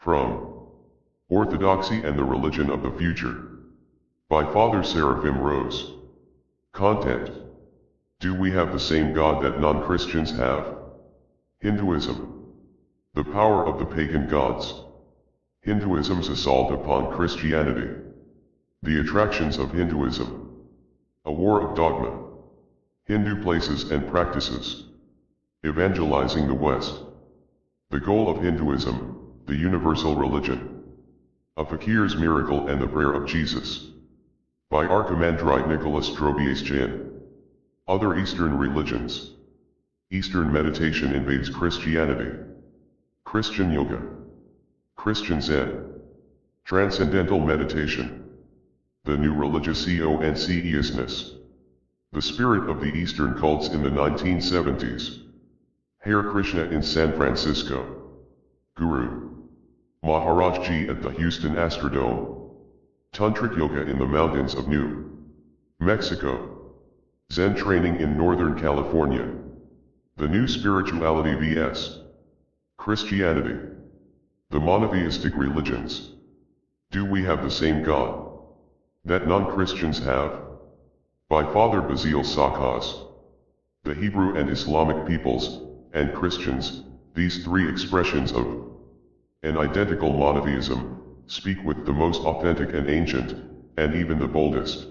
From Orthodoxy and the Religion of the Future. By Father Seraphim Rose. Content. Do we have the same God that non-Christians have? Hinduism. The power of the pagan gods. Hinduism's assault upon Christianity. The attractions of Hinduism. A war of dogma. Hindu places and practices. Evangelizing the West. The goal of Hinduism, the universal religion. A fakir's miracle and the prayer of Jesus. By Archimandrite Nicholas Drobiazhian. Other Eastern religions. Eastern meditation invades Christianity. Christian yoga. Christian Zen. Transcendental meditation. The new religious consciousness. The spirit of the Eastern cults in the 1970s. Hare Krishna in San Francisco. Guru Maharaj Ji at the Houston Astrodome. Tantric yoga in the mountains of New Mexico. Zen training in Northern California. The new spirituality vs. Christianity. The monotheistic religions. Do we have the same God that non-Christians have? By Father Basile Sakaz. The Hebrew and Islamic peoples, and Christians, these three expressions of an identical monotheism, speak with the most authentic and ancient, and even the boldest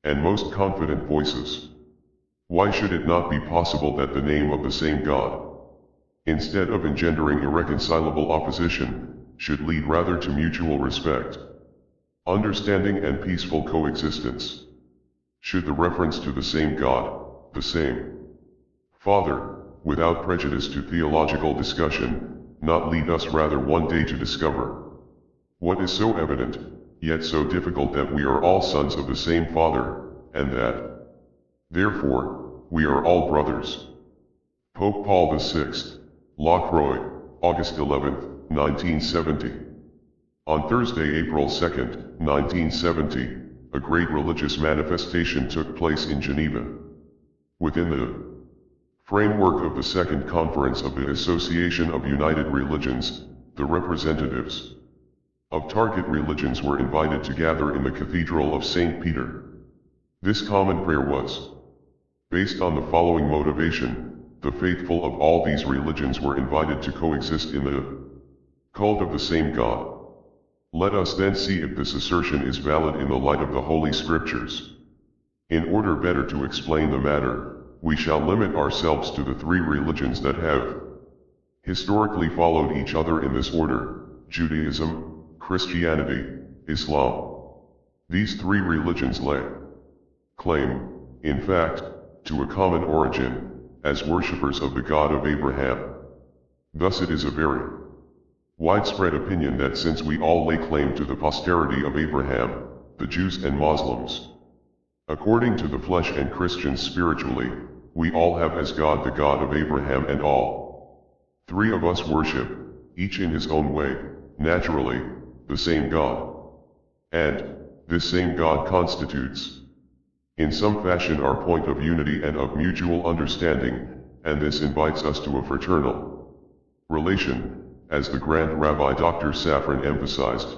and most confident voices. Why should it not be possible that the name of the same God, instead of engendering irreconcilable opposition, should lead rather to mutual respect, understanding and peaceful coexistence? Should the reference to the same God, the same Father, without prejudice to theological discussion, not lead us rather one day to discover what is so evident, yet so difficult, that we are all sons of the same Father, and that, therefore, we are all brothers? Pope Paul VI, La Croix, August 11, 1970. On Thursday, April 2, 1970, a great religious manifestation took place in Geneva. Within the framework of the Second Conference of the Association of United Religions, the representatives of target religions were invited to gather in the Cathedral of St. Peter. This common prayer was based on the following motivation: the faithful of all these religions were invited to coexist in the cult of the same God. Let us then see if this assertion is valid in the light of the Holy Scriptures. In order better to explain the matter, we shall limit ourselves to the three religions that have historically followed each other in this order: Judaism, Christianity, Islam. These three religions lay claim, in fact, to a common origin, as worshippers of the God of Abraham. Thus it is a very widespread opinion that since we all lay claim to the posterity of Abraham, the Jews and Muslims, according to the flesh, and Christians spiritually, we all have as God the God of Abraham, and all three of us worship, each in his own way, naturally, the same God. And this same God constitutes, in some fashion, our point of unity and of mutual understanding, and this invites us to a fraternal relation, as the Grand Rabbi Dr. Safran emphasized,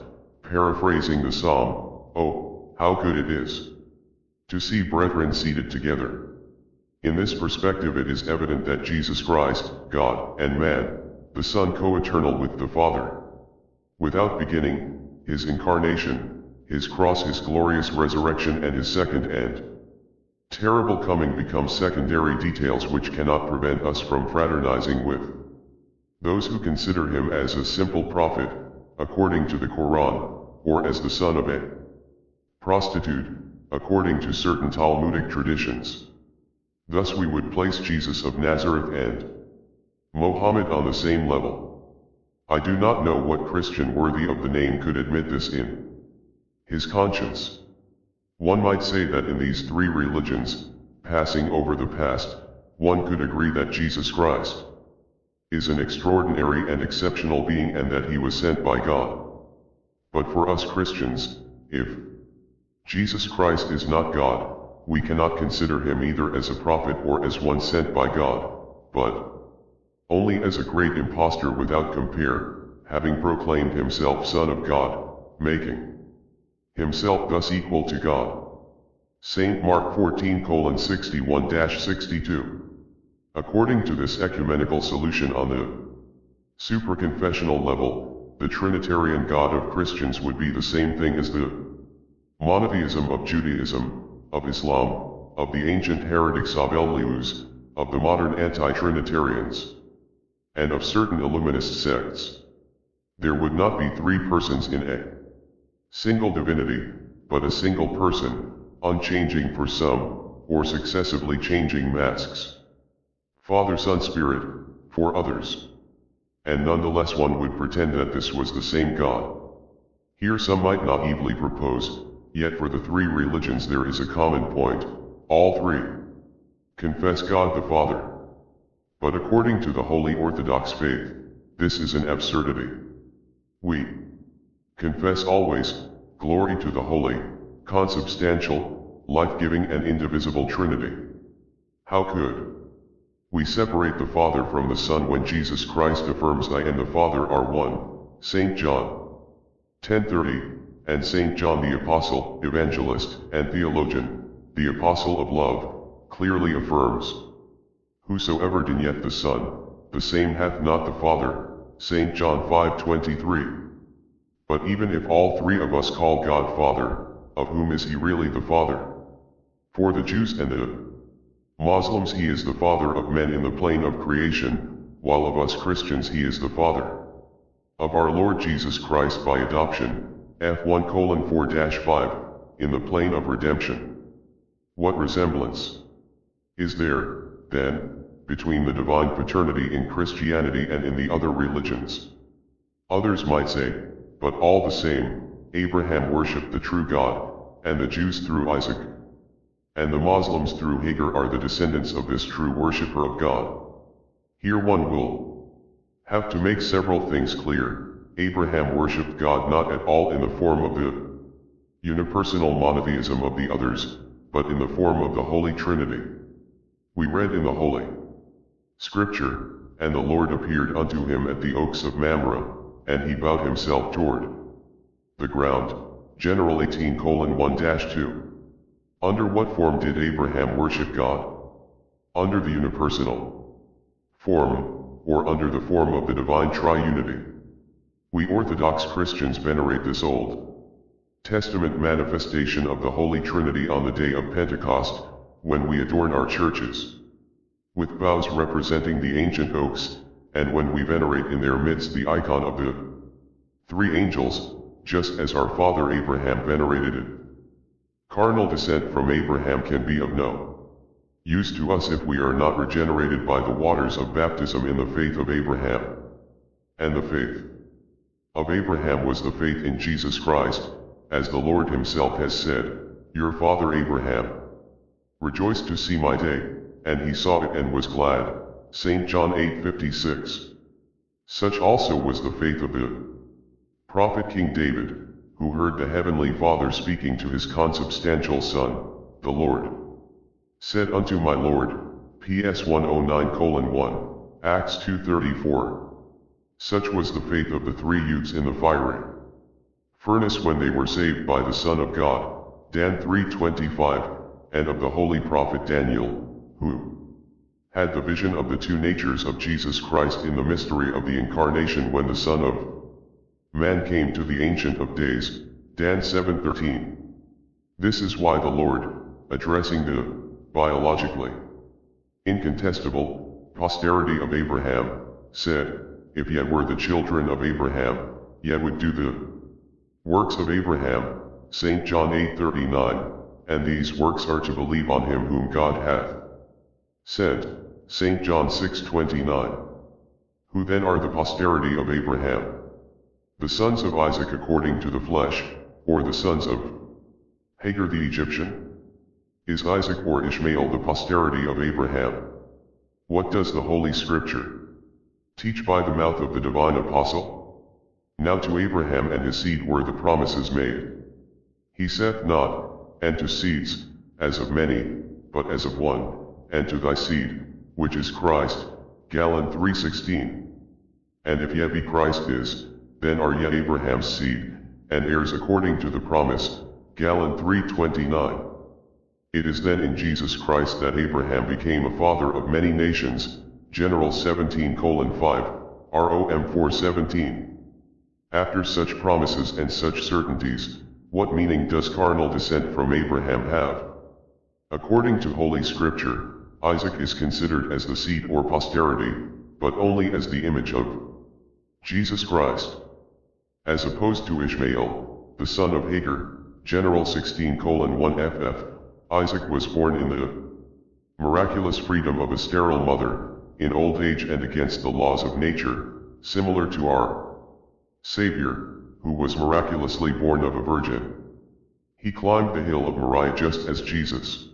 paraphrasing the Psalm, "Oh, how good it is to see brethren seated together." In this perspective, it is evident that Jesus Christ, God and man, the Son co-eternal with the Father, without beginning, his incarnation, his cross, his glorious resurrection, and his second and terrible coming become secondary details which cannot prevent us from fraternizing with those who consider him as a simple prophet, according to the Quran, or as the son of a prostitute, according to certain Talmudic traditions. Thus we would place Jesus of Nazareth and Mohammed on the same level. I do not know what Christian worthy of the name could admit this in his conscience. One might say that in these three religions, passing over the past, one could agree that Jesus Christ is an extraordinary and exceptional being, and that he was sent by God. But for us Christians, if Jesus Christ is not God, we cannot consider him either as a prophet or as one sent by God, but only as a great impostor without compare, having proclaimed himself Son of God, making himself thus equal to God. St. Mark 14:61-62. According to this ecumenical solution on the supraconfessional level, the Trinitarian God of Christians would be the same thing as the monotheism of Judaism, of Islam, of the ancient heretics of Elius, of the modern anti-Trinitarians, and of certain Illuminist sects. There would not be three persons in a single divinity, but a single person, unchanging for some, or successively changing masks. Father, Son, Spirit, for others. And nonetheless one would pretend that this was the same God. Here some might naively propose, yet for the three religions there is a common point: all three confess God the Father. But according to the Holy Orthodox faith, this is an absurdity. We confess always, glory to the Holy, consubstantial, life-giving and indivisible Trinity. How could we separate the Father from the Son when Jesus Christ affirms I and the Father are one? St. John 10:30, and St. John the Apostle, evangelist, and theologian, the Apostle of love, clearly affirms, whosoever denieth the Son, the same hath not the Father. St. John 5:23. But even if all three of us call God Father, of whom is he really the Father? For the Jews and the Muslims he is the Father of men in the plane of creation, while of us Christians he is the Father of our Lord Jesus Christ by adoption, F1:4-5, in the plane of redemption. What resemblance is there, then, between the divine paternity in Christianity and in the other religions? Others might say, but all the same, Abraham worshipped the true God, and the Jews through Isaac, and the Muslims through Hagar are the descendants of this true worshipper of God. Here one will have to make several things clear. Abraham worshipped God not at all in the form of the unipersonal monotheism of the others, but in the form of the Holy Trinity. We read in the Holy Scripture, and the Lord appeared unto him at the oaks of Mamre, and he bowed himself toward the ground. General 18:1-2. Under what form did Abraham worship God? Under the unipersonal form, or under the form of the divine triunity? We Orthodox Christians venerate this Old Testament manifestation of the Holy Trinity on the day of Pentecost, when we adorn our churches with boughs representing the ancient oaks, and when we venerate in their midst the icon of the three angels, just as our father Abraham venerated it. Carnal descent from Abraham can be of no use to us if we are not regenerated by the waters of baptism in the faith of Abraham. And the faith of Abraham was the faith in Jesus Christ, as the Lord himself has said, your father Abraham rejoiced to see my day, and he saw it and was glad. St. John 8:56. Such also was the faith of the prophet King David, who heard the heavenly Father speaking to his consubstantial Son, the Lord said unto my Lord, PS 109:1, Acts 2:34. Such was the faith of the three youths in the fiery furnace when they were saved by the Son of God, Dan 3:25, and of the holy prophet Daniel, who had the vision of the two natures of Jesus Christ in the mystery of the Incarnation when the Son of Man came to the Ancient of Days, Dan 7:13. This is why the Lord, addressing the biologically incontestable posterity of Abraham, said, if ye were the children of Abraham, ye would do the works of Abraham, St. John 8:39, and these works are to believe on him whom God hath sent, St. John 6:29. Who then are the posterity of Abraham? The sons of Isaac according to the flesh, or the sons of Hagar the Egyptian? Is Isaac or Ishmael the posterity of Abraham? What does the Holy Scripture teach by the mouth of the divine apostle? Now to Abraham and his seed were the promises made. He saith not, and to seeds, as of many, but as of one, and to thy seed, which is Christ, Gal 3:16. And if ye be Christ is, then are ye Abraham's seed, and heirs according to the promise. Gal. 3:29. It is then in Jesus Christ that Abraham became a father of many nations. General 17:5, Rom 4:17. After such promises and such certainties, what meaning does carnal descent from Abraham have? According to Holy Scripture, Isaac is considered as the seed or posterity, but only as the image of Jesus Christ. As opposed to Ishmael, the son of Hagar, General 16:1 ff, Isaac was born in the miraculous freedom of a sterile mother, in old age and against the laws of nature, similar to our Savior, who was miraculously born of a virgin. He climbed the hill of Moriah just as Jesus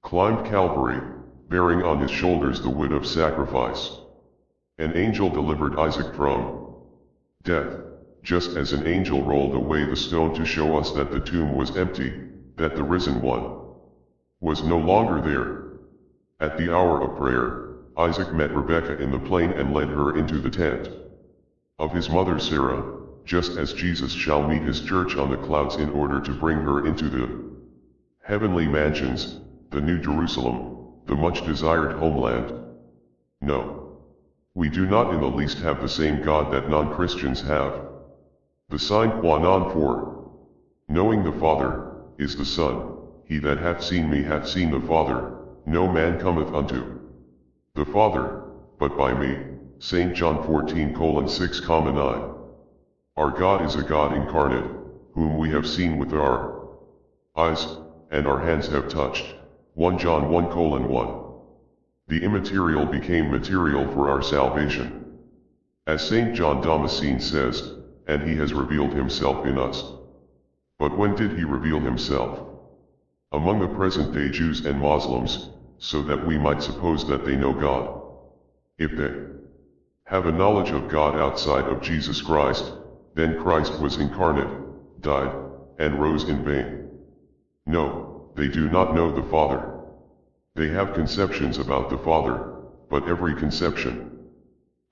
climbed Calvary, bearing on his shoulders the wood of sacrifice. An angel delivered Isaac from death, just as an angel rolled away the stone to show us that the tomb was empty, that the risen one was no longer there. At the hour of prayer, Isaac met Rebekah in the plain and led her into the tent of his mother Sarah, just as Jesus shall meet his church on the clouds in order to bring her into the heavenly mansions, the New Jerusalem, the much desired homeland. No, we do not in the least have the same God that non-Christians have. The sine qua non for knowing the Father is the Son. He that hath seen me hath seen the Father. No man cometh unto the Father, but by me. St. John 14:6-9. Our God is a God incarnate, whom we have seen with our eyes, and our hands have touched. 1 John 1:1. The immaterial became material for our salvation. As St. John Damascene says, and he has revealed himself in us. But when did he reveal himself? Among the present-day Jews and Muslims, so that we might suppose that they know God. If they have a knowledge of God outside of Jesus Christ, then Christ was incarnate, died, and rose in vain. No, they do not know the Father. They have conceptions about the Father, but every conception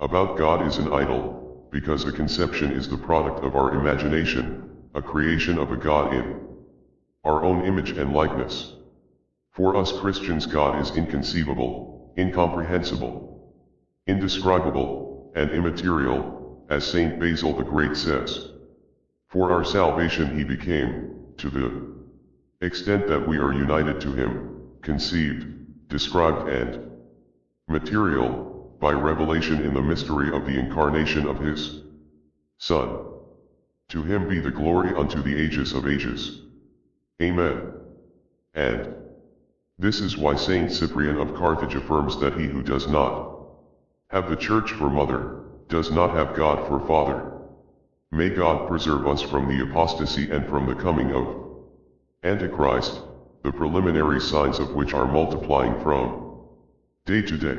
about God is an idol, because a conception is the product of our imagination, a creation of a God in our own image and likeness. For us Christians, God is inconceivable, incomprehensible, indescribable, and immaterial, as Saint Basil the Great says. For our salvation he became, to the extent that we are united to him, conceived, described and material, by revelation in the mystery of the incarnation of his Son. To him be the glory unto the ages of ages. Amen. And this is why Saint Cyprian of Carthage affirms that he who does not have the church for mother, does not have God for father. May God preserve us from the apostasy and from the coming of Antichrist, the preliminary signs of which are multiplying from day to day.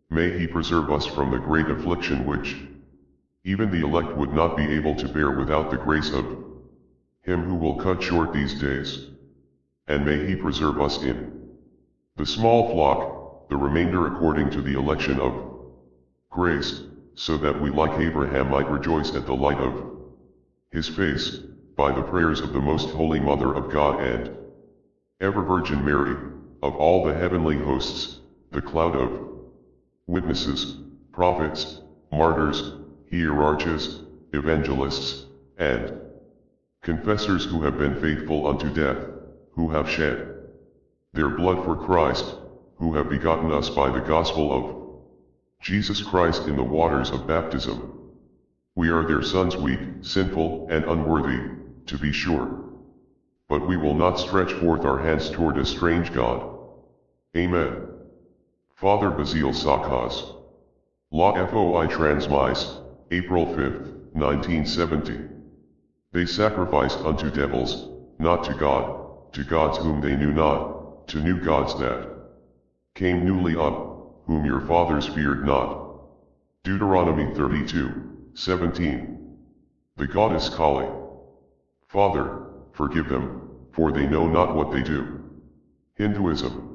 May he preserve us from the great affliction which even the elect would not be able to bear without the grace of him who will cut short these days. And may he preserve us in the small flock, the remainder according to the election of grace, so that we like Abraham might rejoice at the light of his face, by the prayers of the most holy Mother of God and ever Virgin Mary, of all the heavenly hosts, the cloud of witnesses, prophets, martyrs, hierarchs, evangelists, and confessors who have been faithful unto death, who have shed their blood for Christ, who have begotten us by the gospel of Jesus Christ in the waters of baptism. We are their sons, weak, sinful, and unworthy, to be sure. But we will not stretch forth our hands toward a strange God. Amen. Father Basile Sakaz. La Foi Transmise, April 5, 1970. They sacrificed unto devils, not to God, to gods whom they knew not, to new gods that came newly up, whom your fathers feared not. Deuteronomy 32:17. The goddess Kali. Father, forgive them, for they know not what they do. Hinduism.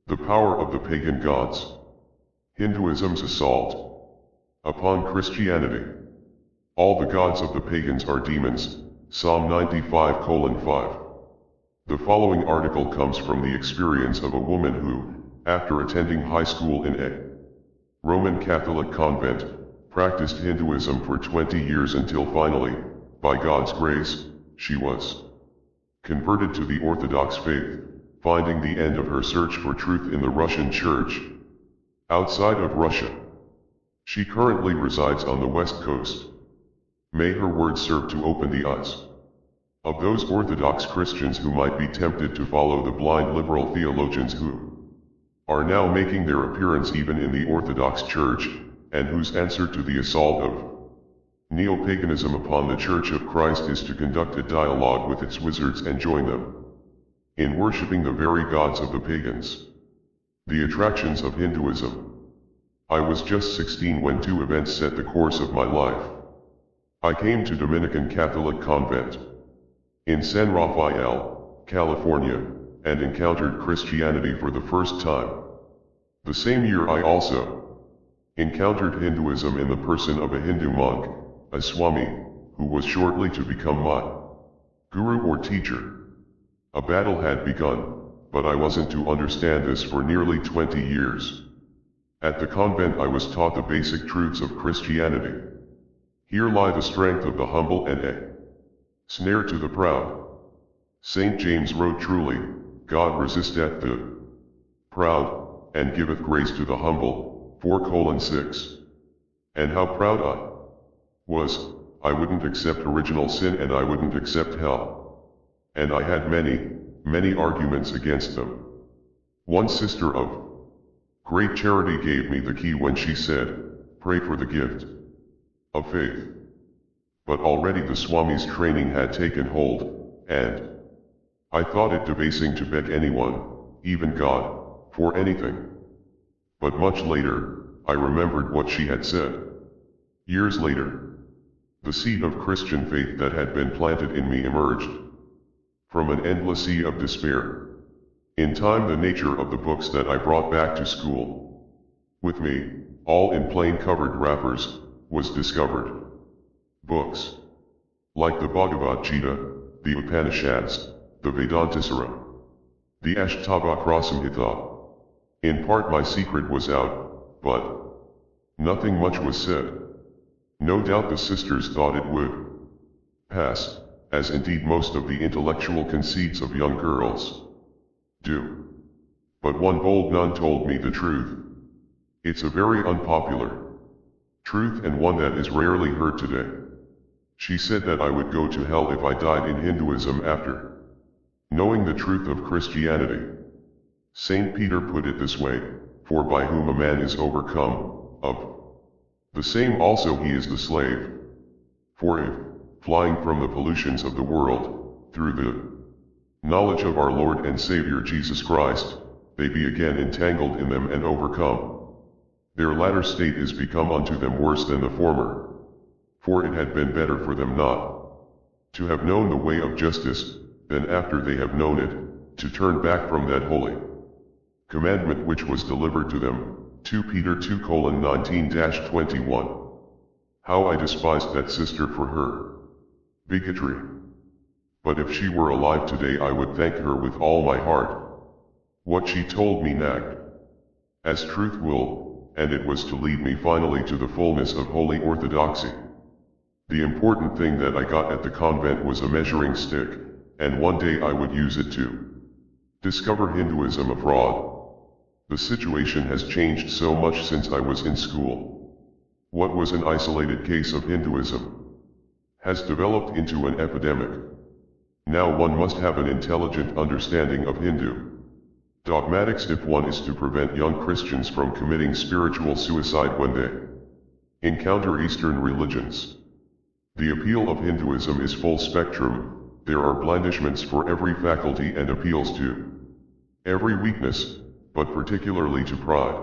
The power of the pagan gods. Hinduism's assault upon Christianity. All the gods of the pagans are demons, Psalm 95:5. The following article comes from the experience of a woman who, after attending high school in a Roman Catholic convent, practiced Hinduism for 20 years until finally, by God's grace, she was converted to the Orthodox faith, finding the end of her search for truth in the Russian Church. Outside of Russia, she currently resides on the West Coast. May her words serve to open the eyes of those Orthodox Christians who might be tempted to follow the blind liberal theologians who are now making their appearance even in the Orthodox Church, and whose answer to the assault of neo-paganism upon the Church of Christ is to conduct a dialogue with its wizards and join them in worshipping the very gods of the pagans. The attractions of Hinduism. I was just 16 when two events set the course of my life. I came to Dominican Catholic convent in San Rafael, California, and encountered Christianity for the first time. The same year I also encountered Hinduism in the person of a Hindu monk, a Swami, who was shortly to become my guru or teacher. A battle had begun, but I wasn't to understand this for nearly 20 years. At the convent I was taught the basic truths of Christianity. Here lie the strength of the humble and a snare to the proud. St. James wrote truly, God resisteth the proud, and giveth grace to the humble, 4:6. And how proud I was, I wouldn't accept original sin and I wouldn't accept hell. And I had many arguments against them. One sister of great charity gave me the key when she said, pray for the gift of faith. But already the Swami's training had taken hold, and I thought it debasing to beg anyone, even God, for anything. But much later, I remembered what she had said. Years later, the seed of Christian faith that had been planted in me emerged from an endless sea of despair. In time the nature of the books that I brought back to school with me, all in plain covered wrappers, was discovered. Books like the Bhagavad Gita, the Upanishads, the Vedantasara, the Ashtavakra Samhita. In part my secret was out, but nothing much was said. No doubt the sisters thought it would pass, as indeed most of the intellectual conceits of young girls do. But one bold nun told me the truth. It's a very unpopular truth and one that is rarely heard today. She said that I would go to hell if I died in Hinduism after knowing the truth of Christianity. Saint Peter put it this way, for by whom a man is overcome, of the same also he is the slave. For if, flying from the pollutions of the world, through the knowledge of our Lord and Savior Jesus Christ, they be again entangled in them and overcome, their latter state is become unto them worse than the former. For it had been better for them not to have known the way of justice, than after they have known it, to turn back from that holy commandment which was delivered to them. 2 Peter 2:19-21. How I despised that sister for her bigotry. But if she were alive today I would thank her with all my heart. What she told me nagged as truth will, and it was to lead me finally to the fullness of holy orthodoxy. The important thing that I got at the convent was a measuring stick, and one day I would use it to discover Hinduism a fraud. The situation has changed so much since I was in school. What was an isolated case of Hinduism has developed into an epidemic. Now one must have an intelligent understanding of Hindu dogmatics if one is to prevent young Christians from committing spiritual suicide when they encounter Eastern religions. The appeal of Hinduism is full spectrum. There are blandishments for every faculty and appeals to every weakness, but particularly to pride.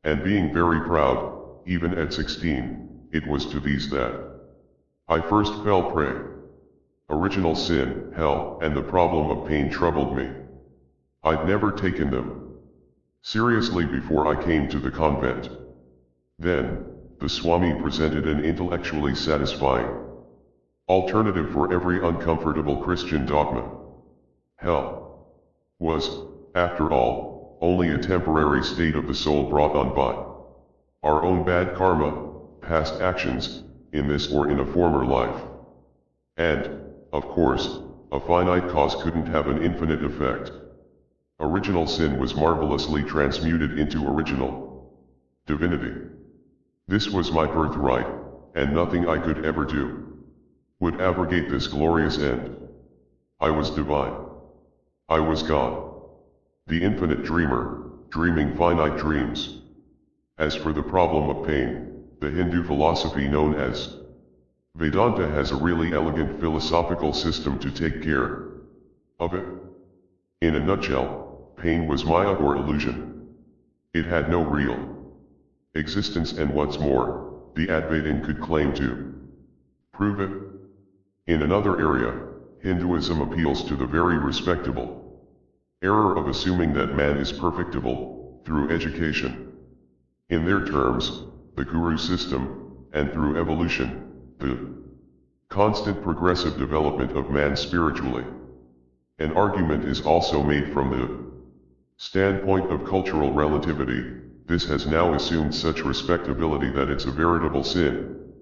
And being very proud, even at 16, it was to these that I first fell prey. Original sin, hell, and the problem of pain troubled me. I'd never taken them seriously before I came to the convent. Then, the Swami presented an intellectually satisfying alternative for every uncomfortable Christian dogma. Hell was, after all, only a temporary state of the soul brought on by our own bad karma, past actions, in this or in a former life. And, of course, a finite cause couldn't have an infinite effect. Original sin was marvelously transmuted into original divinity. This was my birthright, and nothing I could ever do would abrogate this glorious end. I was divine. I was God. The infinite dreamer, dreaming finite dreams. As for the problem of pain, the Hindu philosophy known as Vedanta has a really elegant philosophical system to take care of it. In a nutshell, pain was maya or illusion. It had no real existence, and what's more, the Advaitin could claim to prove it. In another area, Hinduism appeals to the very respectable error of assuming that man is perfectible through education. In their terms, the guru system, and through evolution, the constant progressive development of man spiritually. An argument is also made from the standpoint of cultural relativity. This has now assumed such respectability that it's a veritable sin,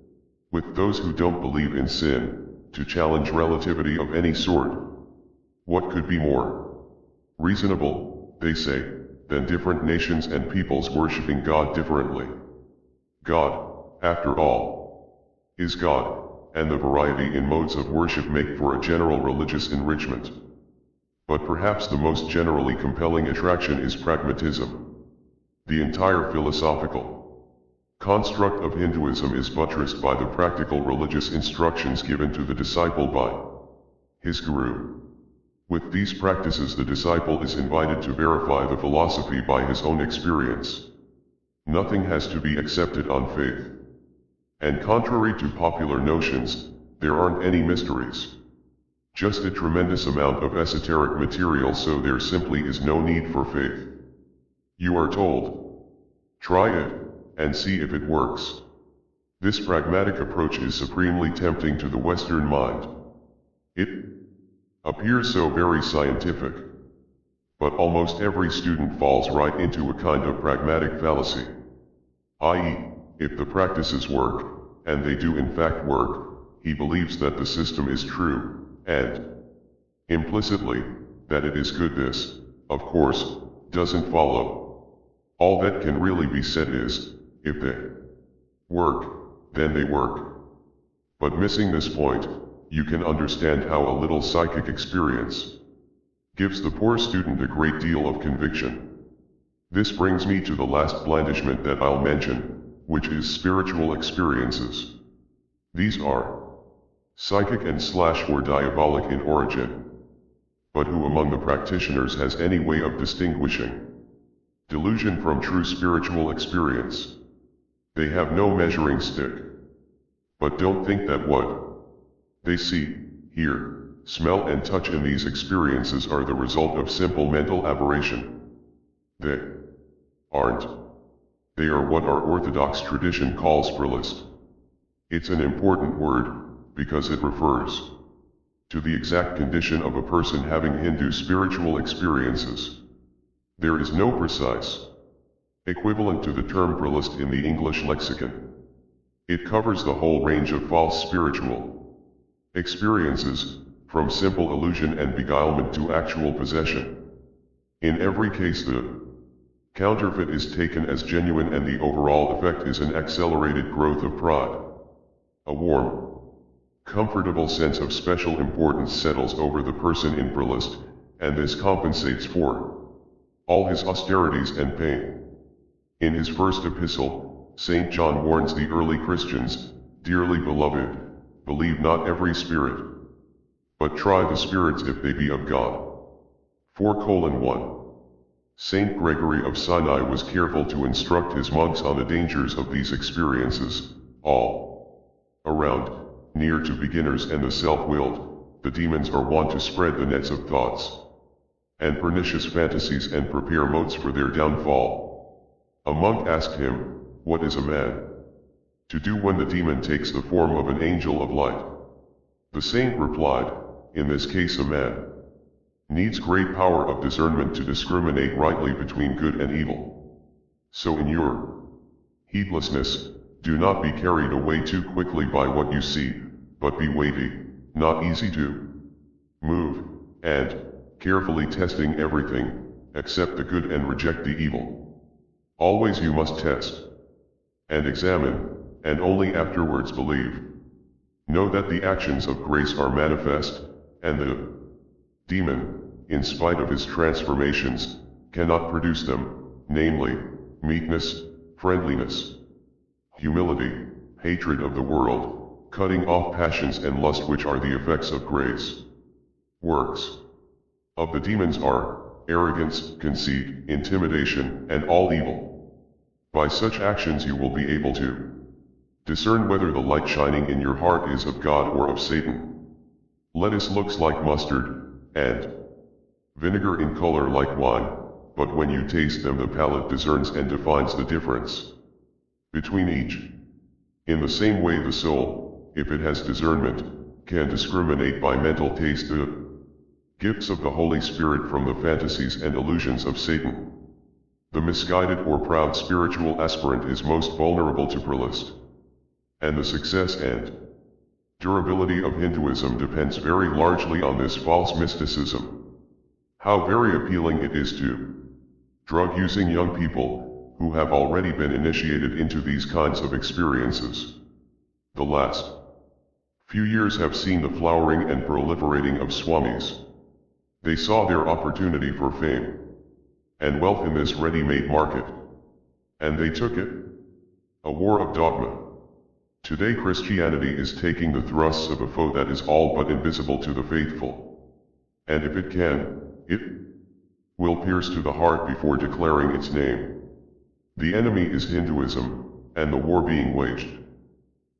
with those who don't believe in sin, to challenge relativity of any sort. What could be more reasonable, they say, than different nations and peoples worshipping God differently? God, after all, is God, and the variety in modes of worship make for a general religious enrichment. But perhaps the most generally compelling attraction is pragmatism. The entire philosophical construct of Hinduism is buttressed by the practical religious instructions given to the disciple by his guru. With these practices, the disciple is invited to verify the philosophy by his own experience. Nothing has to be accepted on faith. And contrary to popular notions, there aren't any mysteries. Just a tremendous amount of esoteric material, so there simply is no need for faith. You are told, try it, and see if it works. This pragmatic approach is supremely tempting to the Western mind. It appears so very scientific. But almost every student falls right into a kind of pragmatic fallacy. I.e., if the practices work, and they do in fact work, he believes that the system is true, and implicitly, that it is good. This, of course, doesn't follow. All that can really be said is, if they work, then they work. But missing this point, you can understand how a little psychic experience gives the poor student a great deal of conviction. This brings me to the last blandishment that I'll mention, which is spiritual experiences. These are psychic and / or diabolic in origin. But who among the practitioners has any way of distinguishing delusion from true spiritual experience? They have no measuring stick. But don't think that what they see, hear, smell and touch in these experiences are the result of simple mental aberration. They aren't. They are what our Orthodox tradition calls prelist. It's an important word, because it refers to the exact condition of a person having Hindu spiritual experiences. There is no precise equivalent to the term prelist in the English lexicon. It covers the whole range of false spiritual experiences, from simple illusion and beguilement to actual possession. In every case, the counterfeit is taken as genuine, and the overall effect is an accelerated growth of pride. A warm, comfortable sense of special importance settles over the person in prelist, and this compensates for all his austerities and pain. In his first epistle, St. John warns the early Christians, "Dearly beloved, believe not every spirit, but try the spirits if they be of God." 4:1. St. Gregory of Sinai was careful to instruct his monks on the dangers of these experiences. All around, near to beginners and the self-willed, the demons are wont to spread the nets of thoughts and pernicious fantasies and prepare motes for their downfall. A monk asked him, "What is a man?" to do when the demon takes the form of an angel of light? The saint replied, in this case a man needs great power of discernment to discriminate rightly between good and evil. So in your heedlessness, do not be carried away too quickly by what you see, but be weighty, not easy to move, and carefully testing everything, accept the good and reject the evil. Always you must test and examine, and only afterwards believe. Know that the actions of grace are manifest, and the demon, in spite of his transformations, cannot produce them, namely, meekness, friendliness, humility, hatred of the world, cutting off passions and lust, which are the effects of grace. Works of the demons are arrogance, conceit, intimidation, and all evil. By such actions you will be able to discern whether the light shining in your heart is of God or of Satan. Lettuce looks like mustard, and vinegar in color like wine, but when you taste them the palate discerns and defines the difference between each. In the same way the soul, if it has discernment, can discriminate by mental taste the gifts of the Holy Spirit from the fantasies and illusions of Satan. The misguided or proud spiritual aspirant is most vulnerable to prelist, and the success and durability of Hinduism depends very largely on this false mysticism. How very appealing it is to drug-using young people who have already been initiated into these kinds of experiences. The last few years have seen the flowering and proliferating of swamis. They saw their opportunity for fame and wealth in this ready-made market, and they took it. A war of dogma. Today Christianity is taking the thrusts of a foe that is all but invisible to the faithful. And if it can, it will pierce to the heart before declaring its name. The enemy is Hinduism, and the war being waged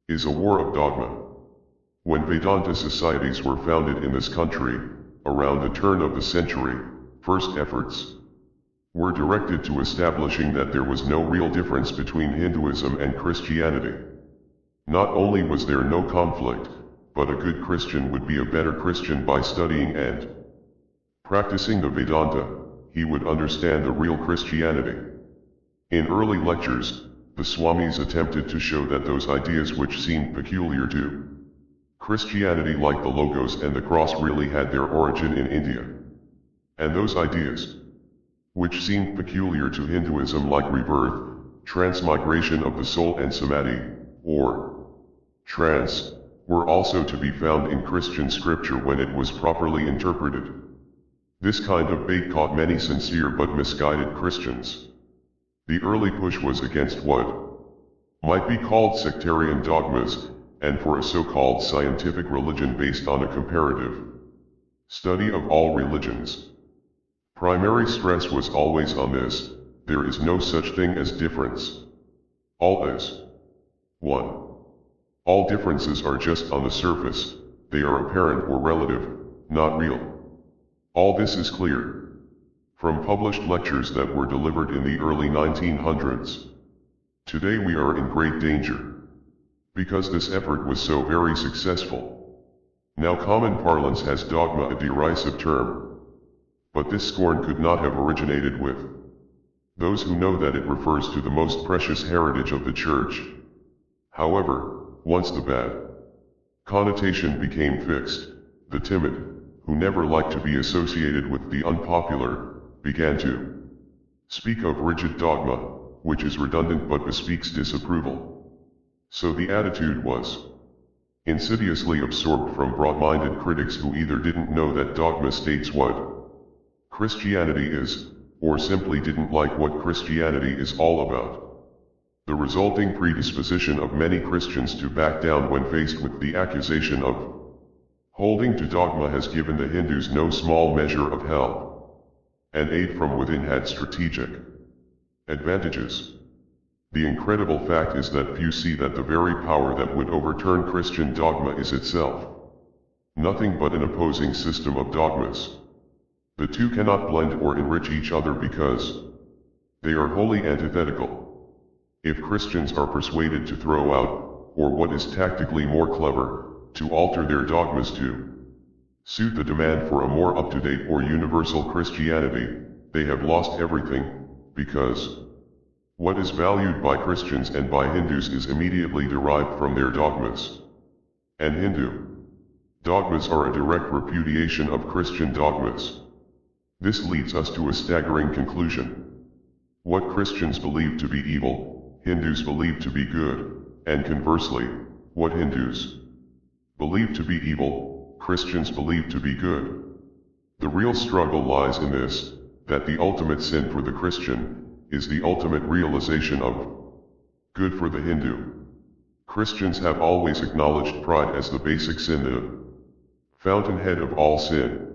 is a war of dogma. When Vedanta societies were founded in this country, around the turn of the century, first efforts were directed to establishing that there was no real difference between Hinduism and Christianity. Not only was there no conflict, but a good Christian would be a better Christian by studying and practicing the Vedanta. He would understand the real Christianity. In early lectures, the Swamis attempted to show that those ideas which seemed peculiar to Christianity, like the logos and the cross, really had their origin in India. And those ideas which seemed peculiar to Hinduism, like rebirth, transmigration of the soul, and samadhi, or trance, were also to be found in Christian scripture when it was properly interpreted. This kind of bait caught many sincere but misguided Christians. The early push was against what might be called sectarian dogmas, and for a so-called scientific religion based on a comparative study of all religions. Primary stress was always on this: there is no such thing as difference. All is one. All differences are just on the surface, they are apparent or relative, not real. All this is clear from published lectures that were delivered in the early 1900s. Today we are in great danger, because this effort was so very successful. Now common parlance has dogma a derisive term, but this scorn could not have originated with those who know that it refers to the most precious heritage of the Church. However, once the bad connotation became fixed, the timid, who never liked to be associated with the unpopular, began to speak of rigid dogma, which is redundant but bespeaks disapproval. So the attitude was insidiously absorbed from broad-minded critics who either didn't know that dogma states what Christianity is, or simply didn't like what Christianity is all about. The resulting predisposition of many Christians to back down when faced with the accusation of holding to dogma has given the Hindus no small measure of help, and aid from within had strategic advantages. The incredible fact is that few see that the very power that would overturn Christian dogma is itself nothing but an opposing system of dogmas. The two cannot blend or enrich each other because they are wholly antithetical. If Christians are persuaded to throw out, or what is tactically more clever, to alter their dogmas to suit the demand for a more up-to-date or universal Christianity, they have lost everything, because what is valued by Christians and by Hindus is immediately derived from their dogmas. And Hindu dogmas are a direct repudiation of Christian dogmas. This leads us to a staggering conclusion. What Christians believe to be evil, Hindus believe to be good, and conversely, what Hindus believe to be evil, Christians believe to be good. The real struggle lies in this, that the ultimate sin for the Christian is the ultimate realization of good for the Hindu. Christians have always acknowledged pride as the basic sin, the fountainhead of all sin.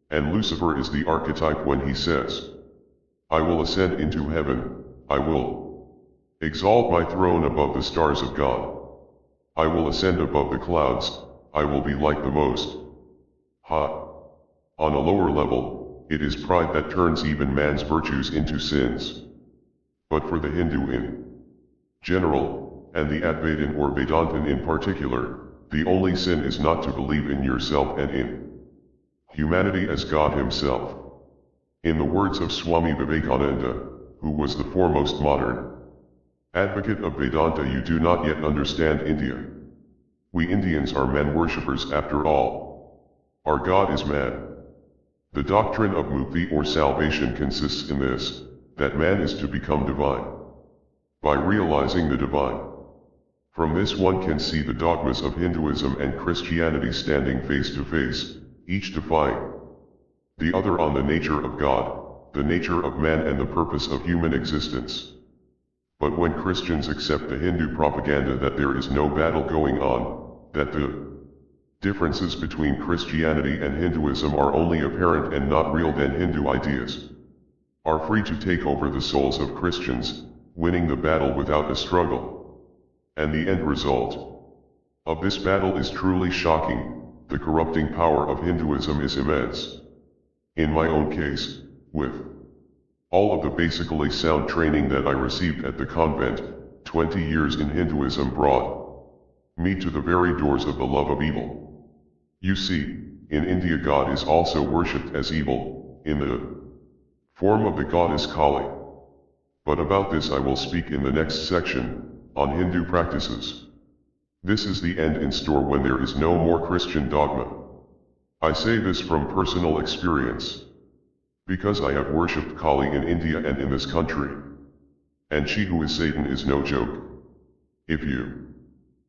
And Lucifer is the archetype when he says, "I will ascend into heaven, I will exalt my throne above the stars of God. I will ascend above the clouds, I will be like the Most High." On a lower level, it is pride that turns even man's virtues into sins. But for the Hindu in general, and the Advaitin or Vedantin in particular, the only sin is not to believe in yourself and in humanity as God himself. In the words of Swami Vivekananda, who was the foremost modern advocate of Vedanta, you do not yet understand India. We Indians are men worshippers after all. Our God is man. The doctrine of mukti or salvation consists in this, that man is to become divine by realizing the divine. From this one can see the dogmas of Hinduism and Christianity standing face to face, each defying the other on the nature of God, the nature of man and the purpose of human existence. But when Christians accept the Hindu propaganda that there is no battle going on, that the differences between Christianity and Hinduism are only apparent and not real, then Hindu ideas are free to take over the souls of Christians, winning the battle without a struggle. And the end result of this battle is truly shocking. The corrupting power of Hinduism is immense. In my own case, with all of the basically sound training that I received at the convent, 20 years in Hinduism brought me to the very doors of the love of evil. You see, in India God is also worshipped as evil, in the form of the goddess Kali. But about this I will speak in the next section, on Hindu practices. This is the end in store when there is no more Christian dogma. I say this from personal experience, because I have worshipped Kali in India and in this country. And she who is Satan is no joke. If you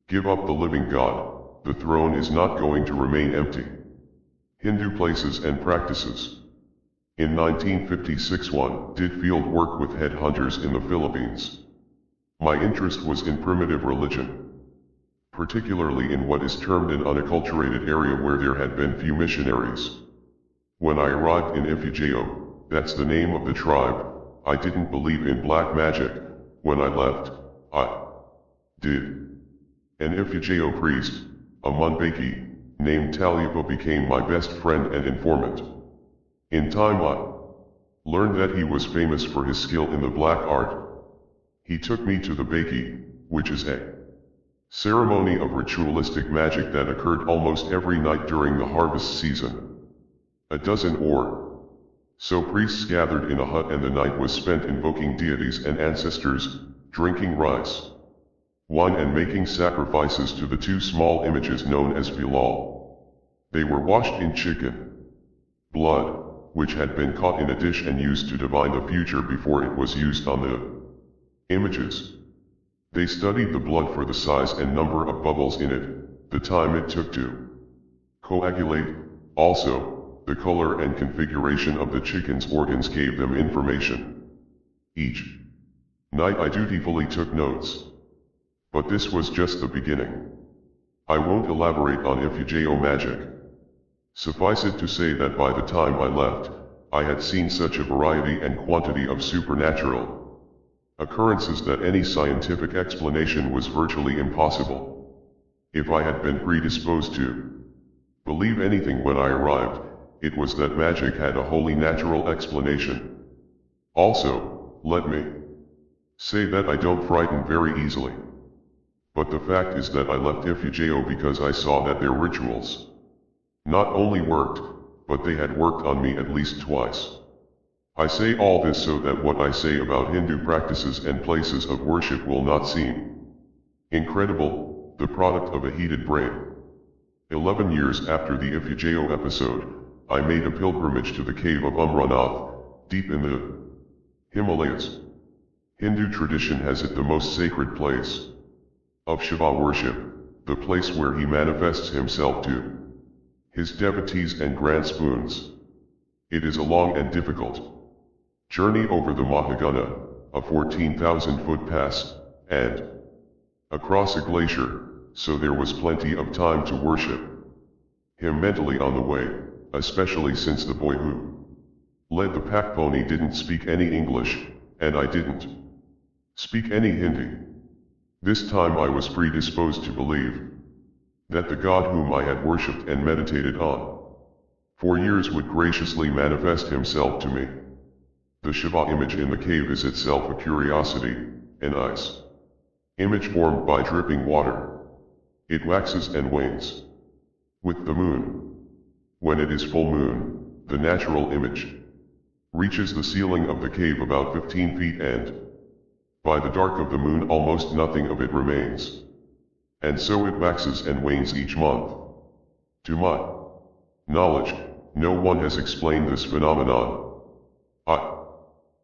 give up the living God, the throne is not going to remain empty. Hindu places and practices. In 1956 one did field work with headhunters in the Philippines. My interest was in primitive religion, particularly in what is termed an unacculturated area where there had been few missionaries. When I arrived in Ifugeo, that's the name of the tribe, I didn't believe in black magic. When I left, I did. An Ifugeo priest, a Munbeki, named Taliapa, became my best friend and informant. In time I learned that he was famous for his skill in the black art. He took me to the Beki, which is a ceremony of ritualistic magic that occurred almost every night during the harvest season. A dozen or so priests gathered in a hut and the night was spent invoking deities and ancestors, drinking rice, wine and making sacrifices to the two small images known as Bilal. They were washed in chicken blood, which had been caught in a dish and used to divine the future before it was used on the images. They studied the blood for the size and number of bubbles in it, the time it took to coagulate. Also, the color and configuration of the chicken's organs gave them information. Each night I dutifully took notes. But this was just the beginning. I won't elaborate on Ifugeo magic. Suffice it to say that by the time I left, I had seen such a variety and quantity of supernatural occurrences that any scientific explanation was virtually impossible. If I had been predisposed to believe anything when I arrived, it was that magic had a wholly natural explanation. Also, let me say that I don't frighten very easily. But the fact is that I left Ifugeo because I saw that their rituals not only worked, but they had worked on me at least twice. I say all this so that what I say about Hindu practices and places of worship will not seem incredible, the product of a heated brain. 11 years after the Ifugeo episode, I made a pilgrimage to the cave of Umranath, deep in the Himalayas. Hindu tradition has it the most sacred place of Shiva worship, the place where he manifests himself to his devotees and grants boons. It is a long and difficult journey over the Mahagana, a 14,000-foot pass, and across a glacier, so there was plenty of time to worship him mentally on the way, especially since the boy who led the pack pony didn't speak any English, and I didn't speak any Hindi. This time I was predisposed to believe that the God whom I had worshipped and meditated on for years would graciously manifest himself to me. The Shiva image in the cave is itself a curiosity, an ice image formed by dripping water. It waxes and wanes with the moon. When it is full moon, the natural image reaches the ceiling of the cave about 15 feet and, by the dark of the moon, almost nothing of it remains. And so it waxes and wanes each month. To my knowledge, no one has explained this phenomenon. I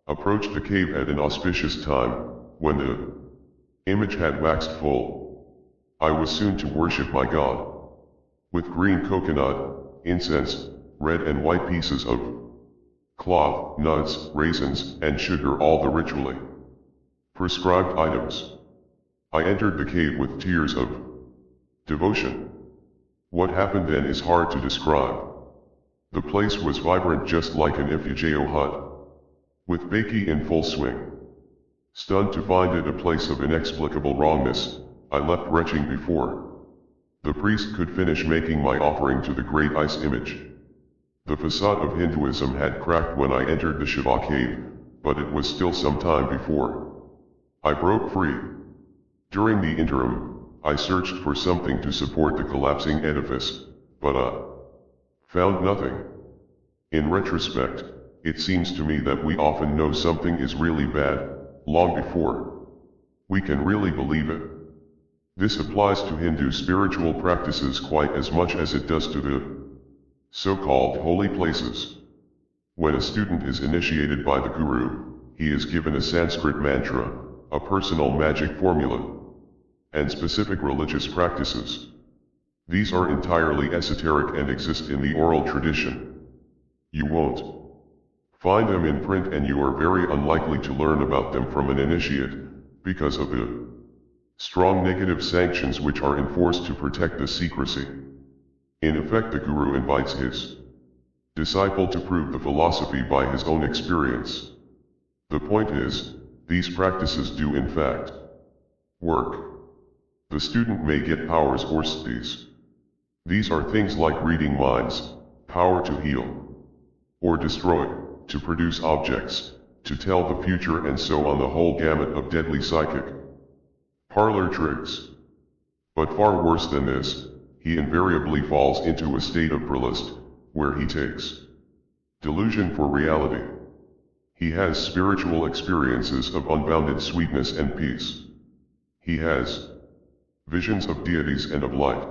approached the cave at an auspicious time, when the image had waxed full. I was soon to worship my God with green coconut, incense, red and white pieces of cloth, nuts, raisins, and sugar, all the ritually prescribed items. I entered the cave with tears of devotion. What happened then is hard to describe. The place was vibrant, just like an Ifugeo hut, with Baki in full swing. Stunned to find it a place of inexplicable wrongness, I left retching before the priest could finish making my offering to the great ice image. The facade of Hinduism had cracked when I entered the Shiva cave, but it was still some time before I broke free. During the interim, I searched for something to support the collapsing edifice, but found nothing. In retrospect, it seems to me that we often know something is really bad, long before we can really believe it. This applies to Hindu spiritual practices quite as much as it does to the so-called holy places. When a student is initiated by the guru, he is given a Sanskrit mantra, a personal magic formula, and specific religious practices. These are entirely esoteric and exist in the oral tradition. You won't find them in print, and you are very unlikely to learn about them from an initiate, because of the strong negative sanctions which are enforced to protect the secrecy. In effect, the guru invites his disciple to prove the philosophy by his own experience. The point is, these practices do in fact work. The student may get powers or siddhis. These are things like reading minds, power to heal or destroy, to produce objects, to tell the future, and so on, the whole gamut of deadly psychic parlor tricks. But far worse than this, he invariably falls into a state of pralist, where he takes delusion for reality. He has spiritual experiences of unbounded sweetness and peace. He has visions of deities and of light.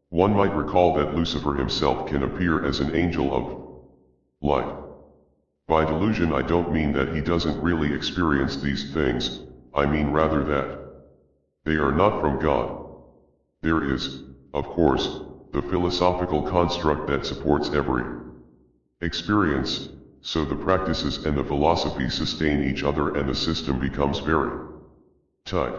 One might recall that Lucifer himself can appear as an angel of light. By delusion, I don't mean that he doesn't really experience these things, I mean rather that they are not from God. There is, of course, the philosophical construct that supports every experience, so the practices and the philosophy sustain each other and the system becomes very tight.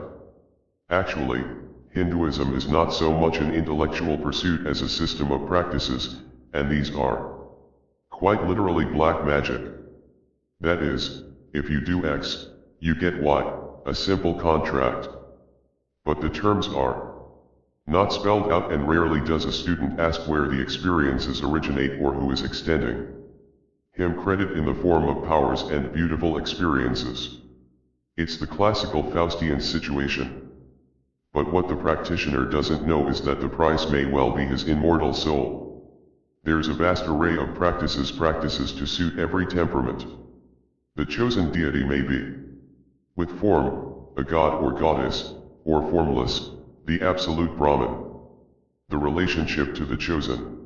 Actually, Hinduism is not so much an intellectual pursuit as a system of practices, and these are quite literally black magic. That is, if you do X, you get Y, a simple contract. But the terms are not spelled out, and rarely does a student ask where the experiences originate or who is extending him credit in the form of powers and beautiful experiences. It's the classical Faustian situation. But what the practitioner doesn't know is that the price may well be his immortal soul. There's a vast array of practices to suit every temperament. The chosen deity may be, with form, a god or goddess, or formless, the absolute Brahman. The relationship to the chosen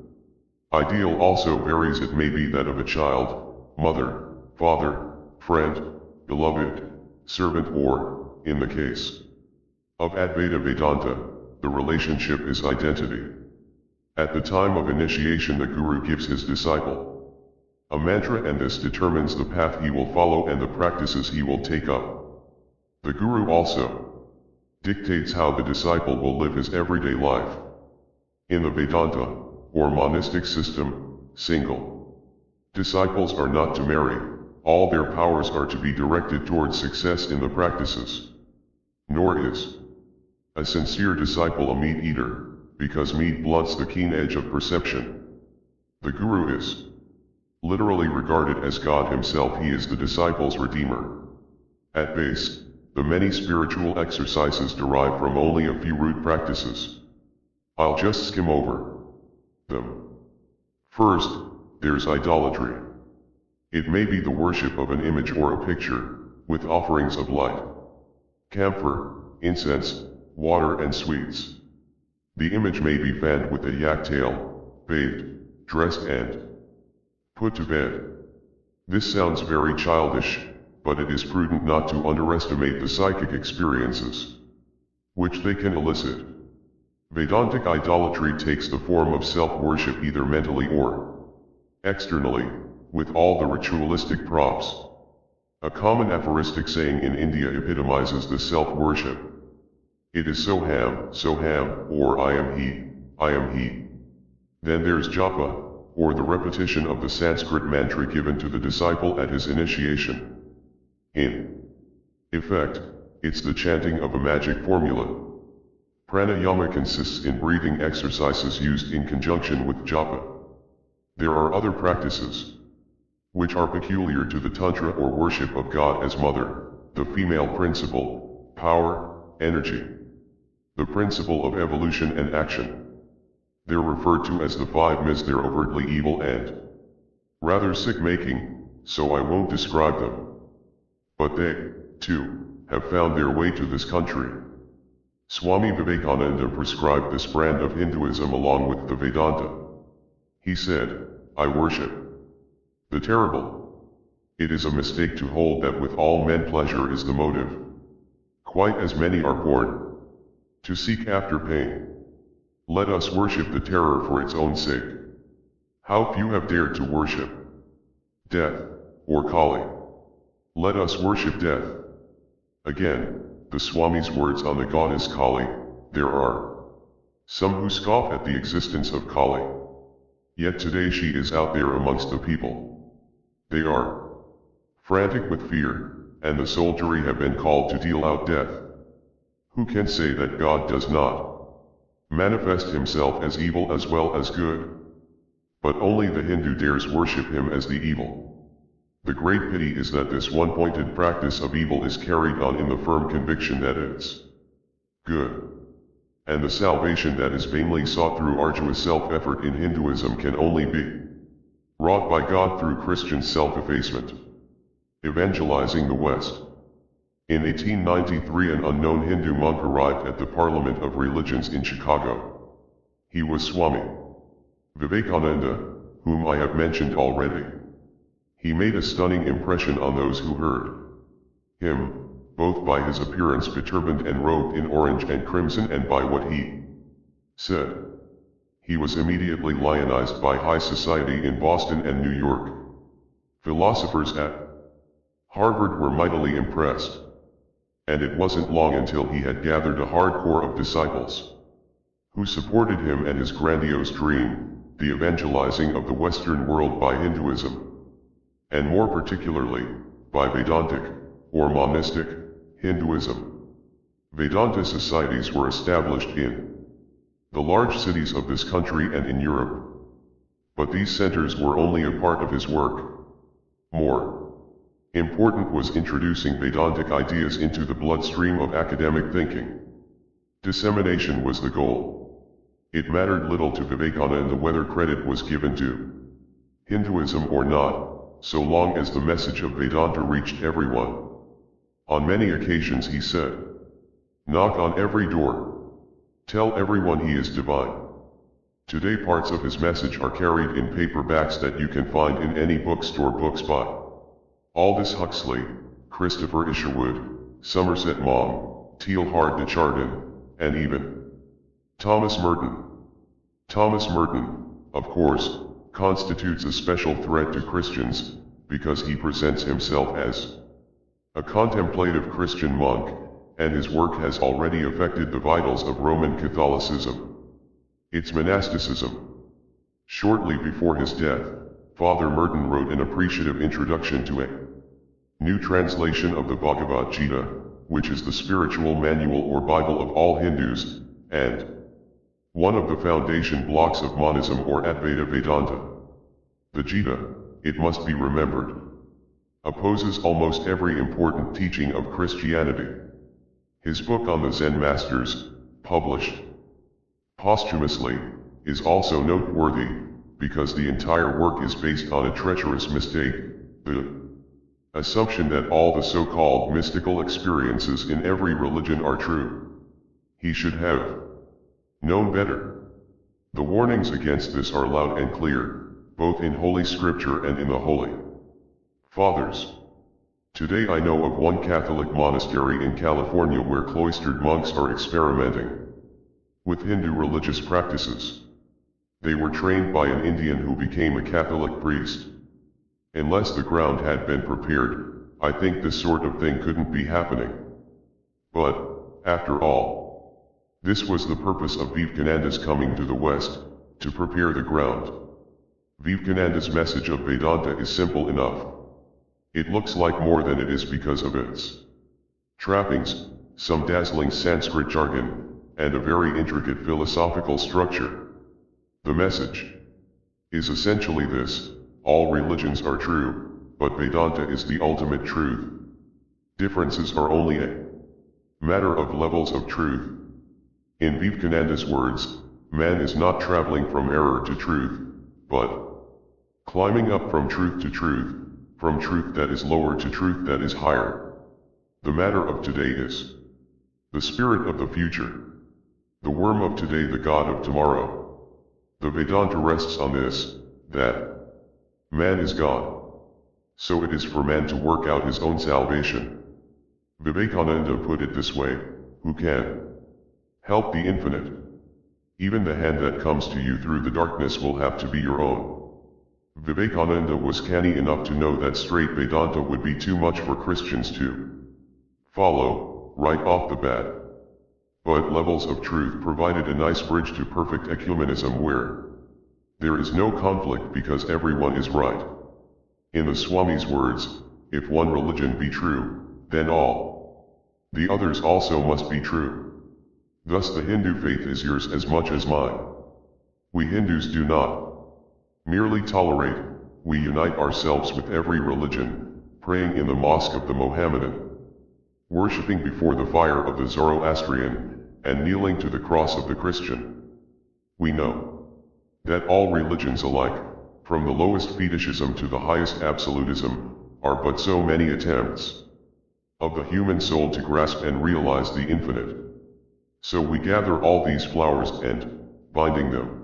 ideal also varies. It may be that of a child, mother, father, friend, beloved, servant, or, in the case of Advaita Vedanta, the relationship is identity. At the time of initiation, the guru gives his disciple a mantra, and this determines the path he will follow and the practices he will take up. The guru also dictates how the disciple will live his everyday life. In the Vedanta, or monistic system, single disciples are not to marry. All their powers are to be directed towards success in the practices. Nor is a sincere disciple a meat eater, because meat blunts the keen edge of perception. The guru is literally regarded as God himself. He is the disciple's redeemer. At base, the many spiritual exercises derive from only a few root practices. I'll just skim over them. First, there's idolatry. It may be the worship of an image or a picture, with offerings of light, camphor, incense, water and sweets. The image may be fanned with a yak tail, bathed, dressed and put to bed. This sounds very childish, but it is prudent not to underestimate the psychic experiences which they can elicit. Vedantic idolatry takes the form of self-worship, either mentally or externally, with all the ritualistic props. A common aphoristic saying in India epitomizes this self-worship. It is so ham, or I am he. Then there's japa, or the repetition of the Sanskrit mantra given to the disciple at his initiation. In effect, it's the chanting of a magic formula. Pranayama consists in breathing exercises used in conjunction with japa. There are other practices which are peculiar to the Tantra, or worship of God as mother, the female principle, power, energy, the principle of evolution and action. They're referred to as the 5 Ms. They're overtly evil and rather sick-making, so I won't describe them. But they, too, have found their way to this country. Swami Vivekananda prescribed this brand of Hinduism along with the Vedanta. He said, I worship the terrible. It is a mistake to hold that with all men pleasure is the motive. Quite as many are born to seek after pain. Let us worship the terror for its own sake. How few have dared to worship death, or Kali. Let us worship death. Again, the Swami's words on the goddess Kali. There are some who scoff at the existence of Kali. Yet today she is out there amongst the people. They are frantic with fear, and the soldiery have been called to deal out death. Who can say that God does not manifest himself as evil as well as good? But only the Hindu dares worship him as the evil. The great pity is that this one-pointed practice of evil is carried on in the firm conviction that it's good. And the salvation that is vainly sought through arduous self-effort in Hinduism can only be wrought by God through Christian self-effacement. Evangelizing the West. In 1893, an unknown Hindu monk arrived at the Parliament of Religions in Chicago. He was Swami Vivekananda, whom I have mentioned already. He made a stunning impression on those who heard him, both by his appearance beturbaned and robed in orange and crimson and by what he said. He was immediately lionized by high society in Boston and New York. Philosophers at Harvard were mightily impressed. And it wasn't long until he had gathered a hard core of disciples who supported him and his grandiose dream, the evangelizing of the Western world by Hinduism, and more particularly, by Vedantic, or monistic, Hinduism. Vedanta societies were established in the large cities of this country and in Europe. But these centers were only a part of his work. More Important was introducing Vedantic ideas into the bloodstream of academic thinking. Dissemination was the goal. It mattered little to Vivekananda whether credit was given to Hinduism or not, so long as the message of Vedanta reached everyone. On many occasions he said, "Knock on every door. Tell everyone he is divine." Today parts of his message are carried in paperbacks that you can find in any bookstore. Books by Aldous Huxley, Christopher Isherwood, Somerset Maugham, Teilhard de Chardin, and even Thomas Merton. Thomas Merton, of course, constitutes a special threat to Christians, because he presents himself as a contemplative Christian monk, and his work has already affected the vitals of Roman Catholicism. Its monasticism. Shortly before his death, Father Merton wrote an appreciative introduction to a new translation of the Bhagavad Gita, which is the spiritual manual or Bible of all Hindus, and one of the foundation blocks of monism or Advaita Vedanta. The Gita, it must be remembered, opposes almost every important teaching of Christianity. His book on the Zen masters, published posthumously, is also noteworthy, because the entire work is based on a treacherous mistake, the assumption that all the so-called mystical experiences in every religion are true. He should have known better. The warnings against this are loud and clear, both in Holy Scripture and in the Holy Fathers. Today I know of one Catholic monastery in California where cloistered monks are experimenting with Hindu religious practices. They were trained by an Indian who became a Catholic priest. Unless the ground had been prepared, I think this sort of thing couldn't be happening. But, after all, this was the purpose of Vivekananda's coming to the West, to prepare the ground. Vivekananda's message of Vedanta is simple enough. It looks like more than it is because of its trappings, some dazzling Sanskrit jargon, and a very intricate philosophical structure. The message is essentially this: all religions are true, but Vedanta is the ultimate truth. Differences are only a matter of levels of truth. In Vivekananda's words, man is not traveling from error to truth, but climbing up from truth to truth, from truth that is lower to truth that is higher. The matter of today is the spirit of the future. The worm of today, the God of tomorrow. The Vedanta rests on this, that man is God. So it is for man to work out his own salvation. Vivekananda put it this way: who can help the infinite? Even the hand that comes to you through the darkness will have to be your own. Vivekananda was canny enough to know that straight Vedanta would be too much for Christians to follow, right off the bat. But levels of truth provided a nice bridge to perfect ecumenism where there is no conflict because everyone is right. In the Swami's words, if one religion be true, then all the others also must be true. Thus the Hindu faith is yours as much as mine. We Hindus do not merely tolerate, we unite ourselves with every religion, praying in the mosque of the Mohammedan, worshipping before the fire of the Zoroastrian, and kneeling to the cross of the Christian. We know that all religions alike, from the lowest fetishism to the highest absolutism, are but so many attempts of the human soul to grasp and realize the infinite. So we gather all these flowers and, binding them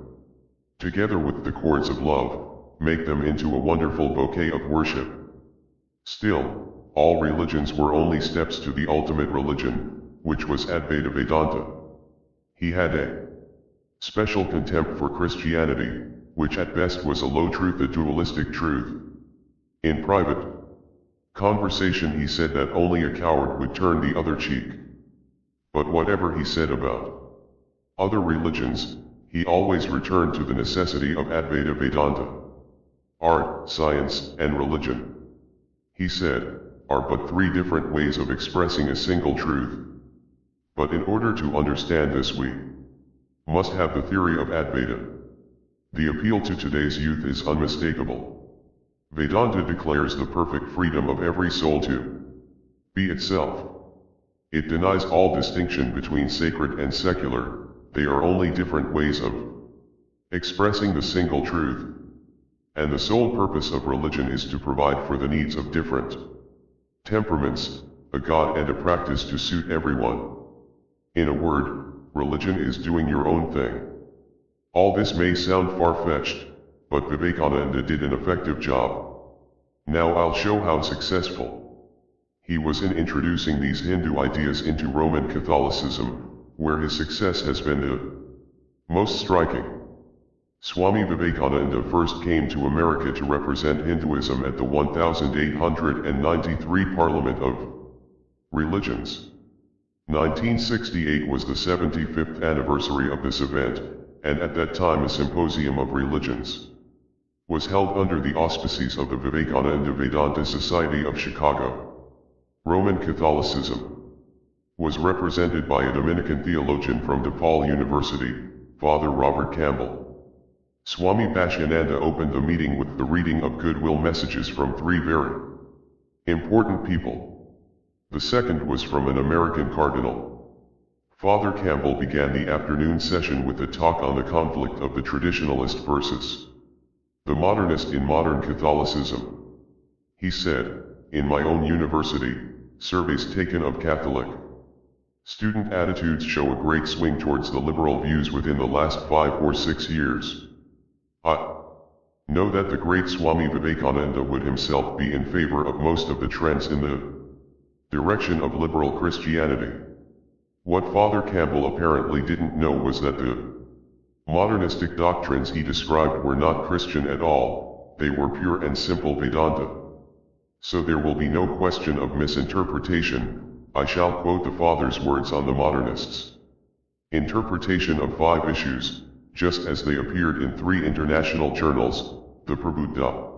together with the cords of love, make them into a wonderful bouquet of worship. Still, all religions were only steps to the ultimate religion, which was Advaita Vedanta. He had a special contempt for Christianity, which at best was a low truth, a dualistic truth. In private conversation he said that only a coward would turn the other cheek. But whatever he said about other religions, he always returned to the necessity of Advaita Vedanta. Art, science, and religion, he said, are but three different ways of expressing a single truth. But in order to understand this we must have the theory of Advaita. The appeal to today's youth is unmistakable. Vedanta declares the perfect freedom of every soul to be itself. It denies all distinction between sacred and secular, they are only different ways of expressing the single truth. And the sole purpose of religion is to provide for the needs of different temperaments, a god and a practice to suit everyone. In a word, religion is doing your own thing. All this may sound far-fetched, but Vivekananda did an effective job. Now I'll show how successful he was in introducing these Hindu ideas into Roman Catholicism, where his success has been the most striking. Swami Vivekananda first came to America to represent Hinduism at the 1893 Parliament of Religions. 1968 was the 75th anniversary of this event, and at that time a symposium of religions was held under the auspices of the Vivekananda Vedanta Society of Chicago. Roman Catholicism was represented by a Dominican theologian from DePaul University, Father Robert Campbell. Swami Bhashananda opened the meeting with the reading of goodwill messages from three very important people. The second was from an American cardinal. Father Campbell began the afternoon session with a talk on the conflict of the traditionalist versus the modernist in modern Catholicism. He said, "In my own university, surveys taken of Catholic student attitudes show a great swing towards the liberal views within the last 5 or 6 years. I know that the great Swami Vivekananda would himself be in favor of most of the trends in the direction of liberal Christianity." What Father Campbell apparently didn't know was that the modernistic doctrines he described were not Christian at all, they were pure and simple Vedanta. So there will be no question of misinterpretation. I shall quote the Father's words on the modernists' interpretation of 5 issues, just as they appeared in 3 international journals, the Prabuddha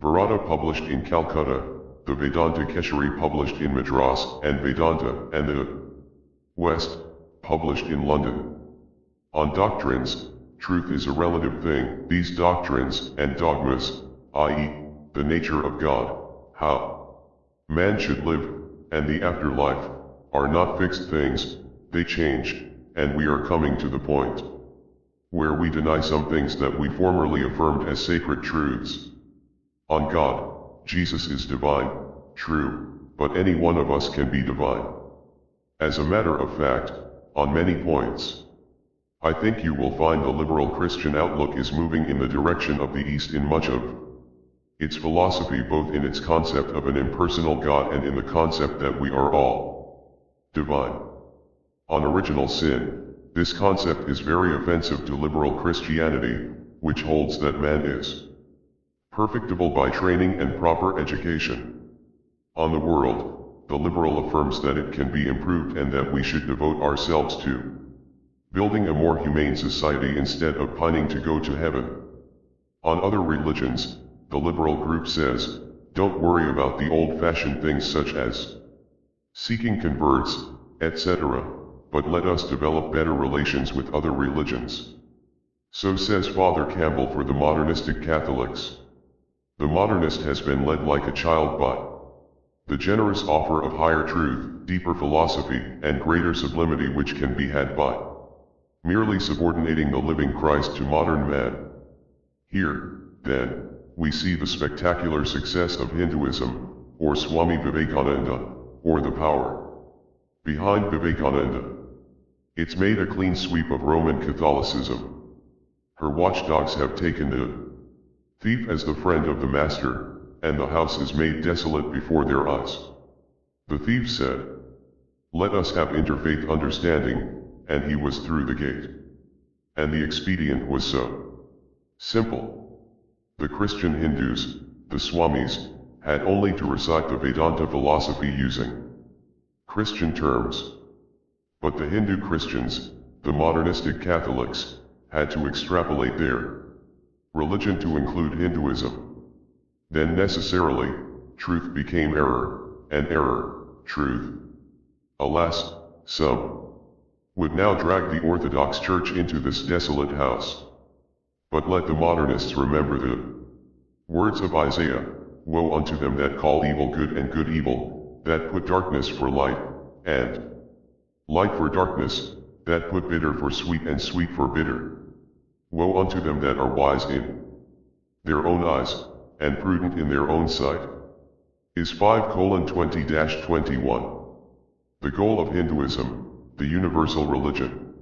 Varada published in Calcutta, the Vedanta Keshari published in Madras and Vedanta and the West, published in London. On doctrines, truth is a relative thing. These doctrines and dogmas, i.e., the nature of God, how man should live, and the afterlife, are not fixed things, they change, and we are coming to the point where we deny some things that we formerly affirmed as sacred truths. On God, Jesus is divine, true, but any one of us can be divine. As a matter of fact, on many points, I think you will find the liberal Christian outlook is moving in the direction of the East in much of its philosophy, both in its concept of an impersonal God and in the concept that we are all divine. On original sin, this concept is very offensive to liberal Christianity, which holds that man is perfectible by training and proper education. On the world, the liberal affirms that it can be improved and that we should devote ourselves to building a more humane society instead of pining to go to heaven. On other religions, the liberal group says, don't worry about the old-fashioned things such as seeking converts, etc., but let us develop better relations with other religions. So says Father Campbell for the modernistic Catholics. The modernist has been led like a child by the generous offer of higher truth, deeper philosophy, and greater sublimity which can be had by merely subordinating the living Christ to modern man. Here, then, we see the spectacular success of Hinduism, or Swami Vivekananda, or the power behind Vivekananda. It's made a clean sweep of Roman Catholicism. Her watchdogs have taken the thief as the friend of the master, and the house is made desolate before their eyes. The thief said, "Let us have interfaith understanding," and he was through the gate. And the expedient was so simple. The Christian Hindus, the Swamis, had only to recite the Vedanta philosophy using Christian terms. But the Hindu Christians, the modernistic Catholics, had to extrapolate their religion to include Hinduism. Then necessarily, truth became error, and error, truth. Alas, some would now drag the Orthodox Church into this desolate house. But let the modernists remember the Words of Isaiah, woe unto them that call evil good and good evil, that put darkness for light, and light for darkness, that put bitter for sweet and sweet for bitter. Woe unto them that are wise in their own eyes, and prudent in their own sight. Is 5:20-21. The goal of Hinduism, the universal religion.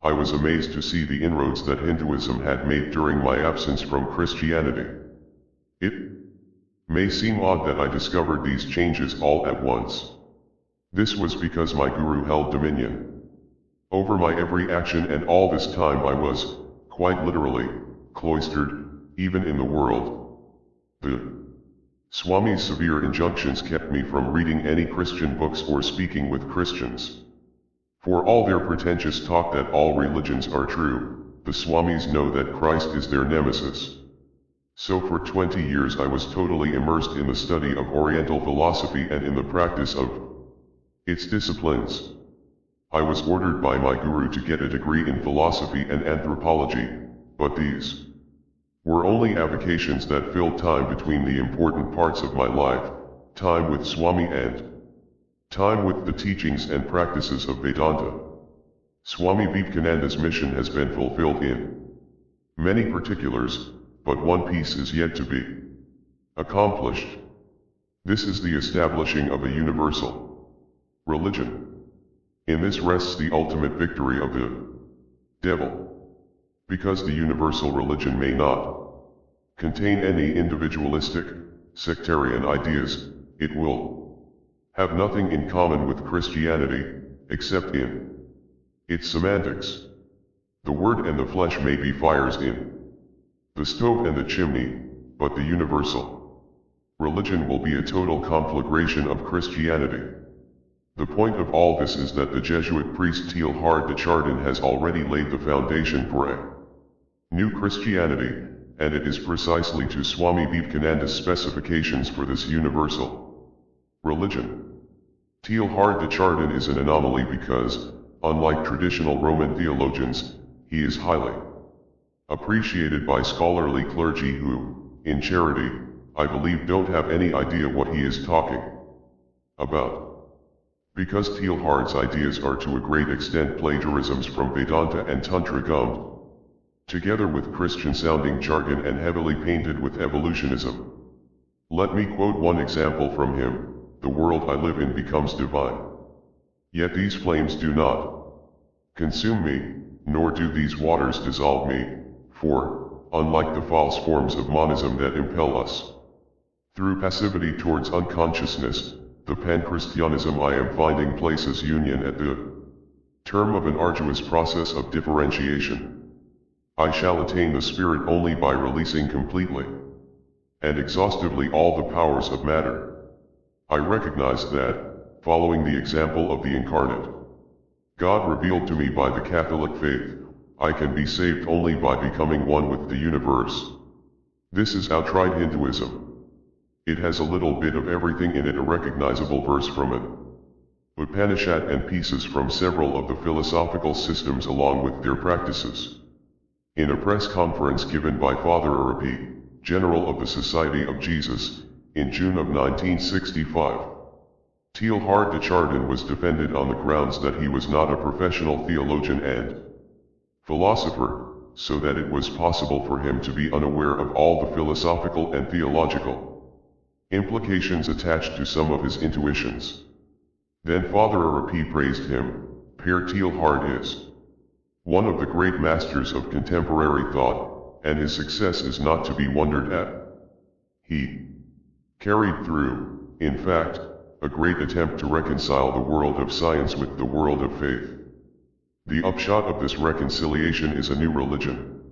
I was amazed to see the inroads that Hinduism had made during my absence from Christianity. It may seem odd that I discovered these changes all at once. This was because my guru held dominion over my every action, and all this time I was, quite literally, cloistered, even in the world. The Swami's severe injunctions kept me from reading any Christian books or speaking with Christians. For all their pretentious talk that all religions are true, the Swamis know that Christ is their nemesis. So for 20 years I was totally immersed in the study of Oriental philosophy and in the practice of its disciplines. I was ordered by my guru to get a degree in philosophy and anthropology, but these were only avocations that filled time between the important parts of my life, time with Swami and time with the teachings and practices of Vedanta. Swami Vivekananda's mission has been fulfilled in many particulars, but one piece is yet to be accomplished. This is the establishing of a universal religion. In this rests the ultimate victory of the devil. Because the universal religion may not contain any individualistic, sectarian ideas, it will have nothing in common with Christianity, except in its semantics. The word and the flesh may be fires in the stove and the chimney, but the universal religion will be a total conflagration of Christianity. The point of all this is that the Jesuit priest Teilhard de Chardin has already laid the foundation for a new Christianity, and it is precisely to Swami Vivekananda's specifications for this universal religion. Teilhard de Chardin is an anomaly because, unlike traditional Roman theologians, he is highly appreciated by scholarly clergy who, in charity, I believe don't have any idea what he is talking about. Because Teilhard's ideas are to a great extent plagiarisms from Vedanta and Tantra gummed together with Christian-sounding jargon and heavily painted with evolutionism. Let me quote one example from him: "The world I live in becomes divine. Yet these flames do not consume me, nor do these waters dissolve me, for, unlike the false forms of monism that impel us through passivity towards unconsciousness, the pan-Christianism I am finding places union at the term of an arduous process of differentiation. I shall attain the spirit only by releasing completely and exhaustively all the powers of matter. I recognize that, following the example of the incarnate God revealed to me by the Catholic faith, I can be saved only by becoming one with the universe. This is outright Hinduism. It has a little bit of everything in it, a recognizable verse from an Upanishad and pieces from several of the philosophical systems along with their practices." In a press conference given by Father Arapi, General of the Society of Jesus, in June of 1965, Teilhard de Chardin was defended on the grounds that he was not a professional theologian and philosopher, so that it was possible for him to be unaware of all the philosophical and theological implications attached to some of his intuitions. Then Father Arapi praised him. "Père Teilhard is one of the great masters of contemporary thought, and his success is not to be wondered at. He carried through, in fact, a great attempt to reconcile the world of science with the world of faith. The upshot of this reconciliation is a new religion.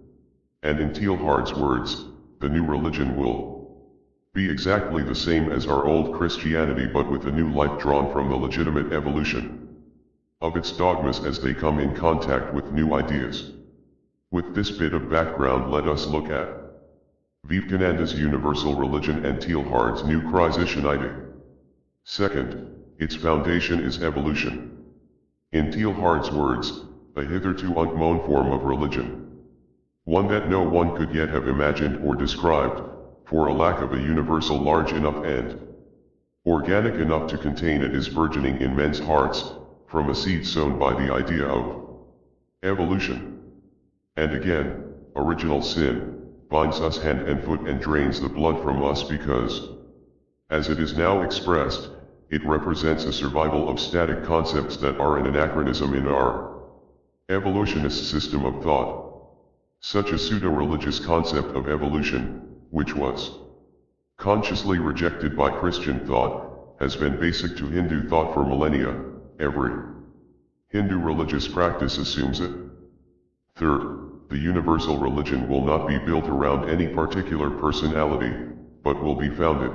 And in Teilhard's words, the new religion will be exactly the same as our old Christianity, but with a new light drawn from the legitimate evolution of its dogmas as they come in contact with new ideas." With this bit of background, let us look at Vivekananda's universal religion and Teilhard's new Christianity. Second, its foundation is evolution. In Teilhard's words, a hitherto unknown form of religion. One that no one could yet have imagined or described, for a lack of a universal large enough and organic enough to contain it is burgeoning in men's hearts, from a seed sown by the idea of evolution. And again, original sin binds us hand and foot and drains the blood from us because, as it is now expressed, it represents a survival of static concepts that are an anachronism in our evolutionist system of thought. Such a pseudo-religious concept of evolution, which was consciously rejected by Christian thought, has been basic to Hindu thought for millennia. Every Hindu religious practice assumes it. Third, the universal religion will not be built around any particular personality, but will be founded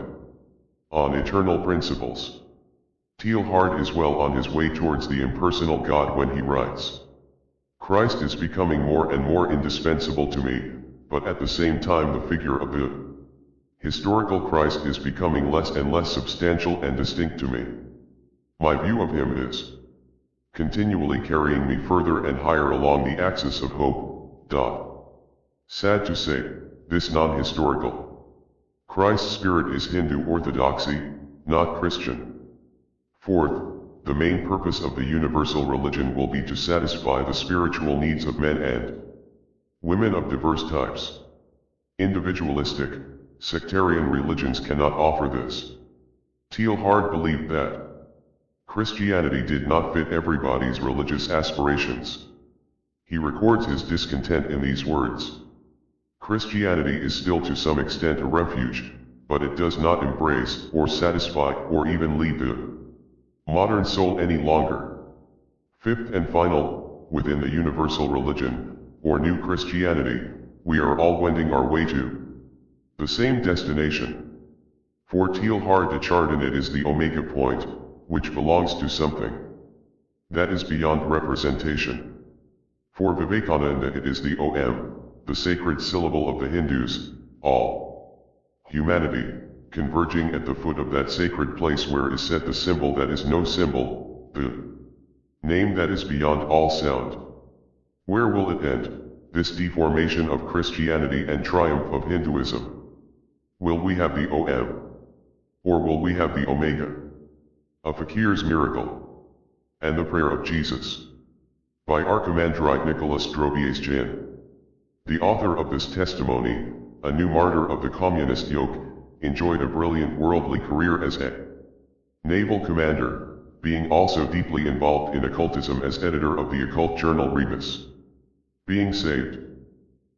on eternal principles. Teilhard is well on his way towards the impersonal God when he writes, "Christ is becoming more and more indispensable to me, but at the same time the figure of the historical Christ is becoming less and less substantial and distinct to me. My view of him is continually carrying me further and higher along the axis of hope." Sad to say, this non-historical Christ spirit is Hindu orthodoxy, not Christian. Fourth, the main purpose of the universal religion will be to satisfy the spiritual needs of men and women of diverse types. Individualistic, sectarian religions cannot offer this. Teilhard believed that Christianity did not fit everybody's religious aspirations. He records his discontent in these words: "Christianity is still to some extent a refuge, but it does not embrace, or satisfy, or even lead the modern soul any longer." Fifth and final, within the universal religion, or new Christianity, we are all wending our way to the same destination. For Teilhard de Chardin it is the omega point, which belongs to something that is beyond representation. For Vivekananda it is the Om, the sacred syllable of the Hindus, all humanity, converging at the foot of that sacred place where is set the symbol that is no symbol, the name that is beyond all sound. Where will it end, this deformation of Christianity and triumph of Hinduism? Will we have the Om? Or will we have the Omega? A fakir's miracle. And the prayer of Jesus. By Archimandrite Nicholas Drobiazhian. The author of this testimony, a new martyr of the communist yoke, enjoyed a brilliant worldly career as a naval commander, being also deeply involved in occultism as editor of the occult journal Rebus. Being saved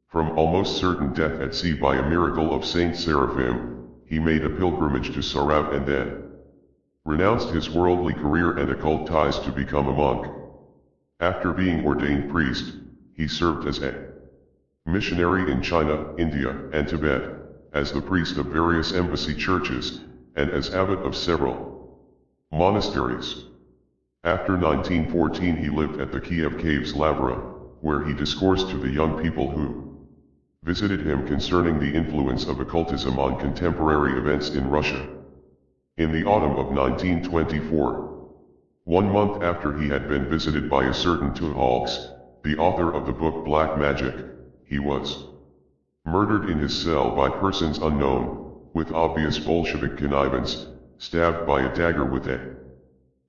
from almost certain death at sea by a miracle of Saint Seraphim, he made a pilgrimage to Sarav and then renounced his worldly career and occult ties to become a monk. After being ordained priest, he served as a missionary in China, India, and Tibet, as the priest of various embassy churches, and as abbot of several monasteries. After 1914 he lived at the Kiev Caves Lavra, where he discoursed to the young people who visited him concerning the influence of occultism on contemporary events in Russia. In the autumn of 1924, 1 month after he had been visited by a certain Tucholsky, the author of the book Black Magic, he was murdered in his cell by persons unknown, with obvious Bolshevik connivance, stabbed by a dagger with a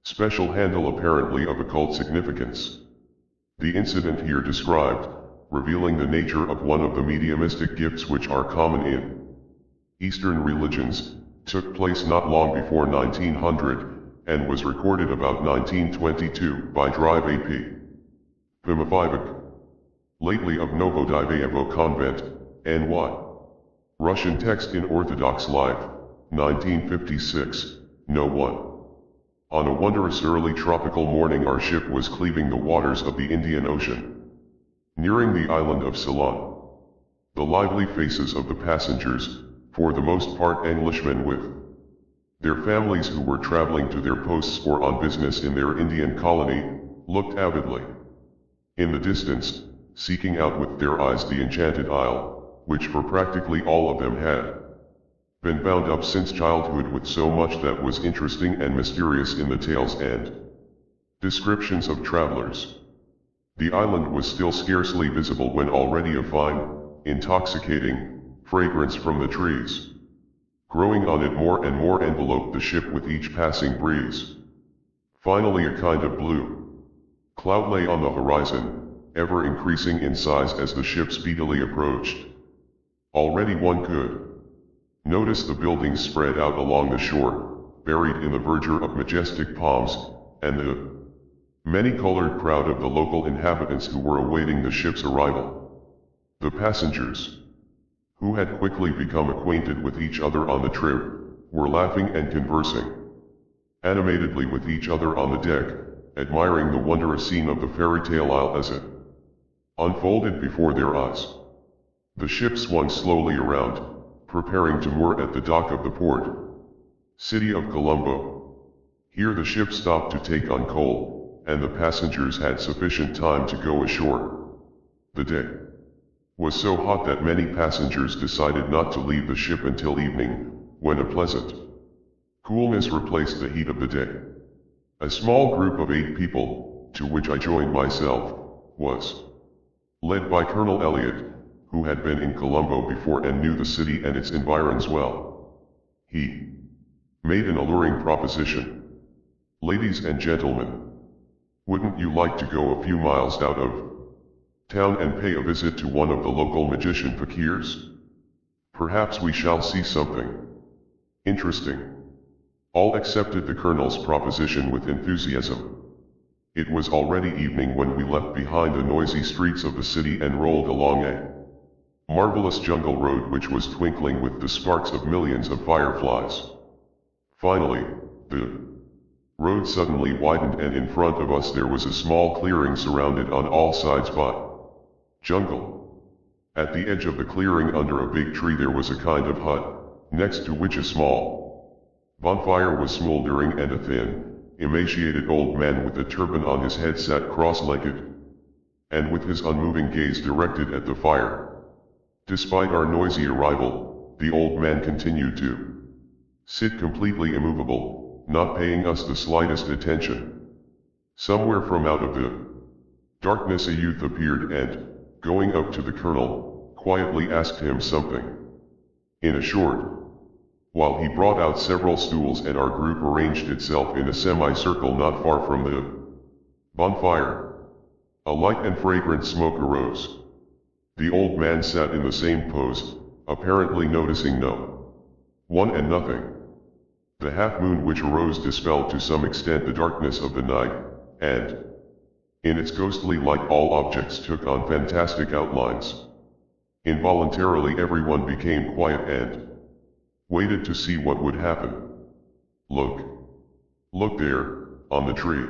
special handle apparently of occult significance. The incident here described, revealing the nature of one of the mediumistic gifts which are common in Eastern religions, took place not long before 1900, and was recorded about 1922 by Drive AP. Pimofivik. Lately of Novodiveyevo Convent, N.Y. Russian text in Orthodox Life, 1956, No. 1. On a wondrous early tropical morning our ship was cleaving the waters of the Indian Ocean, nearing the island of Ceylon. The lively faces of the passengers, for the most part Englishmen with their families who were traveling to their posts or on business in their Indian colony, looked avidly in the distance, seeking out with their eyes the enchanted isle, which for practically all of them had been bound up since childhood with so much that was interesting and mysterious in the tales and descriptions of travelers. The island was still scarcely visible when already a fine, intoxicating fragrance from the trees growing on it more and more enveloped the ship with each passing breeze. Finally a kind of blue cloud lay on the horizon, ever increasing in size as the ship speedily approached. Already one could notice the buildings spread out along the shore, buried in the verdure of majestic palms, and the many-colored crowd of the local inhabitants who were awaiting the ship's arrival. The passengers, who had quickly become acquainted with each other on the trip, were laughing and conversing animatedly with each other on the deck, admiring the wondrous scene of the fairy tale isle as it unfolded before their eyes. The ship swung slowly around, preparing to moor at the dock of the port city of Colombo. Here the ship stopped to take on coal, and the passengers had sufficient time to go ashore. The day was so hot that many passengers decided not to leave the ship until evening, when a pleasant coolness replaced the heat of the day. A small group of 8 people, to which I joined myself, was led by Colonel Elliot, who had been in Colombo before and knew the city and its environs well. He made an alluring proposition. "Ladies and gentlemen, wouldn't you like to go a few miles out of town and pay a visit to one of the local magician fakirs? Perhaps we shall see something interesting." All accepted the colonel's proposition with enthusiasm. It was already evening when we left behind the noisy streets of the city and rolled along a marvelous jungle road which was twinkling with the sparks of millions of fireflies. Finally, the road suddenly widened, and in front of us there was a small clearing surrounded on all sides by jungle. At the edge of the clearing under a big tree there was a kind of hut, next to which a small bonfire was smoldering, and a thin, emaciated old man with a turban on his head sat cross-legged, and with his unmoving gaze directed at the fire. Despite our noisy arrival, the old man continued to sit completely immovable, not paying us the slightest attention. Somewhere from out of the darkness a youth appeared and, going up to the colonel, quietly asked him something. In a short while he brought out several stools and our group arranged itself in a semicircle not far from the bonfire. A light and fragrant smoke arose. The old man sat in the same pose, apparently noticing no one and nothing. The half-moon which arose dispelled to some extent the darkness of the night, and in its ghostly light all objects took on fantastic outlines. Involuntarily everyone became quiet and waited to see what would happen. "Look! Look there, on the tree!"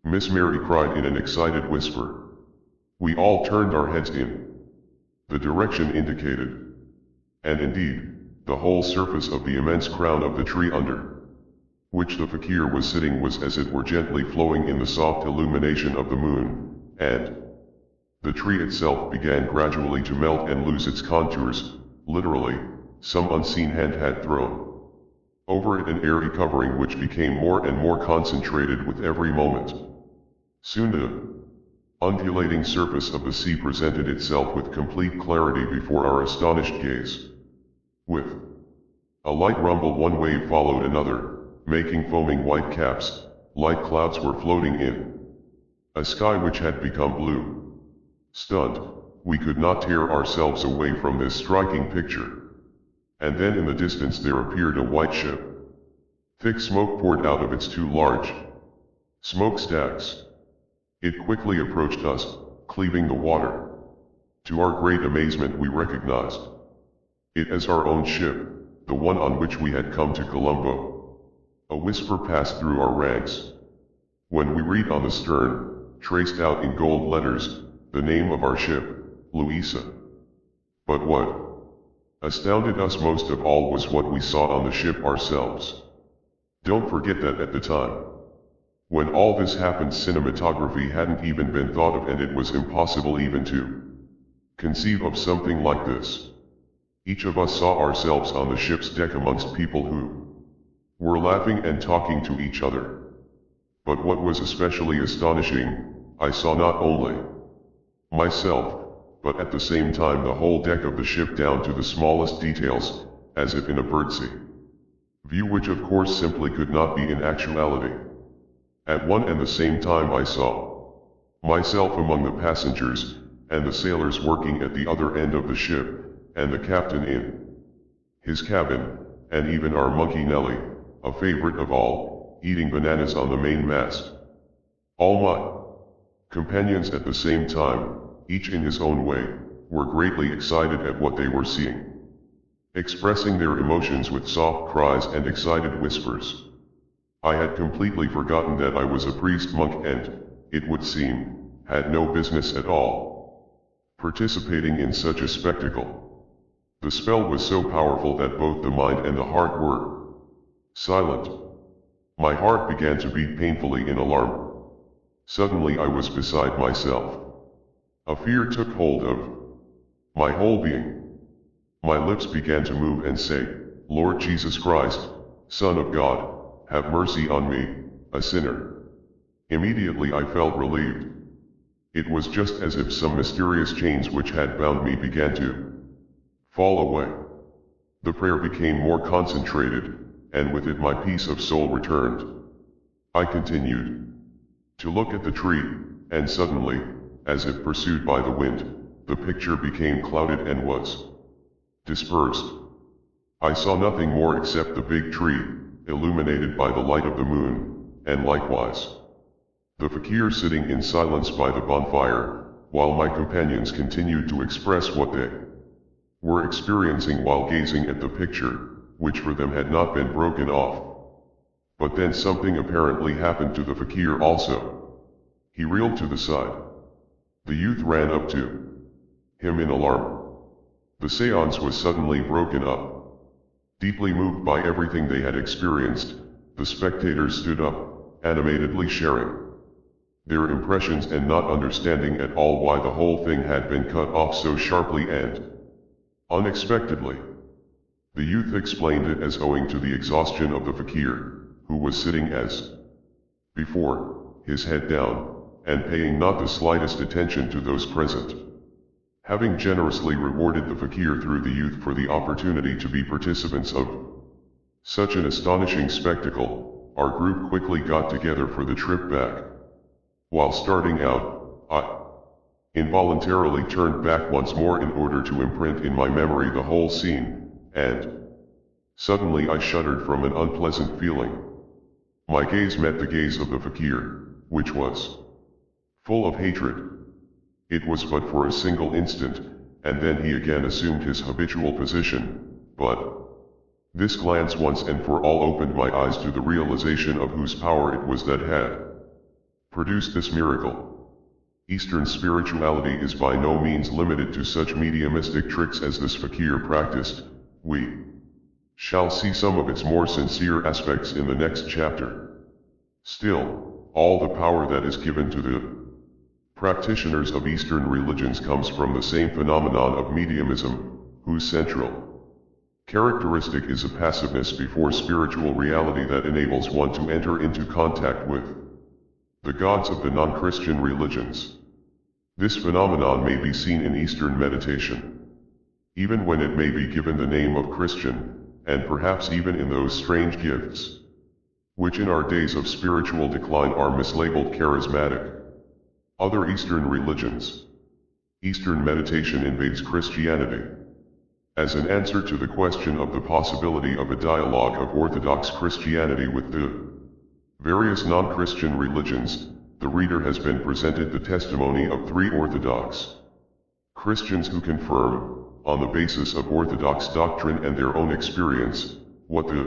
Miss Mary cried in an excited whisper. We all turned our heads in the direction indicated. And indeed, the whole surface of the immense crown of the tree under which the fakir was sitting was as it were gently flowing in the soft illumination of the moon, and the tree itself began gradually to melt and lose its contours. Literally, some unseen hand had thrown over it an airy covering which became more and more concentrated with every moment. Soon the undulating surface of the sea presented itself with complete clarity before our astonished gaze. With a light rumble one wave followed another, making foaming white caps. Light clouds were floating in a sky which had become blue. Stunned, we could not tear ourselves away from this striking picture. And then in the distance there appeared a white ship. Thick smoke poured out of its 2 large smokestacks. It quickly approached us, cleaving the water. To our great amazement we recognized it as our own ship, the one on which we had come to Colombo. A whisper passed through our ranks when we read on the stern, traced out in gold letters, the name of our ship, Louisa. But what astounded us most of all was what we saw on the ship ourselves. Don't forget that at the time when all this happened cinematography hadn't even been thought of, and it was impossible even to conceive of something like this. Each of us saw ourselves on the ship's deck amongst people who were laughing and talking to each other. But what was especially astonishing, I saw not only myself, but at the same time the whole deck of the ship down to the smallest details, as if in a bird's view, which of course simply could not be in actuality. At one and the same time I saw myself among the passengers, and the sailors working at the other end of the ship, and the captain in his cabin, and even our monkey Nelly, a favorite of all, eating bananas on the mainmast. All my companions at the same time, each in his own way, were greatly excited at what they were seeing, expressing their emotions with soft cries and excited whispers. I had completely forgotten that I was a priest monk and, it would seem, had no business at all participating in such a spectacle. The spell was so powerful that both the mind and the heart were silent. My heart began to beat painfully in alarm. Suddenly I was beside myself. A fear took hold of my whole being. My lips began to move and say, "Lord Jesus Christ, Son of God, have mercy on me, a sinner." Immediately I felt relieved. It was just as if some mysterious chains which had bound me began to fall away. The prayer became more concentrated, and with it my peace of soul returned. I continued to look at the tree, and suddenly, as if pursued by the wind, the picture became clouded and was dispersed. I saw nothing more except the big tree, illuminated by the light of the moon, and likewise the fakir sitting in silence by the bonfire, while my companions continued to express what they were experiencing while gazing at the picture, which for them had not been broken off. But then something apparently happened to the fakir also. He reeled to the side. The youth ran up to him in alarm. The seance was suddenly broken up. Deeply moved by everything they had experienced, the spectators stood up, animatedly sharing their impressions and not understanding at all why the whole thing had been cut off so sharply and unexpectedly. The youth explained it as owing to the exhaustion of the fakir, who was sitting as before, his head down, and paying not the slightest attention to those present. Having generously rewarded the fakir through the youth for the opportunity to be participants of such an astonishing spectacle, our group quickly got together for the trip back. While starting out, I involuntarily turned back once more in order to imprint in my memory the whole scene, and suddenly I shuddered from an unpleasant feeling. My gaze met the gaze of the fakir, which was full of hatred. It was but for a single instant, and then he again assumed his habitual position, but this glance once and for all opened my eyes to the realization of whose power it was that had produced this miracle. Eastern spirituality is by no means limited to such mediumistic tricks as this fakir practiced. We shall see some of its more sincere aspects in the next chapter. Still, all the power that is given to the practitioners of Eastern religions comes from the same phenomenon of mediumism, whose central characteristic is a passiveness before spiritual reality that enables one to enter into contact with the gods of the non-Christian religions. This phenomenon may be seen in Eastern meditation, even when it may be given the name of Christian, and perhaps even in those strange gifts, which in our days of spiritual decline are mislabeled charismatic. Other Eastern religions. Eastern meditation invades Christianity. As an answer to the question of the possibility of a dialogue of Orthodox Christianity with the various non-Christian religions, the reader has been presented the testimony of 3 Orthodox Christians who confirm, on the basis of Orthodox doctrine and their own experience, what the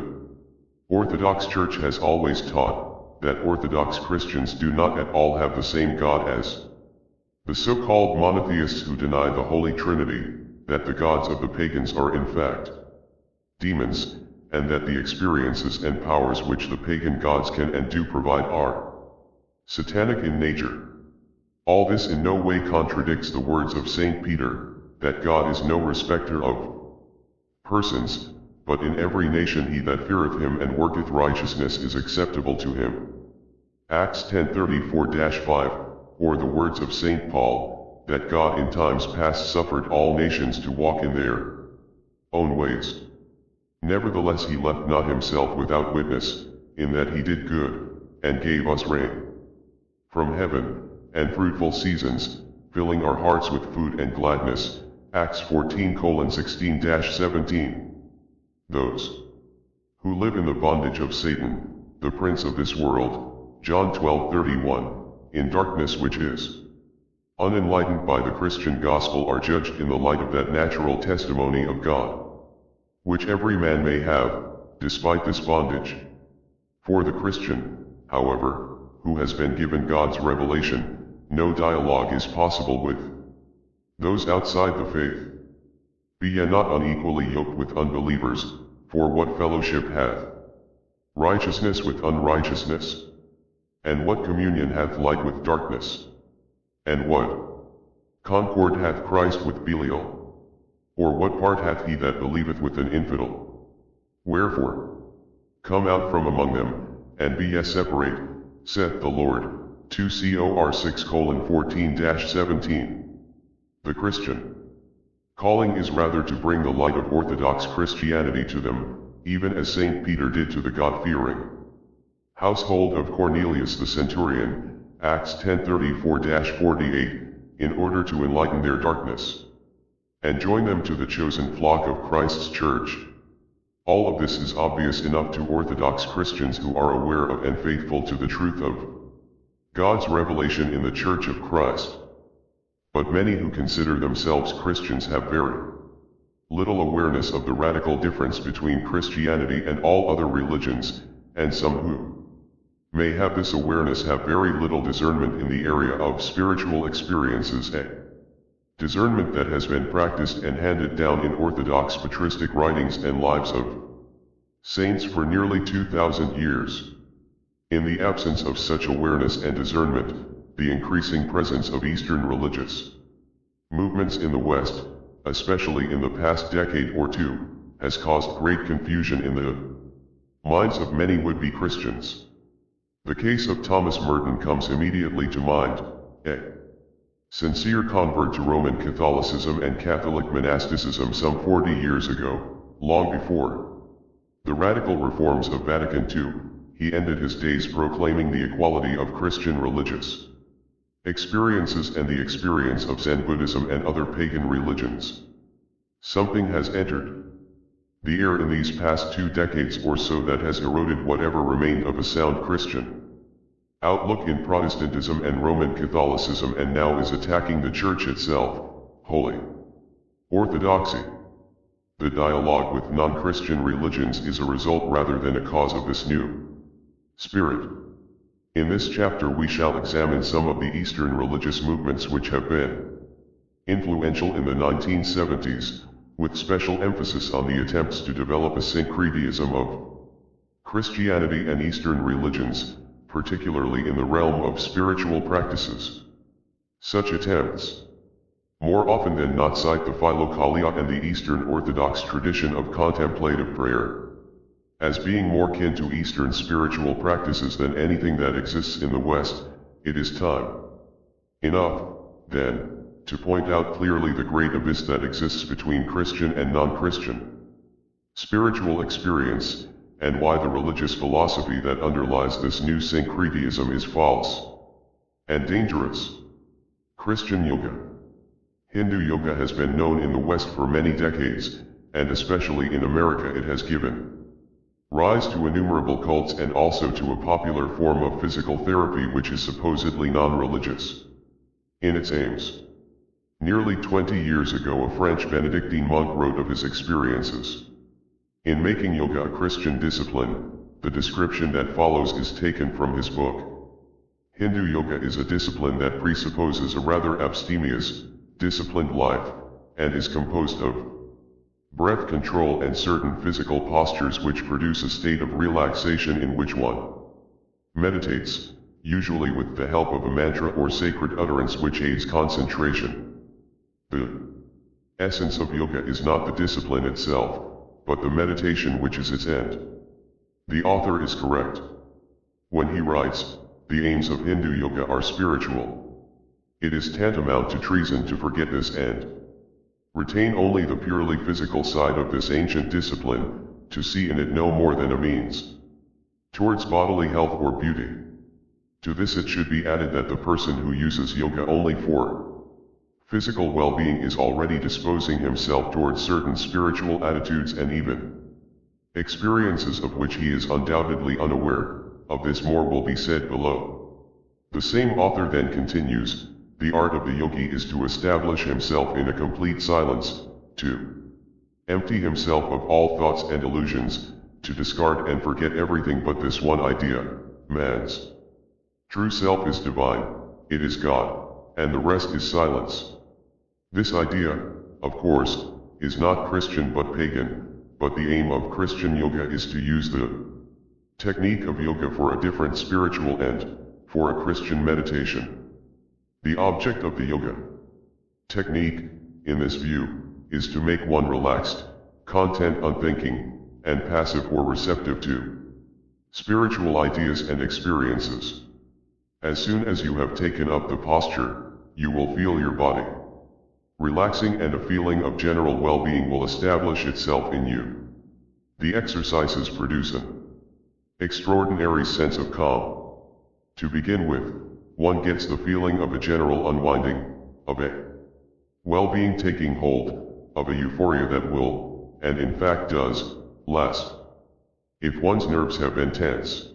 Orthodox Church has always taught, that Orthodox Christians do not at all have the same God as the so-called monotheists who deny the Holy Trinity, that the gods of the pagans are in fact demons, and that the experiences and powers which the pagan gods can and do provide are satanic in nature. All this in no way contradicts the words of St. Peter, that God is no respecter of persons, but in every nation he that feareth him and worketh righteousness is acceptable to him. Acts 10:34-5, or the words of St. Paul, that God in times past suffered all nations to walk in their own ways. Nevertheless he left not himself without witness, in that he did good, and gave us rain from heaven, and fruitful seasons, filling our hearts with food and gladness. Acts 14:16-17. Those who live in the bondage of Satan, the prince of this world, John 12:31, in darkness which is unenlightened by the Christian gospel, are judged in the light of that natural testimony of God, which every man may have, despite this bondage. For the Christian, however, who has been given God's revelation, no dialogue is possible with those outside the faith. Be ye not unequally yoked with unbelievers, for what fellowship hath righteousness with unrighteousness? And what communion hath light with darkness? And what concord hath Christ with Belial? Or what part hath he that believeth with an infidel? Wherefore, come out from among them, and be ye separate, saith the Lord. 2 Cor 6:14-17. The Christian calling is rather to bring the light of Orthodox Christianity to them, even as St. Peter did to the God-fearing household of Cornelius the centurion, Acts 10:34-48, in order to enlighten their darkness, and join them to the chosen flock of Christ's church. All of this is obvious enough to Orthodox Christians who are aware of and faithful to the truth of God's revelation in the Church of Christ. But many who consider themselves Christians have very little awareness of the radical difference between Christianity and all other religions, and some who may have this awareness have very little discernment in the area of spiritual experiences, a discernment that has been practiced and handed down in Orthodox patristic writings and lives of saints for nearly 2,000 years. In the absence of such awareness and discernment, the increasing presence of Eastern religious movements in the West, especially in the past decade or two, has caused great confusion in the minds of many would-be Christians. The case of Thomas Merton comes immediately to mind, a sincere convert to Roman Catholicism and Catholic monasticism some 40 years ago, long before the radical reforms of Vatican II. He ended his days proclaiming the equality of Christian religious experiences and the experience of Zen Buddhism and other pagan religions. Something has entered the air in these past 2 decades or so that has eroded whatever remained of a sound Christian outlook in Protestantism and Roman Catholicism, and now is attacking the Church itself, Holy Orthodoxy. The dialogue with non-Christian religions is a result rather than a cause of this new spirit. In this chapter we shall examine some of the Eastern religious movements which have been influential in the 1970s, with special emphasis on the attempts to develop a syncretism of Christianity and Eastern religions, particularly in the realm of spiritual practices. Such attempts, more often than not, cite the Philokalia and the Eastern Orthodox tradition of contemplative prayer as being more kin to Eastern spiritual practices than anything that exists in the West. It is time enough, then, to point out clearly the great abyss that exists between Christian and non-Christian spiritual experience, and why the religious philosophy that underlies this new syncretism is false and dangerous. Christian yoga. Hindu yoga has been known in the West for many decades, and especially in America it has given rise to innumerable cults and also to a popular form of physical therapy which is supposedly non-religious in its aims. Nearly 20 years ago a French Benedictine monk wrote of his experiences in making yoga a Christian discipline. The description that follows is taken from his book. Hindu yoga is a discipline that presupposes a rather abstemious, disciplined life, and is composed of breath control and certain physical postures which produce a state of relaxation in which one meditates, usually with the help of a mantra or sacred utterance which aids concentration. The essence of yoga is not the discipline itself, but the meditation which is its end. The author is correct when he writes, the aims of Hindu yoga are spiritual. It is tantamount to treason to forget this end. Retain only the purely physical side of this ancient discipline, to see in it no more than a means towards bodily health or beauty. To this it should be added that the person who uses yoga only for physical well-being is already disposing himself towards certain spiritual attitudes and even experiences of which he is undoubtedly unaware. Of this more will be said below. The same author then continues, the art of the yogi is to establish himself in a complete silence, to empty himself of all thoughts and illusions, to discard and forget everything but this one idea, man's true self is divine, it is God, and the rest is silence. This idea, of course, is not Christian but pagan, but the aim of Christian yoga is to use the technique of yoga for a different spiritual end, for a Christian meditation. The object of the yoga technique, in this view, is to make one relaxed, content unthinking, and passive or receptive to spiritual ideas and experiences. As soon as you have taken up the posture, you will feel your body relaxing and a feeling of general well-being will establish itself in you. The exercises produce an extraordinary sense of calm. To begin with, one gets the feeling of a general unwinding, of a well-being taking hold, of a euphoria that will, and in fact does, last. If one's nerves have been tense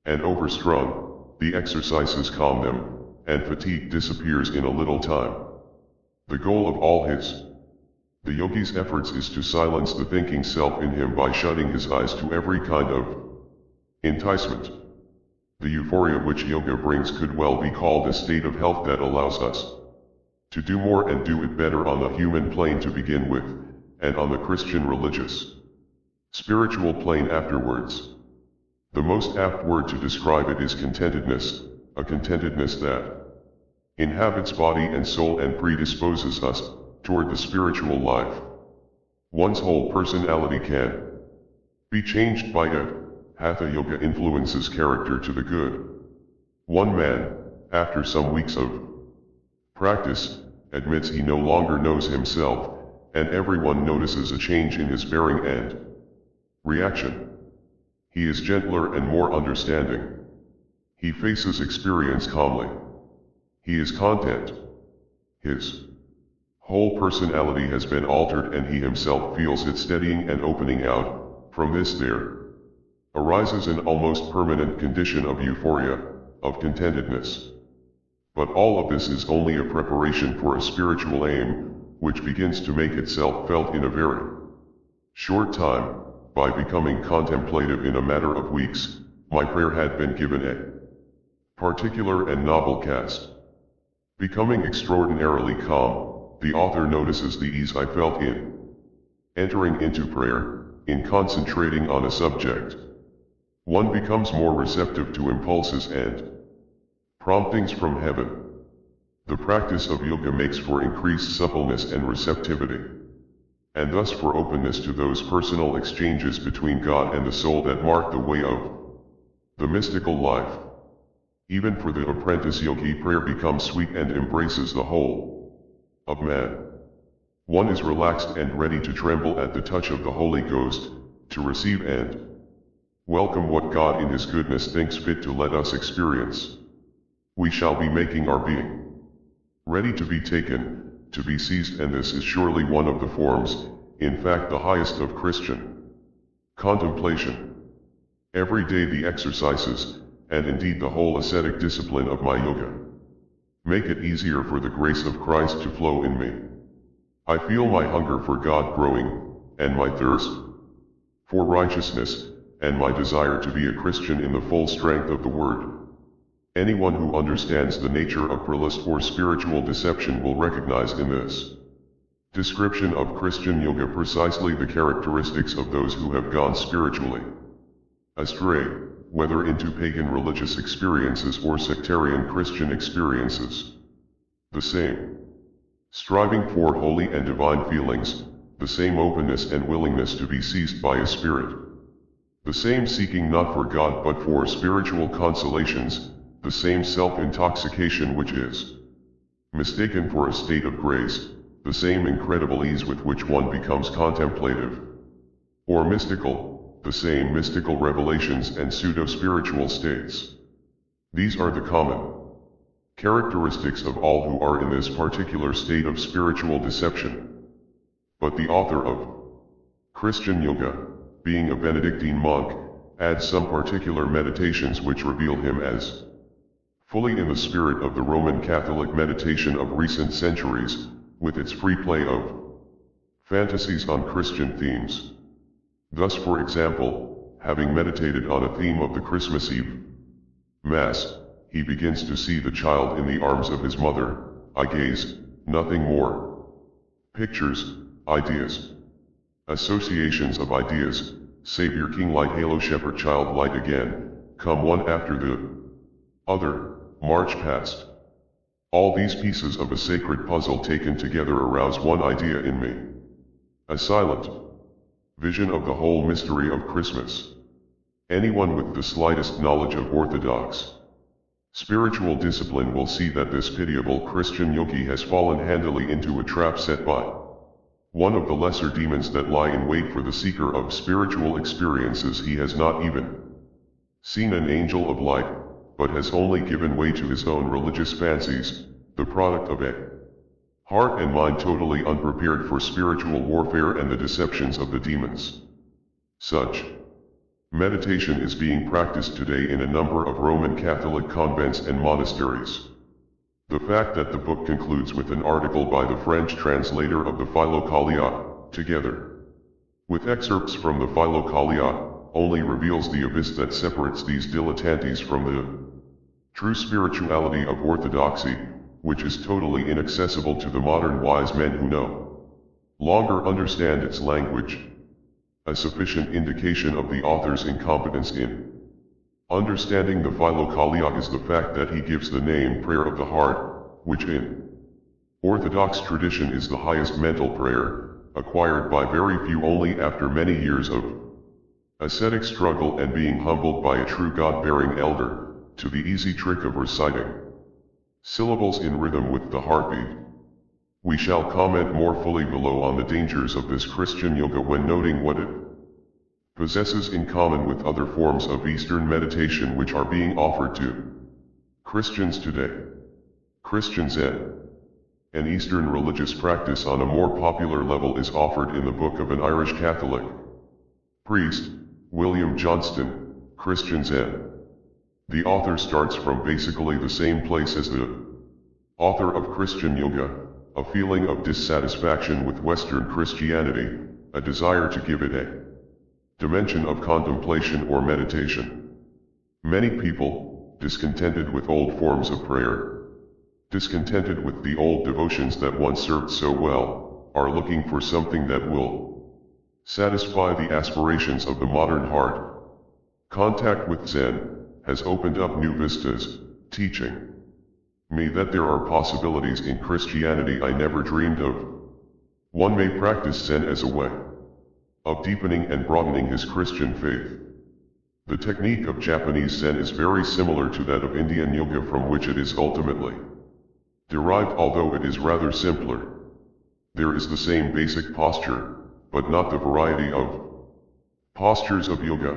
and overstrung, the exercises calm them, and fatigue disappears in a little time. The goal of all the yogi's efforts is to silence the thinking self in him by shutting his eyes to every kind of enticement. The euphoria which yoga brings could well be called a state of health that allows us to do more and do it better on the human plane to begin with, and on the Christian religious, spiritual plane afterwards. The most apt word to describe it is contentedness, a contentedness that inhabits body and soul and predisposes us toward the spiritual life. One's whole personality can be changed by it. Hatha yoga influences character to the good. One man, after some weeks of practice, admits he no longer knows himself, and everyone notices a change in his bearing and reaction. He is gentler and more understanding. He faces experience calmly. He is content. His whole personality has been altered and he himself feels it steadying and opening out. From this there arises an almost permanent condition of euphoria, of contentedness. But all of this is only a preparation for a spiritual aim, which begins to make itself felt in a very short time. By becoming contemplative in a matter of weeks, my prayer had been given a particular and novel cast. Becoming extraordinarily calm, the author notices the ease I felt in entering into prayer, in concentrating on a subject. One becomes more receptive to impulses and promptings from heaven. The practice of yoga makes for increased suppleness and receptivity, and thus for openness to those personal exchanges between God and the soul that mark the way of the mystical life. Even for the apprentice yogi, prayer becomes sweet and embraces the whole of man. One is relaxed and ready to tremble at the touch of the Holy Ghost, to receive and welcome what God in His goodness thinks fit to let us experience. We shall be making our being ready to be taken, to be seized, and this is surely one of the forms, in fact the highest of Christian contemplation. Every day the exercises, and indeed the whole ascetic discipline of my yoga, make it easier for the grace of Christ to flow in me. I feel my hunger for God growing, and my thirst for righteousness, and my desire to be a Christian in the full strength of the Word. Anyone who understands the nature of burlesque or spiritual deception will recognize in this description of Christian yoga precisely the characteristics of those who have gone spiritually astray, whether into pagan religious experiences or sectarian Christian experiences. The same striving for holy and divine feelings, the same openness and willingness to be seized by a spirit, the same seeking not for God but for spiritual consolations, the same self-intoxication which is mistaken for a state of grace, the same incredible ease with which one becomes contemplative, or mystical, the same mystical revelations and pseudo-spiritual states. These are the common characteristics of all who are in this particular state of spiritual deception. But the author of Christian Yoga, being a Benedictine monk, adds some particular meditations which reveal him as fully in the spirit of the Roman Catholic meditation of recent centuries, with its free play of fantasies on Christian themes. Thus, for example, having meditated on a theme of the Christmas Eve Mass, he begins to see the child in the arms of his mother, eye gaze, nothing more. Pictures, ideas, associations of ideas, Savior King light halo shepherd child light again, come one after the other, march past. All these pieces of a sacred puzzle taken together arouse one idea in me. A silent vision of the whole mystery of Christmas. Anyone with the slightest knowledge of Orthodox spiritual discipline will see that this pitiable Christian yogi has fallen handily into a trap set by one of the lesser demons that lie in wait for the seeker of spiritual experiences. He has not even seen an angel of light, but has only given way to his own religious fancies, the product of a heart and mind totally unprepared for spiritual warfare and the deceptions of the demons. Such meditation is being practiced today in a number of Roman Catholic convents and monasteries. The fact that the book concludes with an article by the French translator of the Philokalia, together with excerpts from the Philokalia, only reveals the abyss that separates these dilettantes from the true spirituality of Orthodoxy, which is totally inaccessible to the modern wise men who no longer understand its language. A sufficient indication of the author's incompetence in understanding the Philokalia is the fact that he gives the name prayer of the heart, which in Orthodox tradition is the highest mental prayer, acquired by very few only after many years of ascetic struggle and being humbled by a true God-bearing elder, to the easy trick of reciting syllables in rhythm with the heartbeat. We shall comment more fully below on the dangers of this Christian yoga when noting what it possesses in common with other forms of Eastern meditation which are being offered to Christians today. Christian Zen, an Eastern religious practice on a more popular level, is offered in the book of an Irish Catholic priest, William Johnston, Christian Zen. The author starts from basically the same place as the author of Christian Yoga, a feeling of dissatisfaction with Western Christianity, a desire to give it a dimension of contemplation or meditation. Many people, discontented with old forms of prayer, discontented with the old devotions that once served so well, are looking for something that will satisfy the aspirations of the modern heart. Contact with Zen has opened up new vistas, teaching me that there are possibilities in Christianity I never dreamed of. One may practice Zen as a way of deepening and broadening his Christian faith. The technique of Japanese Zen is very similar to that of Indian yoga, from which it is ultimately derived, although it is rather simpler. There is the same basic posture, but not the variety of postures of yoga,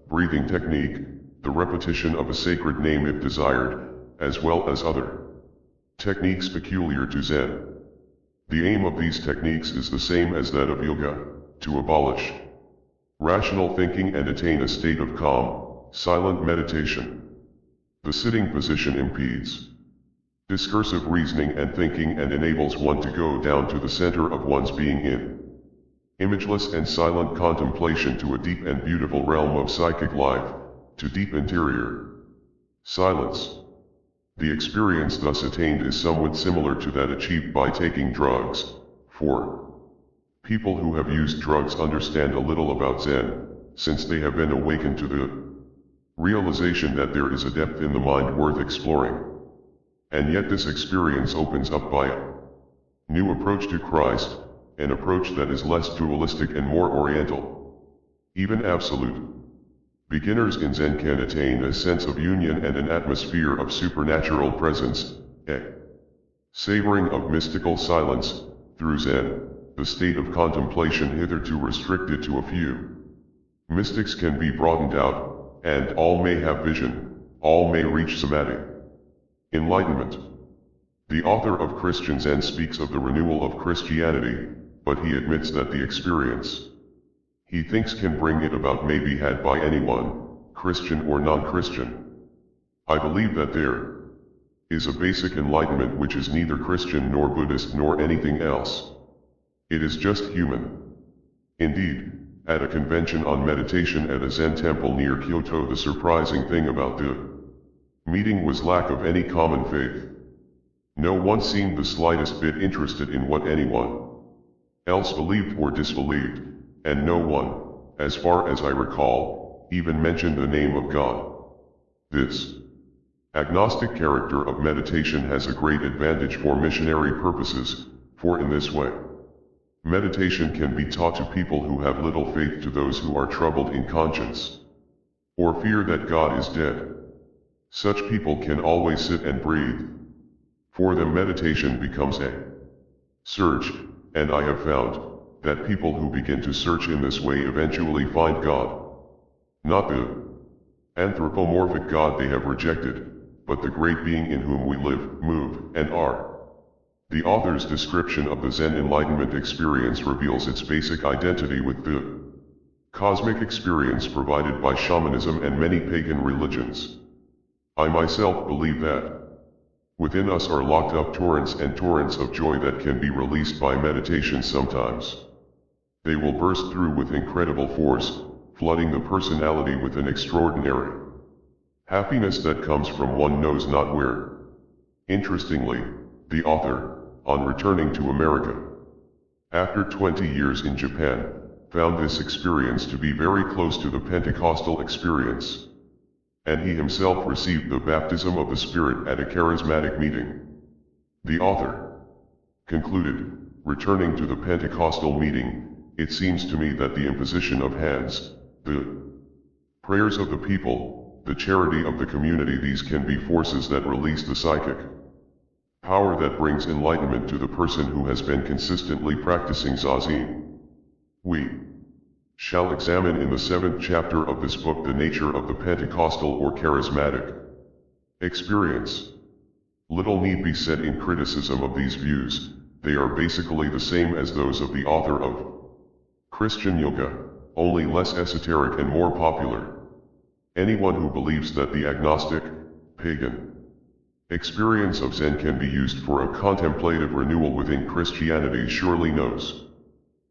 breathing technique, the repetition of a sacred name if desired, as well as other techniques peculiar to Zen. The aim of these techniques is the same as that of yoga, to abolish rational thinking and attain a state of calm, silent meditation. The sitting position impedes discursive reasoning and thinking and enables one to go down to the center of one's being in imageless and silent contemplation, to a deep and beautiful realm of psychic life, to deep interior silence. The experience thus attained is somewhat similar to that achieved by taking drugs, for people who have used drugs understand a little about Zen, since they have been awakened to the realization that there is a depth in the mind worth exploring. And yet this experience opens up by a new approach to Christ, an approach that is less dualistic and more oriental, even absolute. Beginners in Zen can attain a sense of union and an atmosphere of supernatural presence, a savoring of mystical silence, through Zen, the state of contemplation hitherto restricted to a few mystics can be broadened out, and all may have vision, all may reach samadhi. Enlightenment. The author of Christian Zen speaks of the renewal of Christianity, but he admits that the experience he thinks can bring it about may be had by anyone, Christian or non-Christian. I believe that there is a basic enlightenment which is neither Christian nor Buddhist nor anything else. It is just human. Indeed, at a convention on meditation at a Zen temple near Kyoto, the surprising thing about the meeting was lack of any common faith. No one seemed the slightest bit interested in what anyone else believed or disbelieved, and no one, as far as I recall, even mentioned the name of God. This agnostic character of meditation has a great advantage for missionary purposes, for in this way, meditation can be taught to people who have little faith, to those who are troubled in conscience, or fear that God is dead. Such people can always sit and breathe. For them meditation becomes a search, and I have found that people who begin to search in this way eventually find God. Not the anthropomorphic God they have rejected, but the great being in whom we live, move, and are. The author's description of the Zen enlightenment experience reveals its basic identity with the cosmic experience provided by shamanism and many pagan religions. I myself believe that within us are locked up torrents and torrents of joy that can be released by meditation sometimes. They will burst through with incredible force, flooding the personality with an extraordinary happiness that comes from one knows not where. Interestingly, the author, on returning to America, after 20 years in Japan, found this experience to be very close to the Pentecostal experience, and he himself received the baptism of the Spirit at a charismatic meeting. The author concluded, returning to the Pentecostal meeting, it seems to me that the imposition of hands, the prayers of the people, the charity of the community, these can be forces that release the psychic power that brings enlightenment to the person who has been consistently practicing Zazen. We shall examine in the 7th chapter of this book the nature of the Pentecostal or charismatic experience. Little need be said in criticism of these views. They are basically the same as those of the author of Christian Yoga, only less esoteric and more popular. Anyone who believes that the agnostic, pagan experience of Zen can be used for a contemplative renewal within Christianity surely knows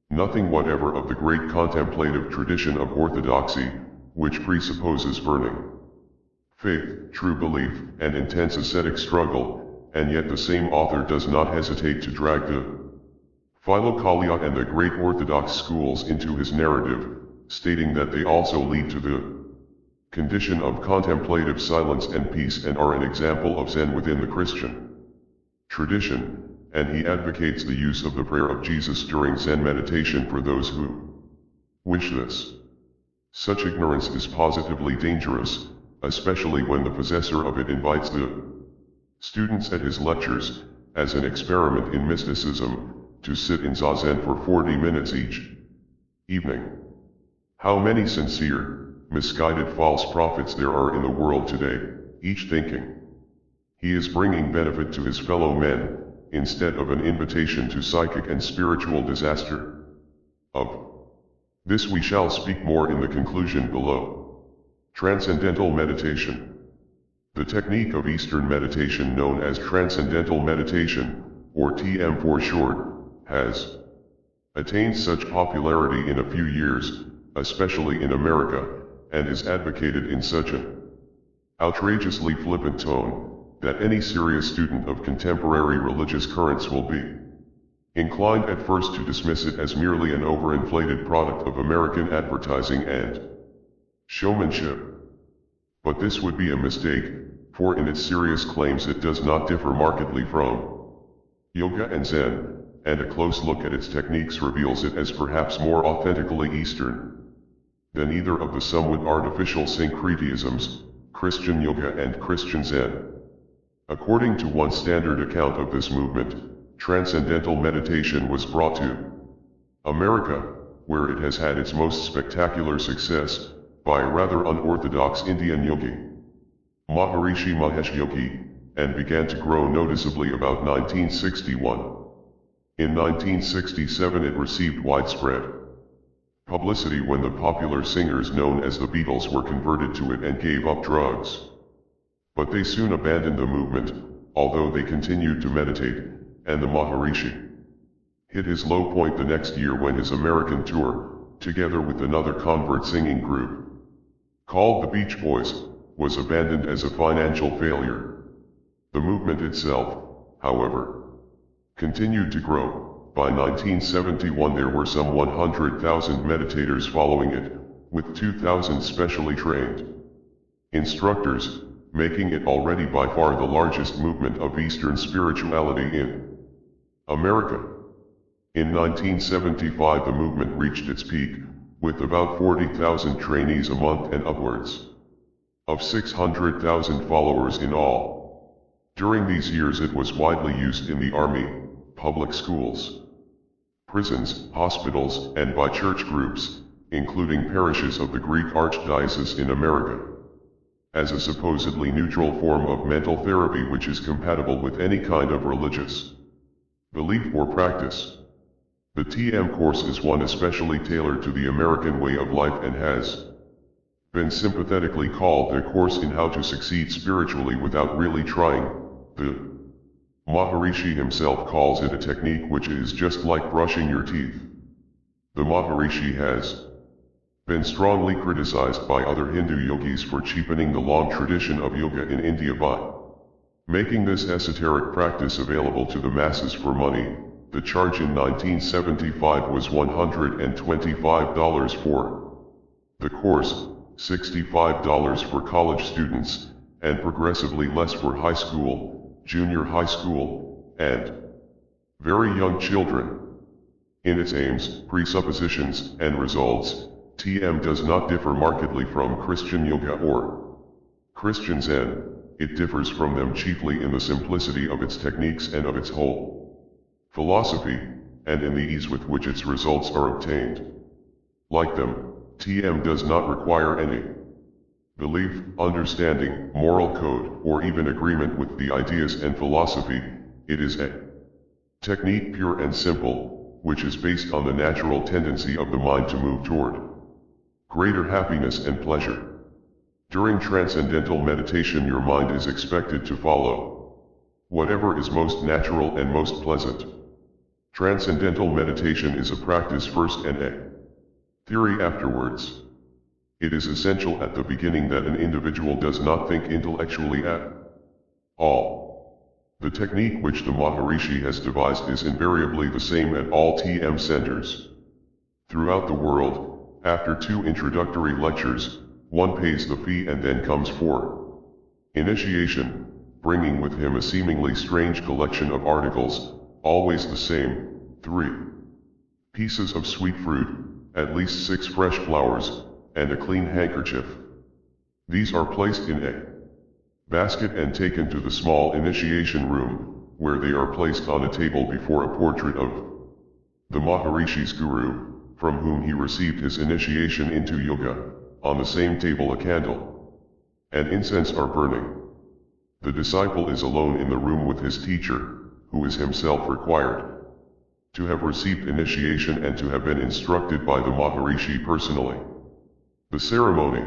nothing whatever of the great contemplative tradition of Orthodoxy, which presupposes burning faith, true belief, and intense ascetic struggle, and yet the same author does not hesitate to drag the Philokalia and the great Orthodox schools into his narrative, stating that they also lead to the condition of contemplative silence and peace and are an example of Zen within the Christian tradition, and he advocates the use of the prayer of Jesus during Zen meditation for those who wish this. Such ignorance is positively dangerous, especially when the possessor of it invites the students at his lectures, as an experiment in mysticism, to sit in Zazen for 40 minutes each evening. How many sincere, misguided false prophets there are in the world today, each thinking he is bringing benefit to his fellow men, instead of an invitation to psychic and spiritual disaster. Of this we shall speak more in the conclusion below. Transcendental meditation. The technique of Eastern meditation known as Transcendental Meditation, or TM for short, has attained such popularity in a few years, especially in America, and is advocated in such an outrageously flippant tone, that any serious student of contemporary religious currents will be inclined at first to dismiss it as merely an overinflated product of American advertising and showmanship. But this would be a mistake, for in its serious claims it does not differ markedly from yoga and Zen, and a close look at its techniques reveals it as perhaps more authentically Eastern than either of the somewhat artificial syncretisms, Christian yoga and Christian Zen. According to one standard account of this movement, transcendental meditation was brought to America, where it has had its most spectacular success, by a rather unorthodox Indian yogi, Maharishi Mahesh Yogi, and began to grow noticeably about 1961. In 1967 it received widespread publicity when the popular singers known as the Beatles were converted to it and gave up drugs. But they soon abandoned the movement, although they continued to meditate, and the Maharishi hit his low point the next year when his American tour, together with another convert singing group, called the Beach Boys, was abandoned as a financial failure. The movement itself, however, continued to grow. By 1971 there were some 100,000 meditators following it, with 2,000 specially trained instructors, making it already by far the largest movement of Eastern spirituality in America. In 1975 the movement reached its peak, with about 40,000 trainees a month and upwards of 600,000 followers in all. During these years it was widely used in the army, public schools, prisons, hospitals, and by church groups, including parishes of the Greek Archdiocese in America, as a supposedly neutral form of mental therapy which is compatible with any kind of religious belief or practice. The TM course is one especially tailored to the American way of life and has been sympathetically called the course in how to succeed spiritually without really trying. The Maharishi himself calls it a technique which is just like brushing your teeth. The Maharishi has been strongly criticized by other Hindu yogis for cheapening the long tradition of yoga in India by making this esoteric practice available to the masses for money. The charge in 1975 was $125 for the course, $65 for college students, and progressively less for high school, junior high school, and very young children. In its aims, presuppositions, and results, TM does not differ markedly from Christian yoga or Christian Zen. It differs from them chiefly in the simplicity of its techniques and of its whole philosophy, and in the ease with which its results are obtained. Like them, TM does not require any belief, understanding, moral code, or even agreement with the ideas and philosophy. It is a technique pure and simple, which is based on the natural tendency of the mind to move toward greater happiness and pleasure. During transcendental meditation your mind is expected to follow whatever is most natural and most pleasant. Transcendental meditation is a practice first and a theory afterwards. It is essential at the beginning that an individual does not think intellectually at all. The technique which the Maharishi has devised is invariably the same at all TM centers throughout the world. After 2 introductory lectures, one pays the fee and then comes for initiation, bringing with him a seemingly strange collection of articles, always the same: 3 pieces of sweet fruit, at least 6 fresh flowers, and a clean handkerchief. These are placed in a basket and taken to the small initiation room, where they are placed on a table before a portrait of the Maharishi's guru, from whom he received his initiation into yoga. On the same table a candle and incense are burning. The disciple is alone in the room with his teacher, who is himself required to have received initiation and to have been instructed by the Maharishi personally. The ceremony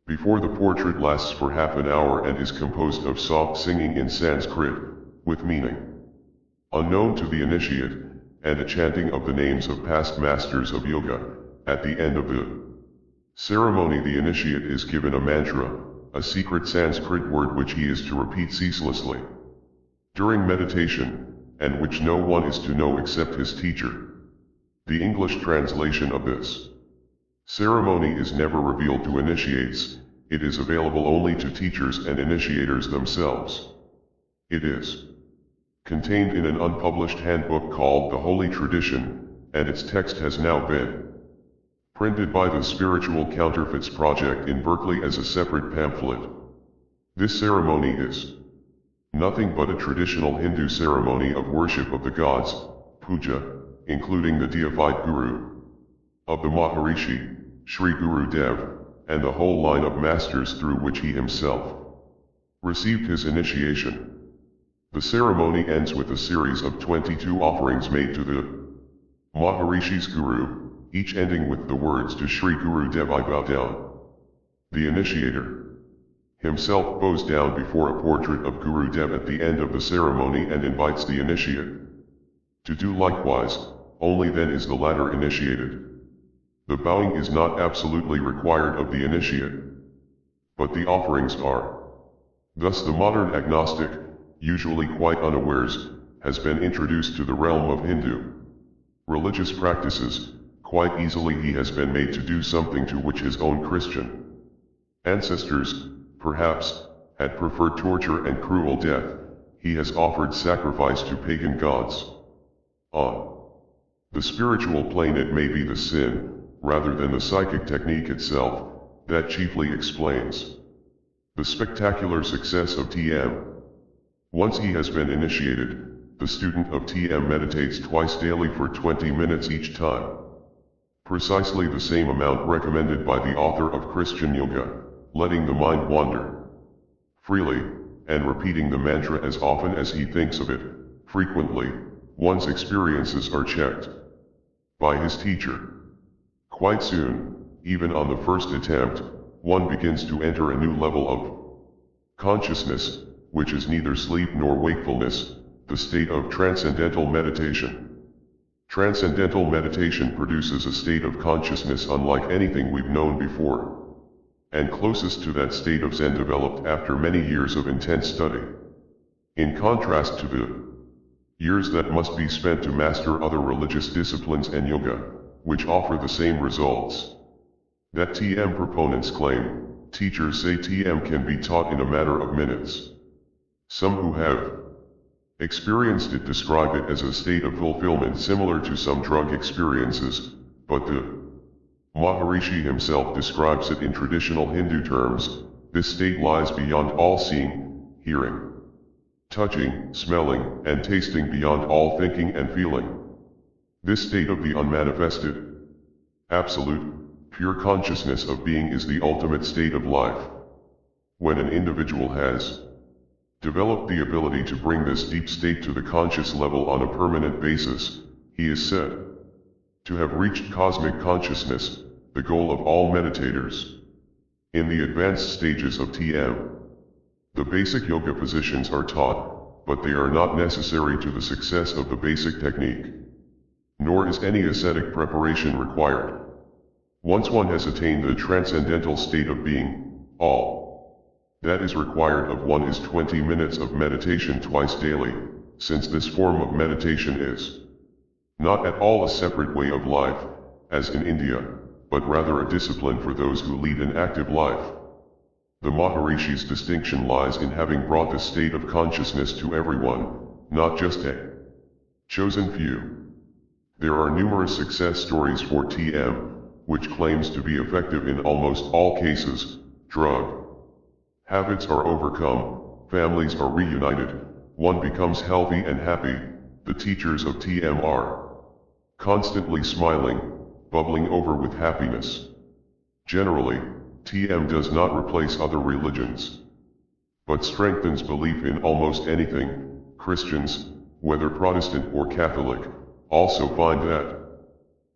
before the portrait lasts for half an hour and is composed of soft singing in Sanskrit, with meaning unknown to the initiate, and a chanting of the names of past masters of yoga. At the end of the ceremony the initiate is given a mantra, a secret Sanskrit word which he is to repeat ceaselessly during meditation, and which no one is to know except his teacher. The English translation of this ceremony is never revealed to initiates. It is available only to teachers and initiators themselves. It is contained in an unpublished handbook called The Holy Tradition, and its text has now been printed by the Spiritual Counterfeits Project in Berkeley as a separate pamphlet. This ceremony is nothing but a traditional Hindu ceremony of worship of the gods, puja, including the deified Guru of the Maharishi, Sri Guru Dev, and the whole line of masters through which he himself received his initiation. The ceremony ends with a series of 22 offerings made to the Maharishi's Guru, each ending with the words to Sri Guru Dev I bow down. The initiator himself bows down before a portrait of Guru Dev at the end of the ceremony and invites the initiate to do likewise. Only then is the latter initiated. The bowing is not absolutely required of the initiate, but the offerings are. Thus the modern agnostic, usually quite unawares, has been introduced to the realm of Hindu religious practices. Quite easily he has been made to do something to which his own Christian ancestors, perhaps, had preferred torture and cruel death. He has offered sacrifice to pagan gods. On the spiritual plane it may be the sin, rather than the psychic technique itself, that chiefly explains the spectacular success of TM. Once he has been initiated, the student of TM meditates twice daily for 20 minutes each time. Precisely the same amount recommended by the author of Christian Yoga, letting the mind wander freely, and repeating the mantra as often as he thinks of it. Frequently, one's experiences are checked by his teacher. Quite soon, even on the first attempt, one begins to enter a new level of consciousness, which is neither sleep nor wakefulness, the state of transcendental meditation. Transcendental meditation produces a state of consciousness unlike anything we've known before, and closest to that state of Zen developed after many years of intense study. In contrast to the years that must be spent to master other religious disciplines and yoga, which offer the same results that TM proponents claim, teachers say TM can be taught in a matter of minutes. Some who have experienced it describe it as a state of fulfillment similar to some drug experiences, but the Maharishi himself describes it in traditional Hindu terms. This state lies beyond all seeing, hearing, touching, smelling, and tasting, beyond all thinking and feeling. This state of the unmanifested, absolute, pure consciousness of being is the ultimate state of life. When an individual has developed the ability to bring this deep state to the conscious level on a permanent basis, he is said to have reached cosmic consciousness, the goal of all meditators. In the advanced stages of TM, the basic yoga positions are taught, but they are not necessary to the success of the basic technique. Nor is any ascetic preparation required. Once one has attained the transcendental state of being, all that is required of one is 20 minutes of meditation twice daily, since this form of meditation is not at all a separate way of life, as in India, but rather a discipline for those who lead an active life. The Maharishi's distinction lies in having brought this state of consciousness to everyone, not just a chosen few. There are numerous success stories for TM, which claims to be effective in almost all cases. Drug habits are overcome, families are reunited, one becomes healthy and happy. The teachers of TM are constantly smiling, bubbling over with happiness. Generally, TM does not replace other religions, but strengthens belief in almost anything. Christians, whether Protestant or Catholic, also find that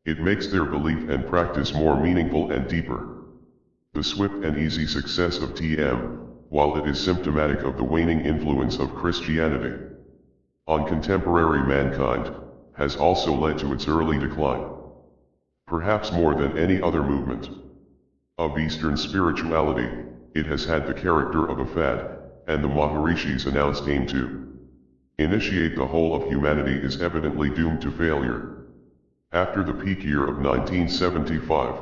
it makes their belief and practice more meaningful and deeper. The swift and easy success of TM, while it is symptomatic of the waning influence of Christianity on contemporary mankind, has also led to its early decline. Perhaps more than any other movement of Eastern spirituality, it has had the character of a fad, and the Maharishis' announced aim to initiate the whole of humanity is evidently doomed to failure. After the peak year of 1975,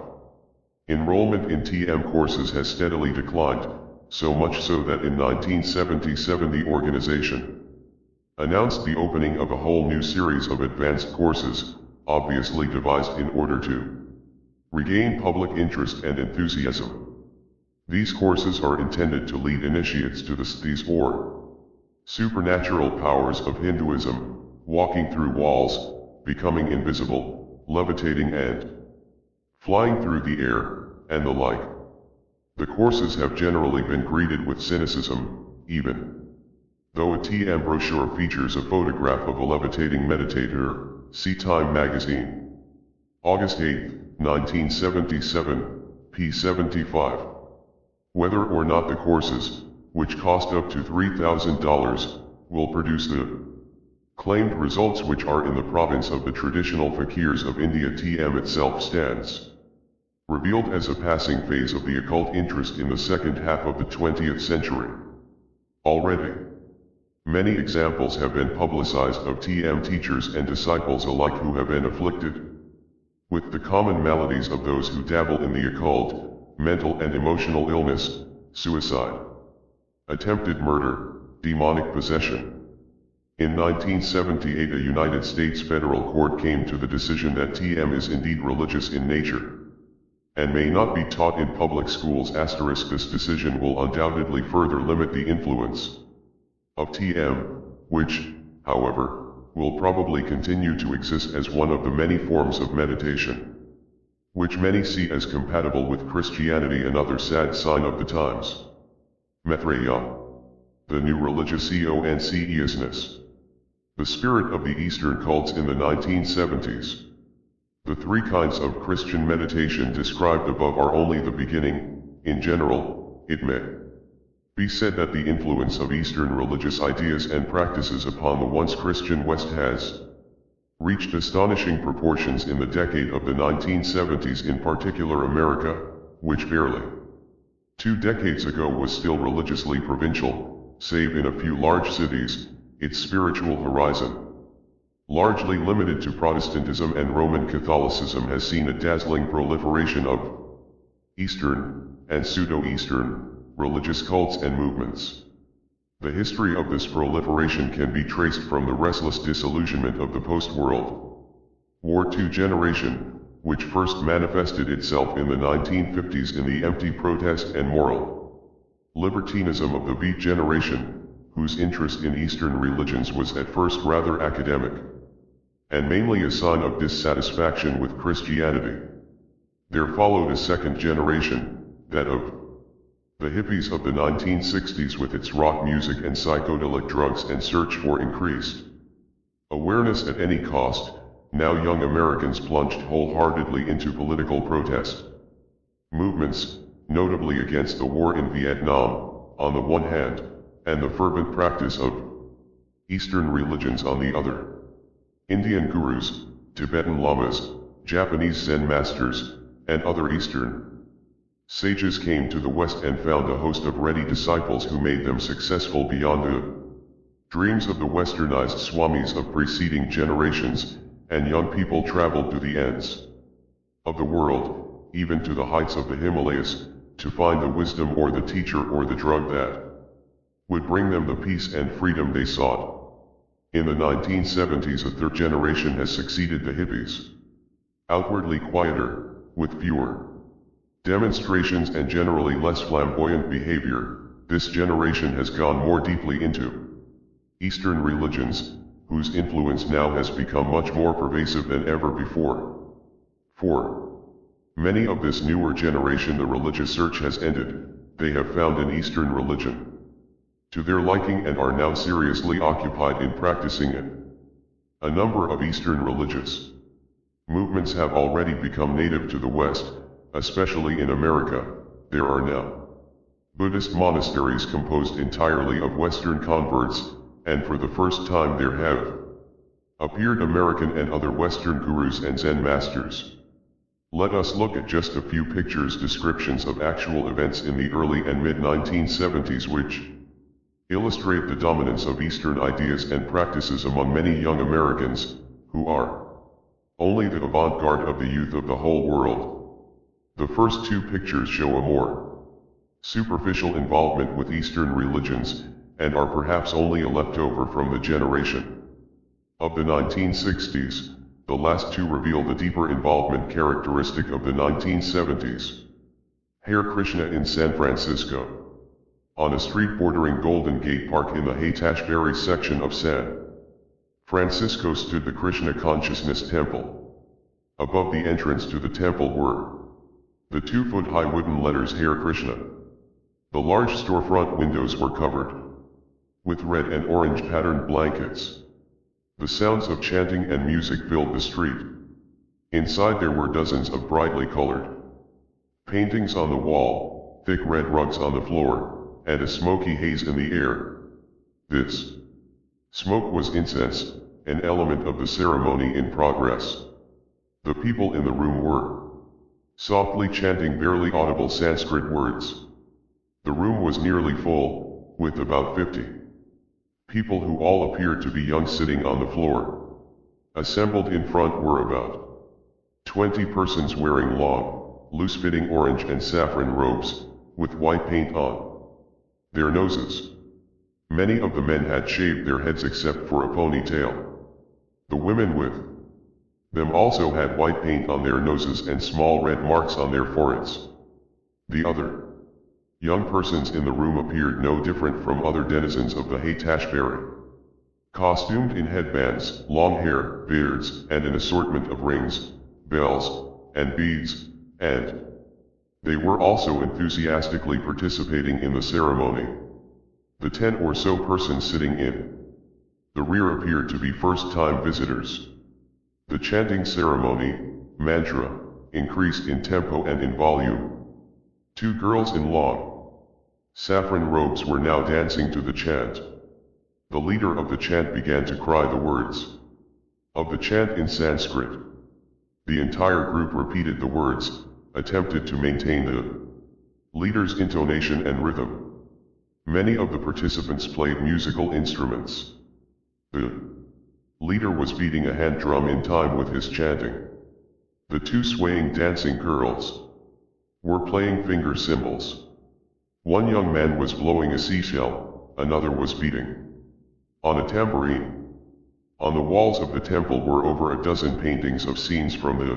enrollment in TM courses has steadily declined, so much so that in 1977 the organization announced the opening of a whole new series of advanced courses, obviously devised in order to regain public interest and enthusiasm. These courses are intended to lead initiates to the sthis or supernatural powers of Hinduism, walking through walls, becoming invisible, levitating and flying through the air, and the like. The courses have generally been greeted with cynicism, even though a TM brochure features a photograph of a levitating meditator. See Time magazine. August 8, 1977, p. 75. Whether or not the courses, which cost up to $3,000, will produce the claimed results which are in the province of the traditional fakirs of India, TM itself stands revealed as a passing phase of the occult interest in the second half of the 20th century. Already, many examples have been publicized of TM teachers and disciples alike who have been afflicted with the common maladies of those who dabble in the occult, mental and emotional illness, suicide, attempted murder, demonic possession. In 1978, a United States federal court came to the decision that TM is indeed religious in nature and may not be taught in public schools. This decision will undoubtedly further limit the influence of TM, which, however, will probably continue to exist as one of the many forms of meditation, which many see as compatible with Christianity. Another sad sign of the times. Maitreya, the new religious consciousness. The spirit of the Eastern cults in the 1970s. The three kinds of Christian meditation described above are only the beginning. In general, it may be said that the influence of Eastern religious ideas and practices upon the once Christian West has reached astonishing proportions in the decade of the 1970s, in particular America, which barely 2 decades ago was still religiously provincial, save in a few large cities. Its spiritual horizon, largely limited to Protestantism and Roman Catholicism, has seen a dazzling proliferation of Eastern and pseudo-Eastern religious cults and movements. The history of this proliferation can be traced from the restless disillusionment of the post-World War II generation, which first manifested itself in the 1950s in the empty protest and moral libertinism of the Beat generation, whose interest in Eastern religions was at first rather academic, and mainly a sign of dissatisfaction with Christianity. There followed a second generation, that of the hippies of the 1960s, with its rock music and psychedelic drugs and search for increased awareness at any cost. Now young Americans plunged wholeheartedly into political protest movements, notably against the war in Vietnam, on the one hand, and the fervent practice of Eastern religions on the other. Indian gurus, Tibetan lamas, Japanese Zen masters, and other Eastern sages came to the West and found a host of ready disciples who made them successful beyond the dreams of the westernized swamis of preceding generations, and young people traveled to the ends of the world, even to the heights of the Himalayas, to find the wisdom or the teacher or the drug that would bring them the peace and freedom they sought. In the 1970s, a third generation has succeeded the hippies. Outwardly quieter, with fewer demonstrations and generally less flamboyant behavior, this generation has gone more deeply into Eastern religions, whose influence now has become much more pervasive than ever before. For many of this newer generation, the religious search has ended. They have found an Eastern religion to their liking and are now seriously occupied in practicing it. A number of Eastern religious movements have already become native to the West, especially in America. There are now Buddhist monasteries composed entirely of Western converts, and for the first time there have appeared American and other Western gurus and Zen masters. Let us look at just a few pictures, descriptions of actual events in the early and mid-1970s which illustrate the dominance of Eastern ideas and practices among many young Americans, who are only the avant-garde of the youth of the whole world. The first two pictures show a more superficial involvement with Eastern religions, and are perhaps only a leftover from the generation of the 1960s. The last two reveal the deeper involvement characteristic of the 1970s. Hare Krishna in San Francisco. On a street bordering Golden Gate Park in the Haight-Ashbury section of San Francisco stood the Krishna Consciousness Temple. Above the entrance to the temple were the 2-foot-high wooden letters Hare Krishna. The large storefront windows were covered with red and orange patterned blankets. The sounds of chanting and music filled the street. Inside there were dozens of brightly colored paintings on the wall, thick red rugs on the floor, and a smoky haze in the air. This smoke was incense, an element of the ceremony in progress. The people in the room were softly chanting barely audible Sanskrit words. The room was nearly full, with about 50 people who all appeared to be young sitting on the floor. Assembled in front were about 20 persons wearing long, loose-fitting orange and saffron robes, with white paint on their noses. Many of the men had shaved their heads except for a ponytail. The women with them also had white paint on their noses and small red marks on their foreheads. The other young persons in the room appeared no different from other denizens of the Haitashbury. Costumed in headbands, long hair, beards, and an assortment of rings, bells, and beads, and they were also enthusiastically participating in the ceremony. The 10 or so persons sitting in the rear appeared to be first-time visitors. The chanting ceremony, mantra, increased in tempo and in volume. 2 girls in long saffron robes were now dancing to the chant. The leader of the chant began to cry the words of the chant in Sanskrit. The entire group repeated the words, attempted to maintain the leader's intonation and rhythm. Many of the participants played musical instruments. The leader was beating a hand drum in time with his chanting. The 2 swaying dancing girls were playing finger cymbals. One young man was blowing a seashell, another was beating on a tambourine. On the walls of the temple were over a dozen paintings of scenes from the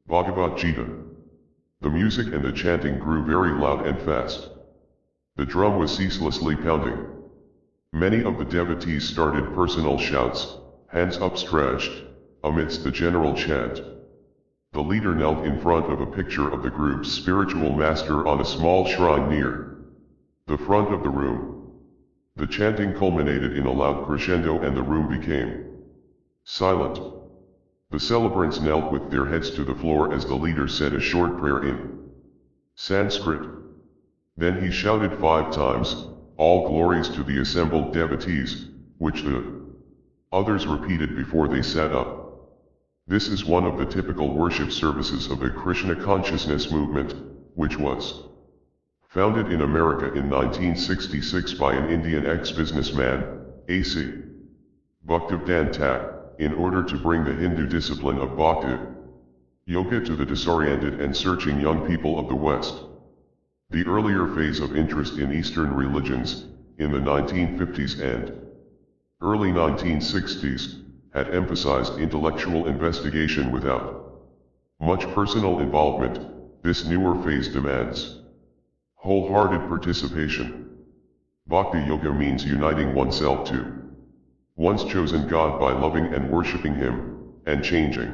Bhagavad Gita. The music and the chanting grew very loud and fast. The drum was ceaselessly pounding. Many of the devotees started personal shouts, hands upstretched, amidst the general chant. The leader knelt in front of a picture of the group's spiritual master on a small shrine near the front of the room. The chanting culminated in a loud crescendo and the room became silent. The celebrants knelt with their heads to the floor as the leader said a short prayer in Sanskrit. Then he shouted 5 times, "All glories to the assembled devotees," which the others repeated before they sat up. This is one of the typical worship services of the Krishna Consciousness movement, which was founded in America in 1966 by an Indian ex-businessman, A.C. Bhaktivedanta Thakur, in order to bring the Hindu discipline of Bhakti Yoga to the disoriented and searching young people of the West. The earlier phase of interest in Eastern religions, in the 1950s and early 1960s, had emphasized intellectual investigation without much personal involvement. This newer phase demands wholehearted participation. Bhakti Yoga means uniting oneself to one's chosen God by loving and worshipping Him, and changing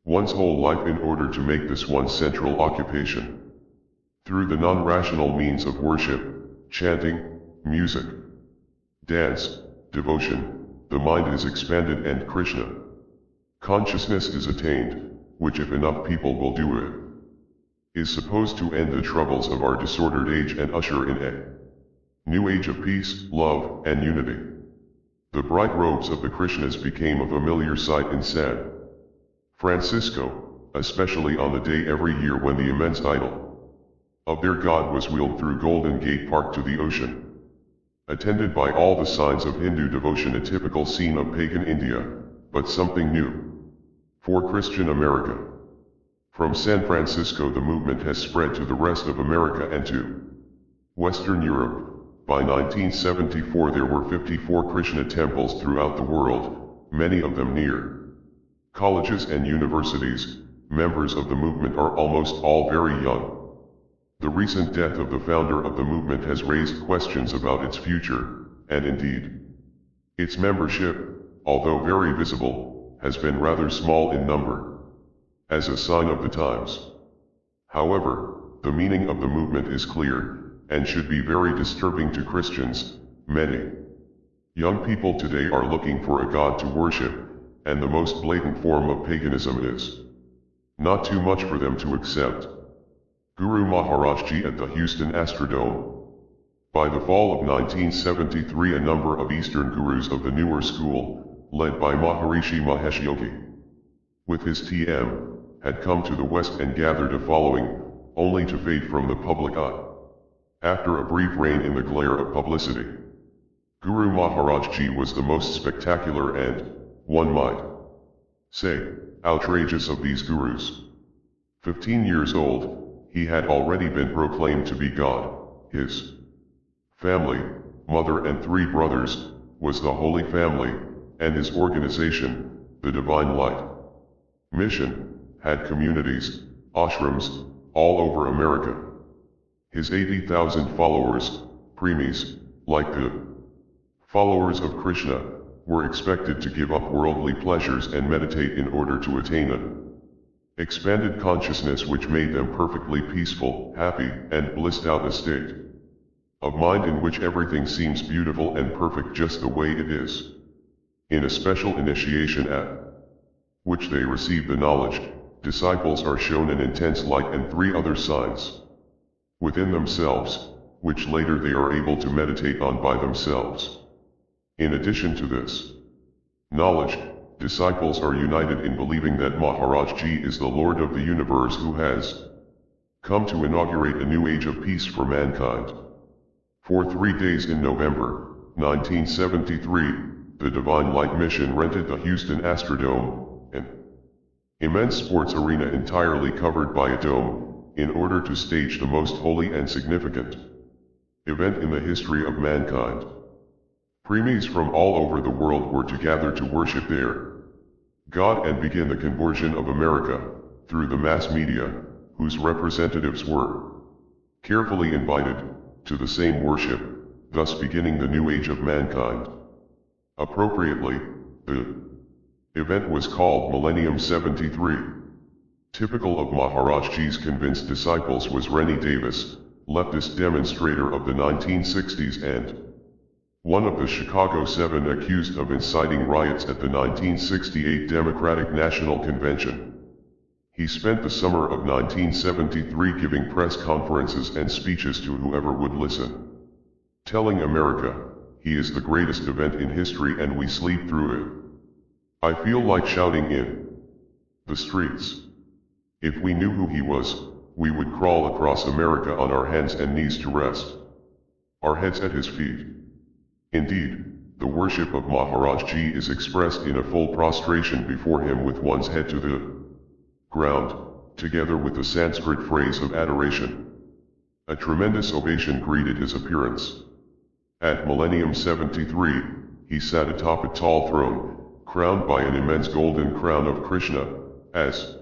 one's whole life in order to make this one's central occupation. Through the non-rational means of worship, chanting, music, dance, devotion, the mind is expanded and Krishna consciousness is attained, which if enough people will do it, is supposed to end the troubles of our disordered age and usher in a new age of peace, love, and unity. The bright robes of the Krishnas became a familiar sight in San Francisco, especially on the day every year when the immense idol of their god was wheeled through Golden Gate Park to the ocean. Attended by all the signs of Hindu devotion, a typical scene of pagan India, but something new for Christian America. From San Francisco the movement has spread to the rest of America and to Western Europe. By 1974 there were 54 Krishna temples throughout the world, many of them near colleges and universities. Members of the movement are almost all very young. The recent death of the founder of the movement has raised questions about its future, and indeed its membership. although very visible, has been rather small in number, as a sign of the times. However, the meaning of the movement is clear, and should be very disturbing to Christians. Many young people today are looking for a God to worship, and the most blatant form of paganism is not too much for them to accept. Guru Maharaj Ji at the Houston Astrodome. By the fall of 1973, a number of Eastern gurus of the newer school, led by Maharishi Mahesh Yogi, with his TM, had come to the West and gathered a following, only to fade from the public eye. After a brief reign in the glare of publicity, Guru Maharaj Ji was the most spectacular and, one might say, outrageous of these gurus. 15 years old, he had already been proclaimed to be God. His family, mother and 3 brothers, was the Holy Family, and his organization, the Divine Light Mission, had communities, ashrams, all over America. His 80,000 followers, preemies, like the followers of Krishna, were expected to give up worldly pleasures and meditate in order to attain an expanded consciousness which made them perfectly peaceful, happy, and blissed out a state of mind in which everything seems beautiful and perfect just the way it is. In a special initiation at which they receive the knowledge, disciples are shown an intense light and 3 other signs within themselves, which later they are able to meditate on by themselves. In addition to this knowledge, disciples are united in believing that Maharaj Ji is the Lord of the universe who has come to inaugurate a new age of peace for mankind. For 3 days in November 1973, the Divine Light Mission rented the Houston Astrodome, an immense sports arena entirely covered by a dome, in order to stage the most holy and significant event in the history of mankind. Preemies from all over the world were to gather to worship their God and begin the conversion of America, through the mass media, whose representatives were carefully invited to the same worship, thus beginning the new age of mankind. Appropriately, the event was called Millennium 73. Typical of Maharaj Ji's convinced disciples was Rennie Davis, leftist demonstrator of the 1960s and one of the Chicago 7 accused of inciting riots at the 1968 Democratic National Convention. He spent the summer of 1973 giving press conferences and speeches to whoever would listen, telling America, he is the greatest event in history and we sleep through it. I feel like shouting in the streets. If we knew who he was, we would crawl across America on our hands and knees to rest our heads at his feet. Indeed, the worship of Maharaj Ji is expressed in a full prostration before him with one's head to the ground, together with the Sanskrit phrase of adoration. A tremendous ovation greeted his appearance. At Millennium 73, he sat atop a tall throne, crowned by an immense golden crown of Krishna, as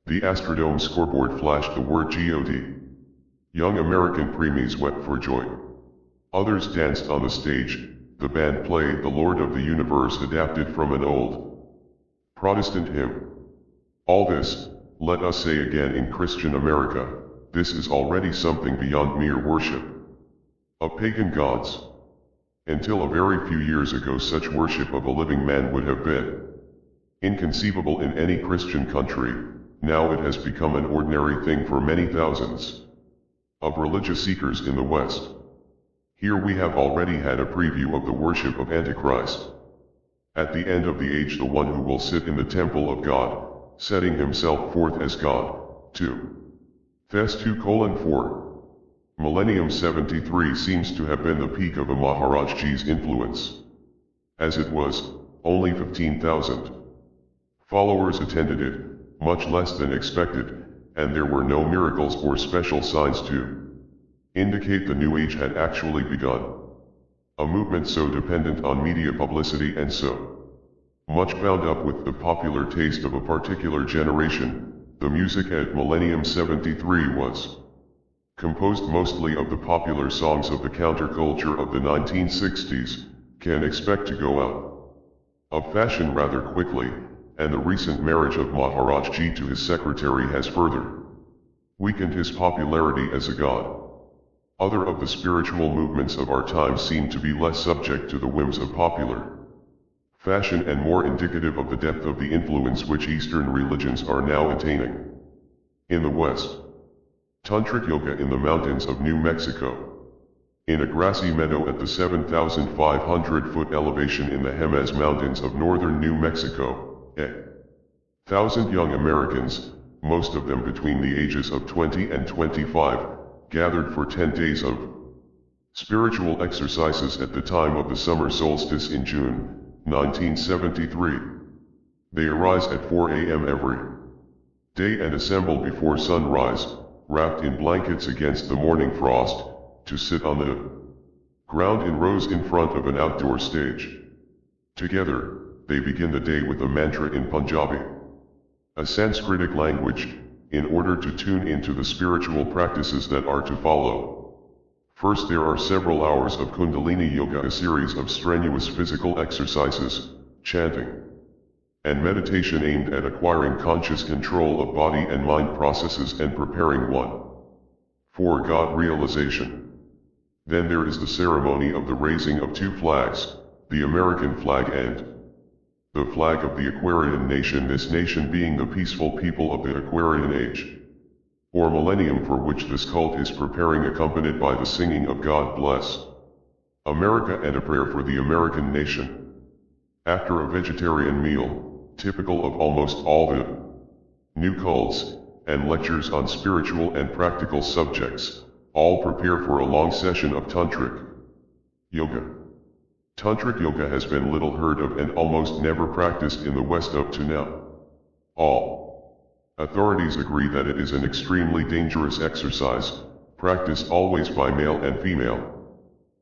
the Astrodome scoreboard flashed the word God. Young American preemies wept for joy. Others danced on the stage. The band played The Lord of the Universe adapted from an old Protestant hymn. All this, let us say again in Christian America, this is already something beyond mere worship of pagan gods. Until a very few years ago such worship of a living man would have been inconceivable in any Christian country. Now it has become an ordinary thing for many thousands of religious seekers in the West. Here we have already had a preview of the worship of Antichrist. At the end of the age, the one who will sit in the temple of God, setting himself forth as God. 2 Thess 2:4. Millennium 73 seems to have been the peak of a Maharaj Ji's influence. As it was, only 15,000 followers attended it, much less than expected, and there were no miracles or special signs to indicate the new age had actually begun. A movement so dependent on media publicity and so much bound up with the popular taste of a particular generation. The music at Millennium 73 was composed mostly of the popular songs of the counterculture of the 1960s, Can Expect to Go Out. of fashion rather quickly, and the recent marriage of Maharaj Ji to his secretary has further weakened his popularity as a god. Other of the spiritual movements of our time seem to be less subject to the whims of popular fashion and more indicative of the depth of the influence which Eastern religions are now attaining. In the West, Tantric Yoga in the mountains of New Mexico. In a grassy meadow at the 7,500-foot elevation in the Jemez Mountains of northern New Mexico, 1,000 young Americans, most of them between the ages of 20 and 25, gathered for 10 days of spiritual exercises at the time of the summer solstice in June, 1973. They arise at 4 a.m. every day and assemble before sunrise, wrapped in blankets against the morning frost, to sit on the ground in rows in front of an outdoor stage. Together, they begin the day with a mantra in Punjabi, a Sanskritic language, in order to tune into the spiritual practices that are to follow. First, there are several hours of Kundalini Yoga, a series of strenuous physical exercises, chanting, and meditation aimed at acquiring conscious control of body and mind processes and preparing one for God realization. Then there is the ceremony of the raising of two flags, the American flag and the flag of the Aquarian nation, this nation being the peaceful people of the Aquarian age, or millennium, for which this cult is preparing, accompanied by the singing of God Bless America and a prayer for the American nation. After a vegetarian meal, typical of almost all the new cults, and lectures on spiritual and practical subjects, all prepare for a long session of Tantric Yoga. Tantric Yoga has been little heard of and almost never practiced in the West up to now. All authorities agree that it is an extremely dangerous exercise, practiced always by male and female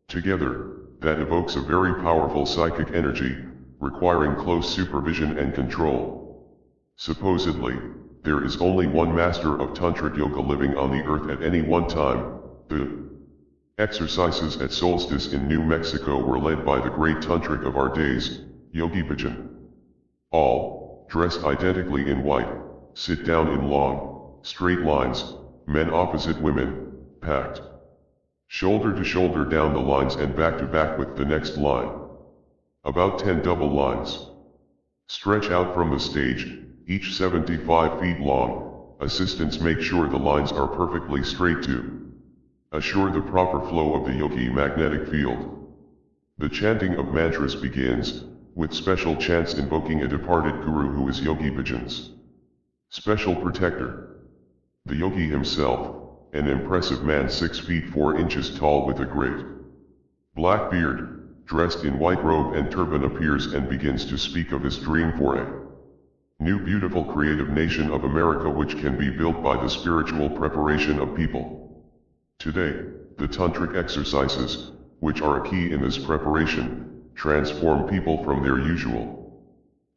together, that evokes a very powerful psychic energy, requiring close supervision and control. Supposedly, there is only one master of Tantric Yoga living on the earth at any one time. The exercises at solstice in New Mexico were led by the great Tantric of our days, Yogi Bhajan. All, dressed identically in white, sit down in long, straight lines, men opposite women, packed shoulder to shoulder down the lines and back to back with the next line. About 10 double lines stretch out from the stage, each 75 feet long. Assistants make sure the lines are perfectly straight to assure the proper flow of the yogi magnetic field. The chanting of mantras begins, with special chants invoking a departed guru who is Yogi Bhajan's special protector. The yogi himself, an impressive man 6 feet 4 inches tall with a great black beard, dressed in white robe and turban, appears and begins to speak of his dream for a new beautiful creative nation of America, which can be built by the spiritual preparation of people. Today, the Tantric exercises, which are a key in this preparation, transform people from their usual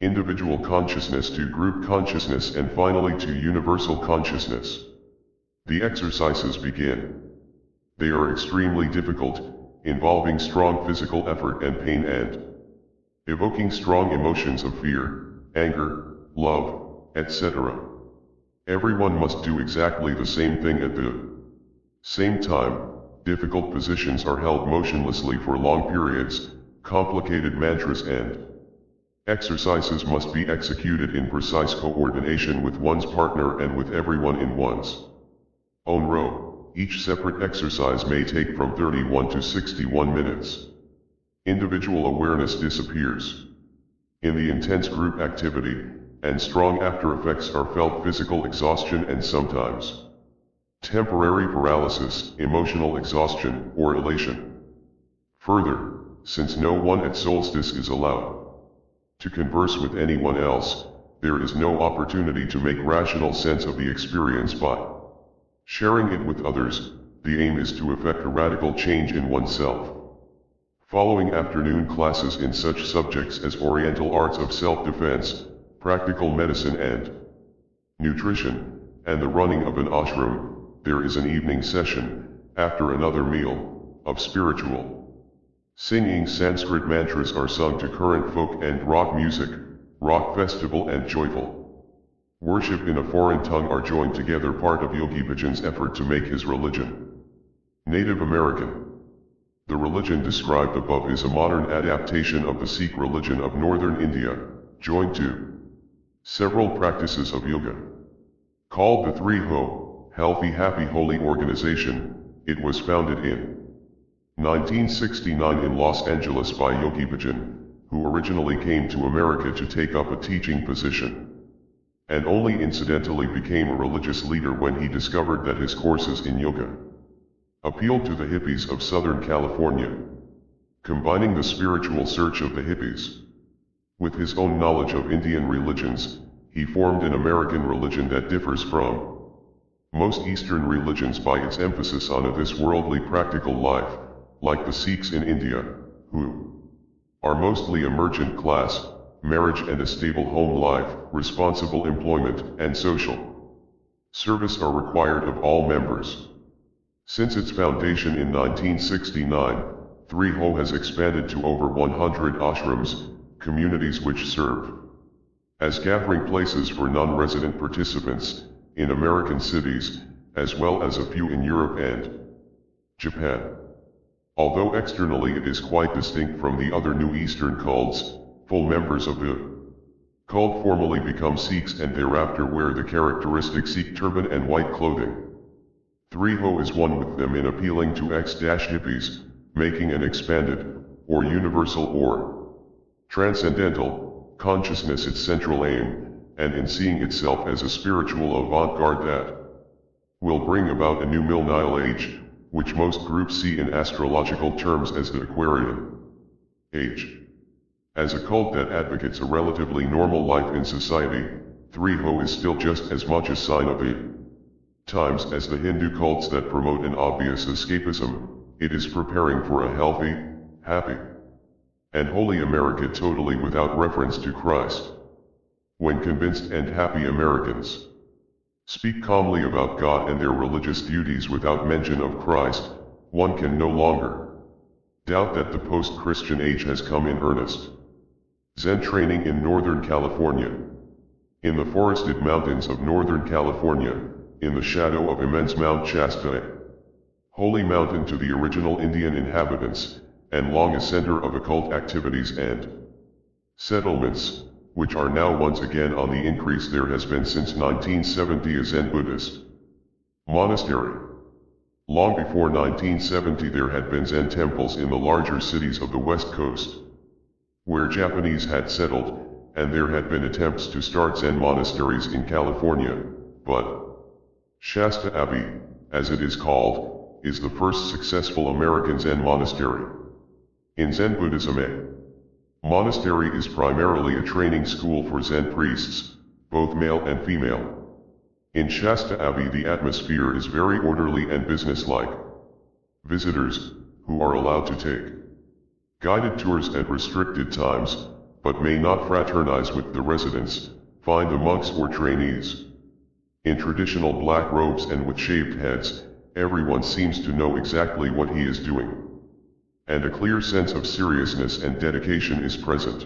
individual consciousness to group consciousness and finally to universal consciousness. The exercises begin. They are extremely difficult, involving strong physical effort and pain and evoking strong emotions of fear, anger, love, etc. Everyone must do exactly the same thing at the same time. Difficult positions are held motionlessly for long periods. Complicated mantras and exercises must be executed in precise coordination with one's partner and with everyone in one's own row. Each separate exercise may take from 31 to 61 minutes. Individual awareness disappears in the intense group activity, and strong after effects are felt: physical exhaustion and sometimes temporary paralysis, emotional exhaustion, or elation. Further, since no one at solstice is allowed to converse with anyone else, there is no opportunity to make rational sense of the experience by sharing it with others. The aim is to effect a radical change in oneself. Following afternoon classes in such subjects as Oriental arts of self-defense, practical medicine and nutrition, and the running of an ashram, there is an evening session, after another meal, of spiritual Singing Sanskrit mantras are sung to current folk and rock music, rock festival and joyful worship in a foreign tongue are joined together, part of Yogi Bhajan's effort to make his religion Native American. The religion described above is a modern adaptation of the Sikh religion of northern India, joined to several practices of yoga. Called the Three Ho, Healthy Happy Holy Organization, it was founded in 1969 in Los Angeles by Yogi Bhajan, who originally came to America to take up a teaching position, and only incidentally became a religious leader when he discovered that his courses in yoga appealed to the hippies of Southern California. Combining the spiritual search of the hippies with his own knowledge of Indian religions, he formed an American religion that differs from most Eastern religions by its emphasis on this worldly practical life, like the Sikhs in India, who are mostly a merchant class. Marriage and a stable home life, responsible employment, and social service are required of all members. Since its foundation in 1969, Three Ho has expanded to over 100 ashrams, communities which serve as gathering places for non-resident participants in American cities, as well as a few in Europe and Japan. Although externally it is quite distinct from the other New Eastern cults, full members of the cult formally become Sikhs and thereafter wear the characteristic Sikh turban and white clothing. Three Ho is one with them in appealing to ex-hippies, making an expanded, or universal or transcendental, consciousness its central aim, and in seeing itself as a spiritual avant-garde that will bring about a new millennial age, which most groups see in astrological terms as the Aquarian age. As a cult that advocates a relatively normal life in society, Three Ho is still just as much a sign of the times as the Hindu cults that promote an obvious escapism. It is preparing for a healthy, happy, and holy America totally without reference to Christ. When convinced and happy Americans speak calmly about God and their religious duties without mention of Christ, one can no longer doubt that the post-Christian age has come in earnest. Zen training in Northern California. In the forested mountains of Northern California, in the shadow of immense Mount Shasta, holy mountain to the original Indian inhabitants, and long a center of occult activities and settlements, which are now once again on the increase, there has been since 1970 a Zen Buddhist monastery. Long before 1970 there had been Zen temples in the larger cities of the West Coast, where Japanese had settled, and there had been attempts to start Zen monasteries in California, but Shasta Abbey, as it is called, is the first successful American Zen monastery. In Zen Buddhism, a monastery is primarily a training school for Zen priests, both male and female. In Shasta Abbey the atmosphere is very orderly and businesslike. Visitors, who are allowed to take guided tours at restricted times, but may not fraternize with the residents, find the monks or trainees in traditional black robes and with shaved heads. Everyone seems to know exactly what he is doing, and a clear sense of seriousness and dedication is present.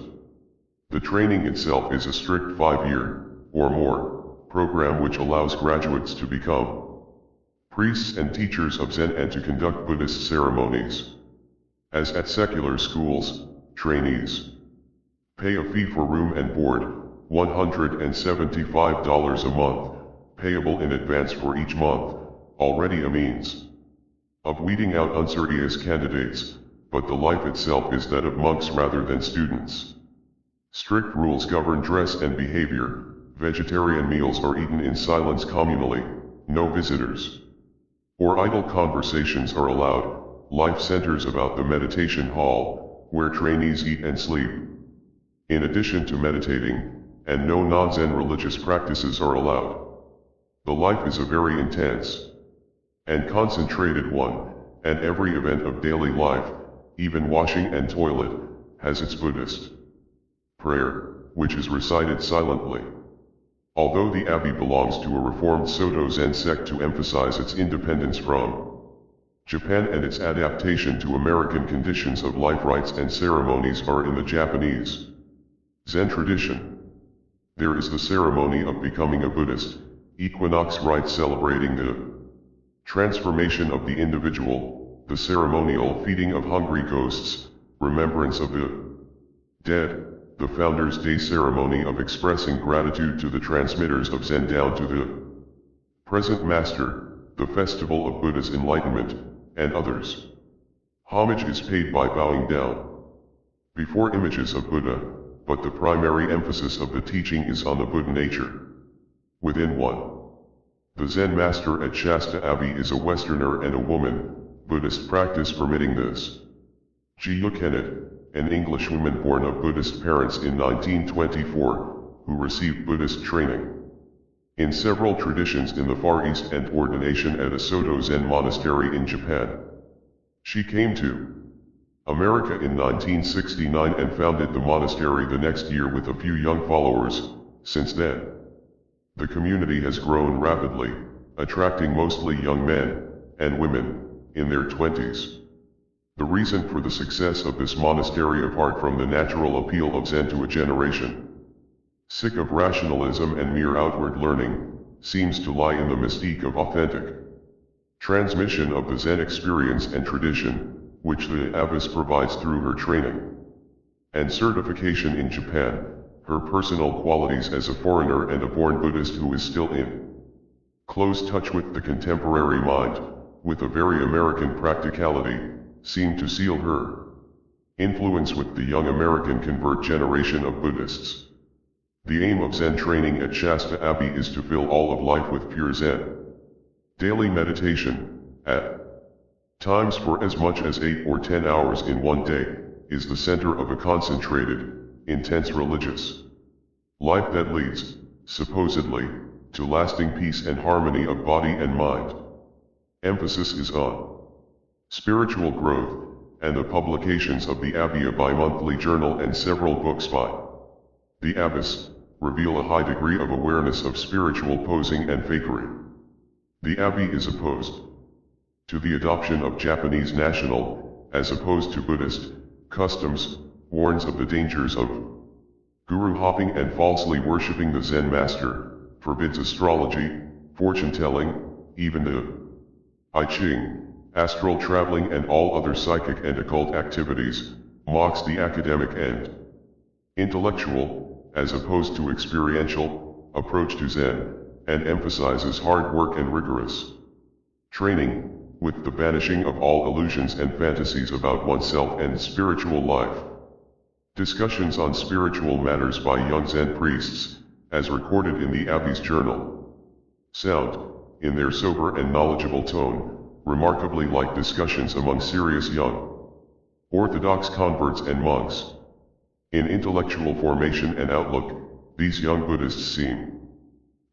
The training itself is a strict 5-year, or more, program which allows graduates to become priests and teachers of Zen and to conduct Buddhist ceremonies. As at secular schools, trainees pay a fee for room and board, $175 a month, payable in advance for each month, already a means of weeding out unserious candidates, but the life itself is that of monks rather than students. Strict rules govern dress and behavior. Vegetarian meals are eaten in silence communally, no visitors or idle conversations are allowed. Life centers about the meditation hall, where trainees eat and sleep. In addition to meditating, and no non-Zen religious practices are allowed. The life is a very intense and concentrated one, and every event of daily life, even washing and toilet, has its Buddhist prayer, which is recited silently. Although the abbey belongs to a reformed Soto Zen sect to emphasize its independence from Japan and its adaptation to American conditions of life, rites and ceremonies are in the Japanese Zen tradition. There is the ceremony of becoming a Buddhist, equinox rite celebrating the transformation of the individual, the ceremonial feeding of hungry ghosts, remembrance of the dead, the Founders' Day ceremony of expressing gratitude to the transmitters of Zen down to the present master, the festival of Buddha's enlightenment, and others. Homage is paid by bowing down before images of Buddha, but the primary emphasis of the teaching is on the Buddha nature within one. The Zen master at Shasta Abbey is a Westerner and a woman, Buddhist practice permitting this. Jiyu Kennett, an Englishwoman born of Buddhist parents in 1924, who received Buddhist training in several traditions in the Far East and ordination at a Soto Zen monastery in Japan. She came to America in 1969 and founded the monastery the next year with a few young followers. Since then, the community has grown rapidly, attracting mostly young men and women in their 20s. The reason for the success of this monastery, apart from the natural appeal of Zen to a generation sick of rationalism and mere outward learning, seems to lie in the mystique of authentic transmission of the Zen experience and tradition, which the abbess provides through her training and certification in Japan, her personal qualities as a foreigner and a born Buddhist who is still in close touch with the contemporary mind, with a very American practicality, seem to seal her influence with the young American convert generation of Buddhists. The aim of Zen training at Shasta Abbey is to fill all of life with pure Zen. Daily meditation, at times for as much as 8 or 10 hours in one day, is the center of a concentrated, intense religious life that leads, supposedly, to lasting peace and harmony of body and mind. Emphasis is on spiritual growth, and the publications of the Abbey, a bi-monthly journal and several books by the abbess, reveal a high degree of awareness of spiritual posing and fakery. The Abbey is opposed to the adoption of Japanese national, as opposed to Buddhist, customs, warns of the dangers of guru hopping and falsely worshipping the Zen master, forbids astrology, fortune-telling, even the I Ching, astral traveling and all other psychic and occult activities, mocks the academic and intellectual, as opposed to experiential, approach to Zen, and emphasizes hard work and rigorous training, with the banishing of all illusions and fantasies about oneself and spiritual life. Discussions on spiritual matters by young Zen priests, as recorded in the Abbey's journal, sound, in their sober and knowledgeable tone, remarkably like discussions among serious young Orthodox converts and monks. In intellectual formation and outlook, these young Buddhists seem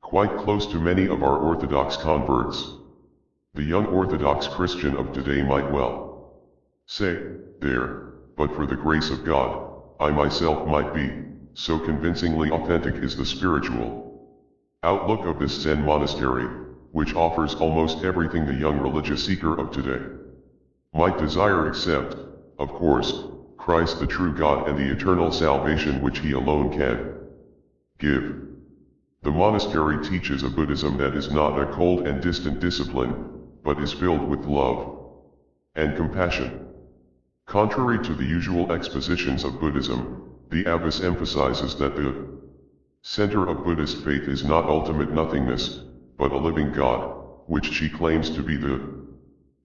quite close to many of our Orthodox converts. The young Orthodox Christian of today might well say, "There, but for the grace of God, I myself might be," so convincingly authentic is the spiritual outlook of this Zen monastery, which offers almost everything the young religious seeker of today might desire, except, of course, Christ the true God and the eternal salvation which He alone can give. The monastery teaches a Buddhism that is not a cold and distant discipline, but is filled with love and compassion. Contrary to the usual expositions of Buddhism, the abbess emphasizes that the center of Buddhist faith is not ultimate nothingness, but a living God, which she claims to be the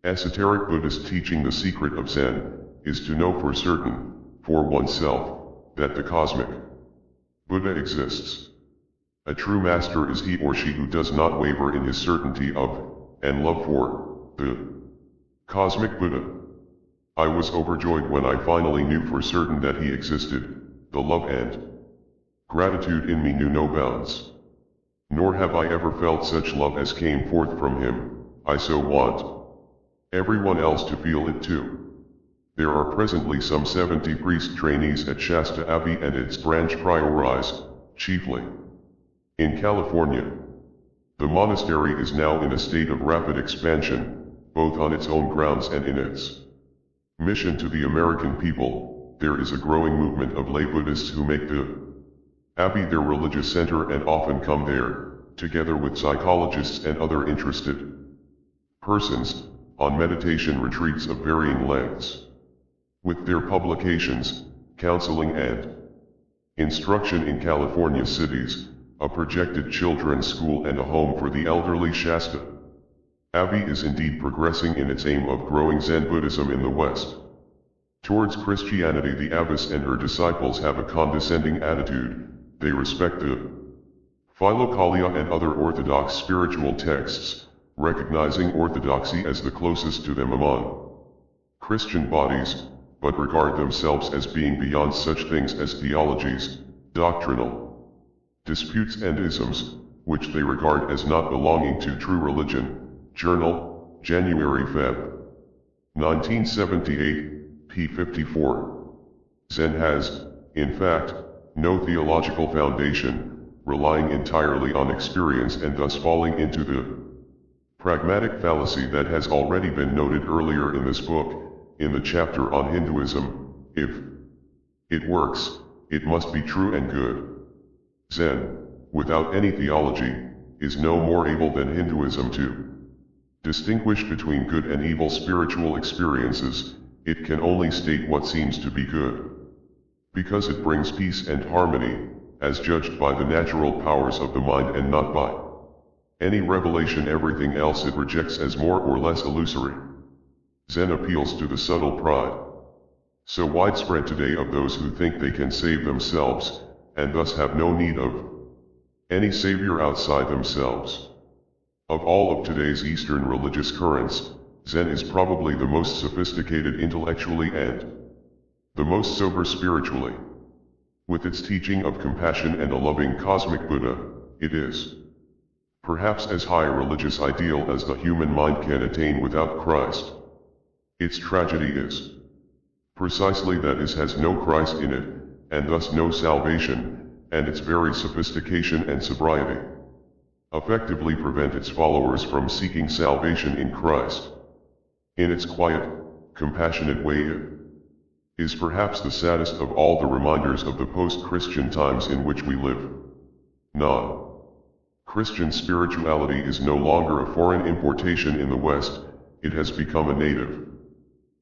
esoteric Buddhist teaching. The secret of Zen is to know for certain, for oneself, that the cosmic Buddha exists. A true master is he or she who does not waver in his certainty of, and love for, the cosmic Buddha. I was overjoyed when I finally knew for certain that he existed. The love and gratitude in me knew no bounds. Nor have I ever felt such love as came forth from him. I so want everyone else to feel it too. There are presently some 70 priest trainees at Shasta Abbey and its branch priories, chiefly in California. The monastery is now in a state of rapid expansion, both on its own grounds and in its mission to the American people. There is a growing movement of lay Buddhists who make the Abbey their religious center and often come there, together with psychologists and other interested persons, on meditation retreats of varying lengths. With their publications, counseling and instruction in California cities, a projected children's school and a home for the elderly, Shasta Abbey is indeed progressing in its aim of growing Zen Buddhism in the West. Towards Christianity, the abbess and her disciples have a condescending attitude. They respect the Philokalia and other orthodox spiritual texts, recognizing orthodoxy as the closest to them among Christian bodies, but regard themselves as being beyond such things as theologies, doctrinal disputes and isms, which they regard as not belonging to true religion. Journal, January-Feb. 1978, p. 54. Zen has, in fact, no theological foundation, relying entirely on experience and thus falling into the pragmatic fallacy that has already been noted earlier in this book, in the chapter on Hinduism. If it works, it must be true and good. Zen, without any theology, is no more able than Hinduism to distinguish between good and evil spiritual experiences. It can only state what seems to be good, because it brings peace and harmony, as judged by the natural powers of the mind and not by any revelation. Everything else it rejects as more or less illusory. Zen appeals to the subtle pride, so widespread today, of those who think they can save themselves, and thus have no need of any savior outside themselves. Of all of today's Eastern religious currents, Zen is probably the most sophisticated intellectually and the most sober spiritually. With its teaching of compassion and a loving cosmic Buddha, it is perhaps as high a religious ideal as the human mind can attain without Christ. Its tragedy is precisely that it has no Christ in it, and thus no salvation, and its very sophistication and sobriety effectively prevent its followers from seeking salvation in Christ. In its quiet, compassionate way, it is perhaps the saddest of all the reminders of the post-Christian times in which we live. Non-Christian spirituality is no longer a foreign importation in the West, it has become a native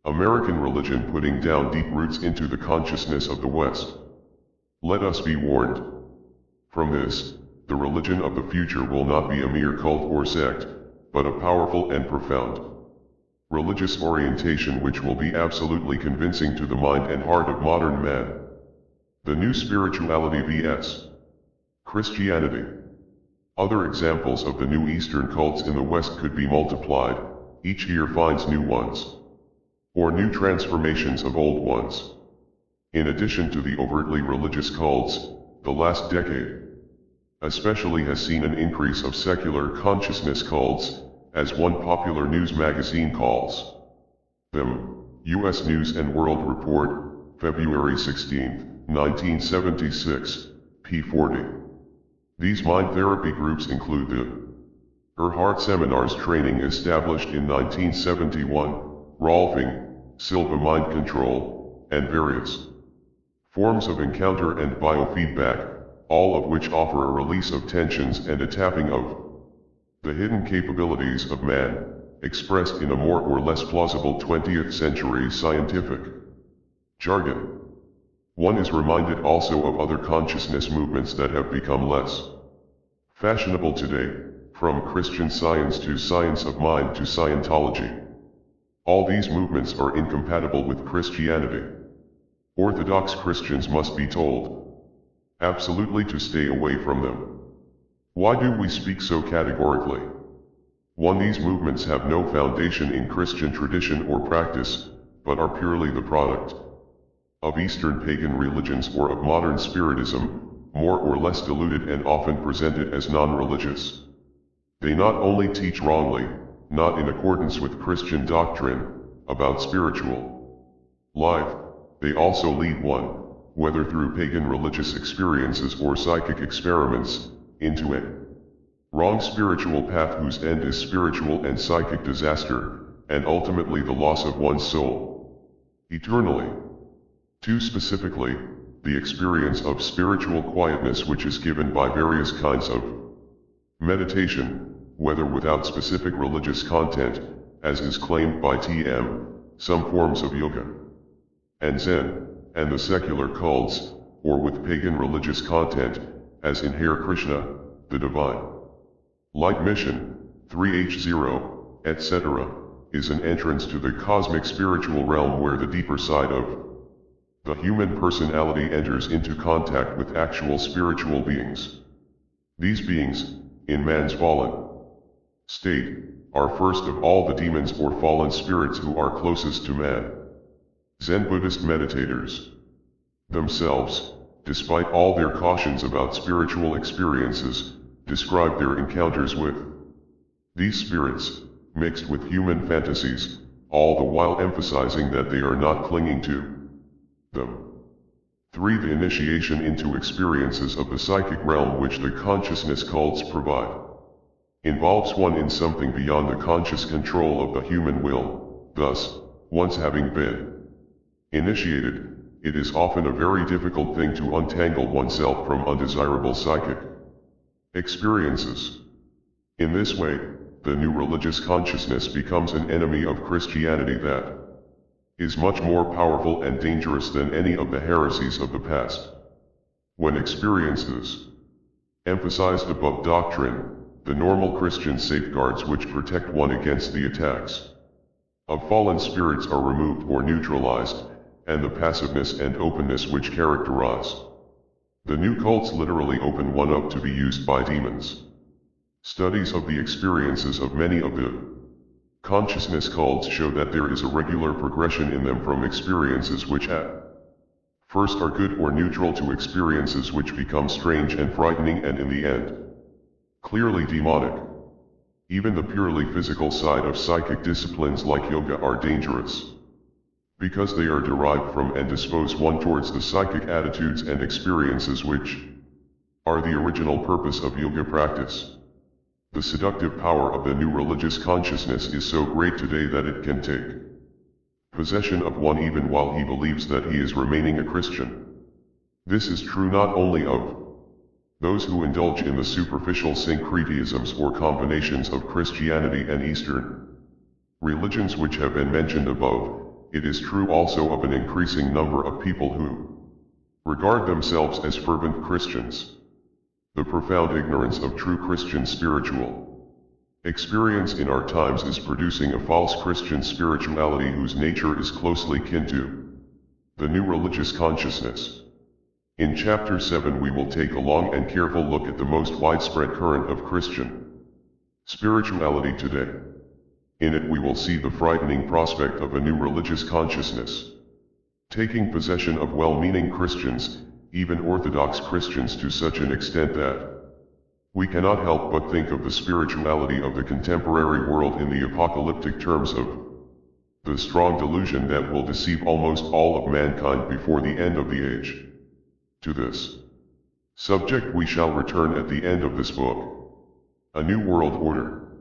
American religion, putting down deep roots into the consciousness of the West. Let us be warned. From this, the religion of the future will not be a mere cult or sect, but a powerful and profound religious orientation which will be absolutely convincing to the mind and heart of modern man. The new spirituality vs. Christianity. Other examples of the new Eastern cults in the West could be multiplied. Each year finds new ones, or new transformations of old ones. In addition to the overtly religious cults, the last decade especially has seen an increase of secular consciousness cults, as one popular news magazine calls them. U.S. News and World Report, February 16, 1976, p. 40. These mind therapy groups include the Heart Seminars training established in 1971, Rolfing, Silva Mind Control, and various forms of encounter and biofeedback, all of which offer a release of tensions and a tapping of the hidden capabilities of man, expressed in a more or less plausible 20th century scientific jargon. One is reminded also of other consciousness movements that have become less fashionable today, from Christian Science to Science of Mind to Scientology. All these movements are incompatible with Christianity. Orthodox Christians must be told absolutely to stay away from them. Why do we speak so categorically? 1. These movements have no foundation in Christian tradition or practice, but are purely the product of Eastern pagan religions or of modern Spiritism, more or less diluted and often presented as non-religious. They not only teach wrongly, not in accordance with Christian doctrine, about spiritual life, they also lead one, whether through pagan religious experiences or psychic experiments, into a wrong spiritual path whose end is spiritual and psychic disaster, and ultimately the loss of one's soul eternally. 2. Specifically, the experience of spiritual quietness which is given by various kinds of meditation, whether without specific religious content, as is claimed by T.M., some forms of yoga and Zen, and the secular cults, or with pagan religious content, as in Hare Krishna, the Divine Light Mission, 3H0, etc., is an entrance to the cosmic spiritual realm where the deeper side of the human personality enters into contact with actual spiritual beings. These beings, in man's fallen state, are first of all the demons or fallen spirits who are closest to man. Zen Buddhist meditators themselves, despite all their cautions about spiritual experiences, describe their encounters with these spirits, mixed with human fantasies, all the while emphasizing that they are not clinging to them. 3. The initiation into experiences of the psychic realm which the consciousness cults provide involves one in something beyond the conscious control of the human will. Thus, once having been initiated, it is often a very difficult thing to untangle oneself from undesirable psychic experiences. In this way, the new religious consciousness becomes an enemy of Christianity that is much more powerful and dangerous than any of the heresies of the past. When experiences emphasized above doctrine, the normal Christian safeguards which protect one against the attacks of fallen spirits are removed or neutralized, and the passiveness and openness which characterize the new cults literally open one up to be used by demons. Studies of the experiences of many of the consciousness cults show that there is a regular progression in them from experiences which at first are good or neutral to experiences which become strange and frightening and in the end clearly demonic. Even the purely physical side of psychic disciplines like yoga are dangerous, because they are derived from and dispose one towards the psychic attitudes and experiences which are the original purpose of yoga practice. The seductive power of the new religious consciousness is so great today that it can take possession of one even while he believes that he is remaining a Christian. This is true not only of those who indulge in the superficial syncretisms or combinations of Christianity and Eastern religions which have been mentioned above, it is true also of an increasing number of people who regard themselves as fervent Christians. The profound ignorance of true Christian spiritual experience in our times is producing a false Christian spirituality whose nature is closely kin to the new religious consciousness. In Chapter 7 we will take a long and careful look at the most widespread current of Christian spirituality today. In it we will see the frightening prospect of a new religious consciousness taking possession of well-meaning Christians, even Orthodox Christians, to such an extent that we cannot help but think of the spirituality of the contemporary world in the apocalyptic terms of the strong delusion that will deceive almost all of mankind before the end of the age. To this subject we shall return at the end of this book. A new world order.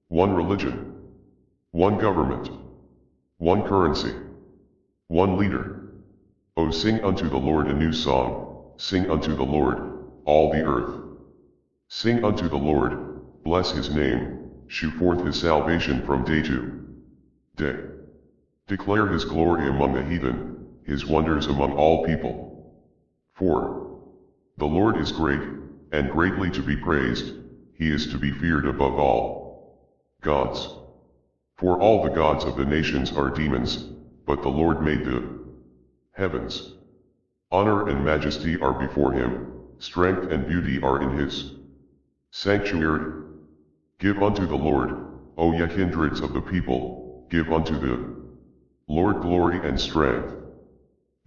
One religion. One government. One currency. One leader. O sing unto the Lord a new song, sing unto the Lord, all the earth. Sing unto the Lord, bless his name, shew forth his salvation from day to day. Declare his glory among the heathen, his wonders among all people. For the Lord is great, and greatly to be praised, he is to be feared above all gods. For all the gods of the nations are demons, but the Lord made the heavens. Honor and majesty are before him, strength and beauty are in his sanctuary. Give unto the Lord, O ye kindreds of the people, give unto the Lord glory and strength.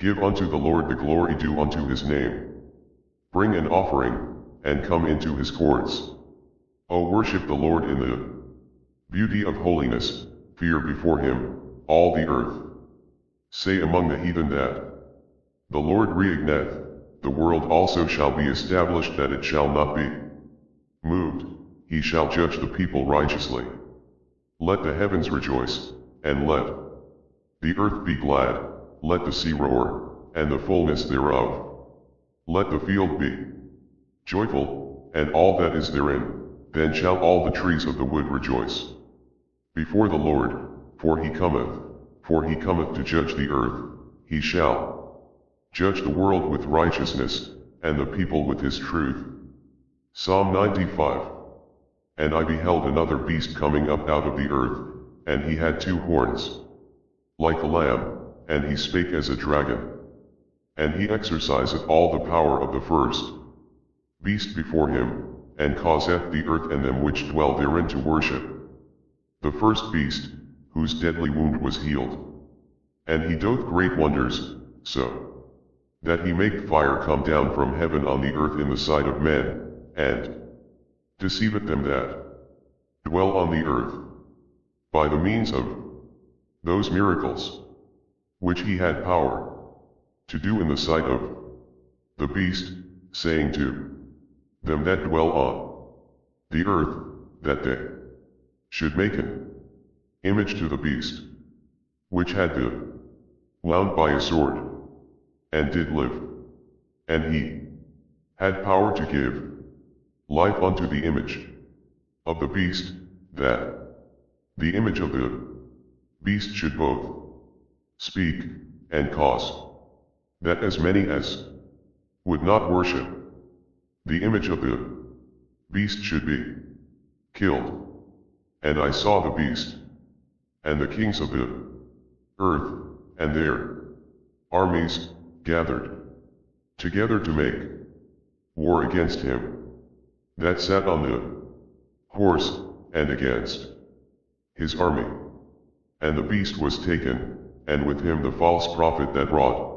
Give unto the Lord the glory due unto his name. Bring an offering, and come into his courts. O worship the Lord in the beauty of holiness, fear before him, all the earth. Say among the heathen that the Lord reigneth, the world also shall be established that it shall not be moved, he shall judge the people righteously. Let the heavens rejoice, and let the earth be glad, let the sea roar, and the fullness thereof. Let the field be joyful, and all that is therein, then shall all the trees of the wood rejoice before the Lord, for he cometh to judge the earth, he shall judge the world with righteousness, and the people with his truth. Psalm 95. And I beheld another beast coming up out of the earth, and he had 2 horns, like a lamb, and he spake as a dragon. And he exerciseth all the power of the first beast before him, and causeth the earth and them which dwell therein to worship the first beast, whose deadly wound was healed. And he doth great wonders, so that he make fire come down from heaven on the earth in the sight of men, and deceiveth them that dwell on the earth, by the means of those miracles which he had power to do in the sight of the beast, saying to them that dwell on the earth, that they should make an image to the beast, which had been wound by a sword, and did live. And he had power to give life unto the image of the beast, that the image of the beast should both speak, and cause that as many as would not worship the image of the beast should be killed. And I saw the beast, and the kings of the earth, and their armies, gathered together to make war against him that sat on the horse, and against his army. And the beast was taken, and with him the false prophet that wrought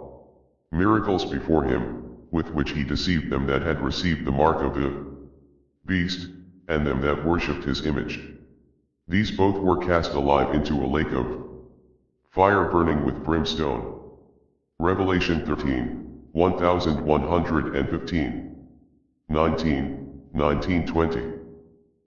miracles before him, with which he deceived them that had received the mark of the beast, and them that worshipped his image. These both were cast alive into a lake of fire burning with brimstone. Revelation 13, 1115. 19:20.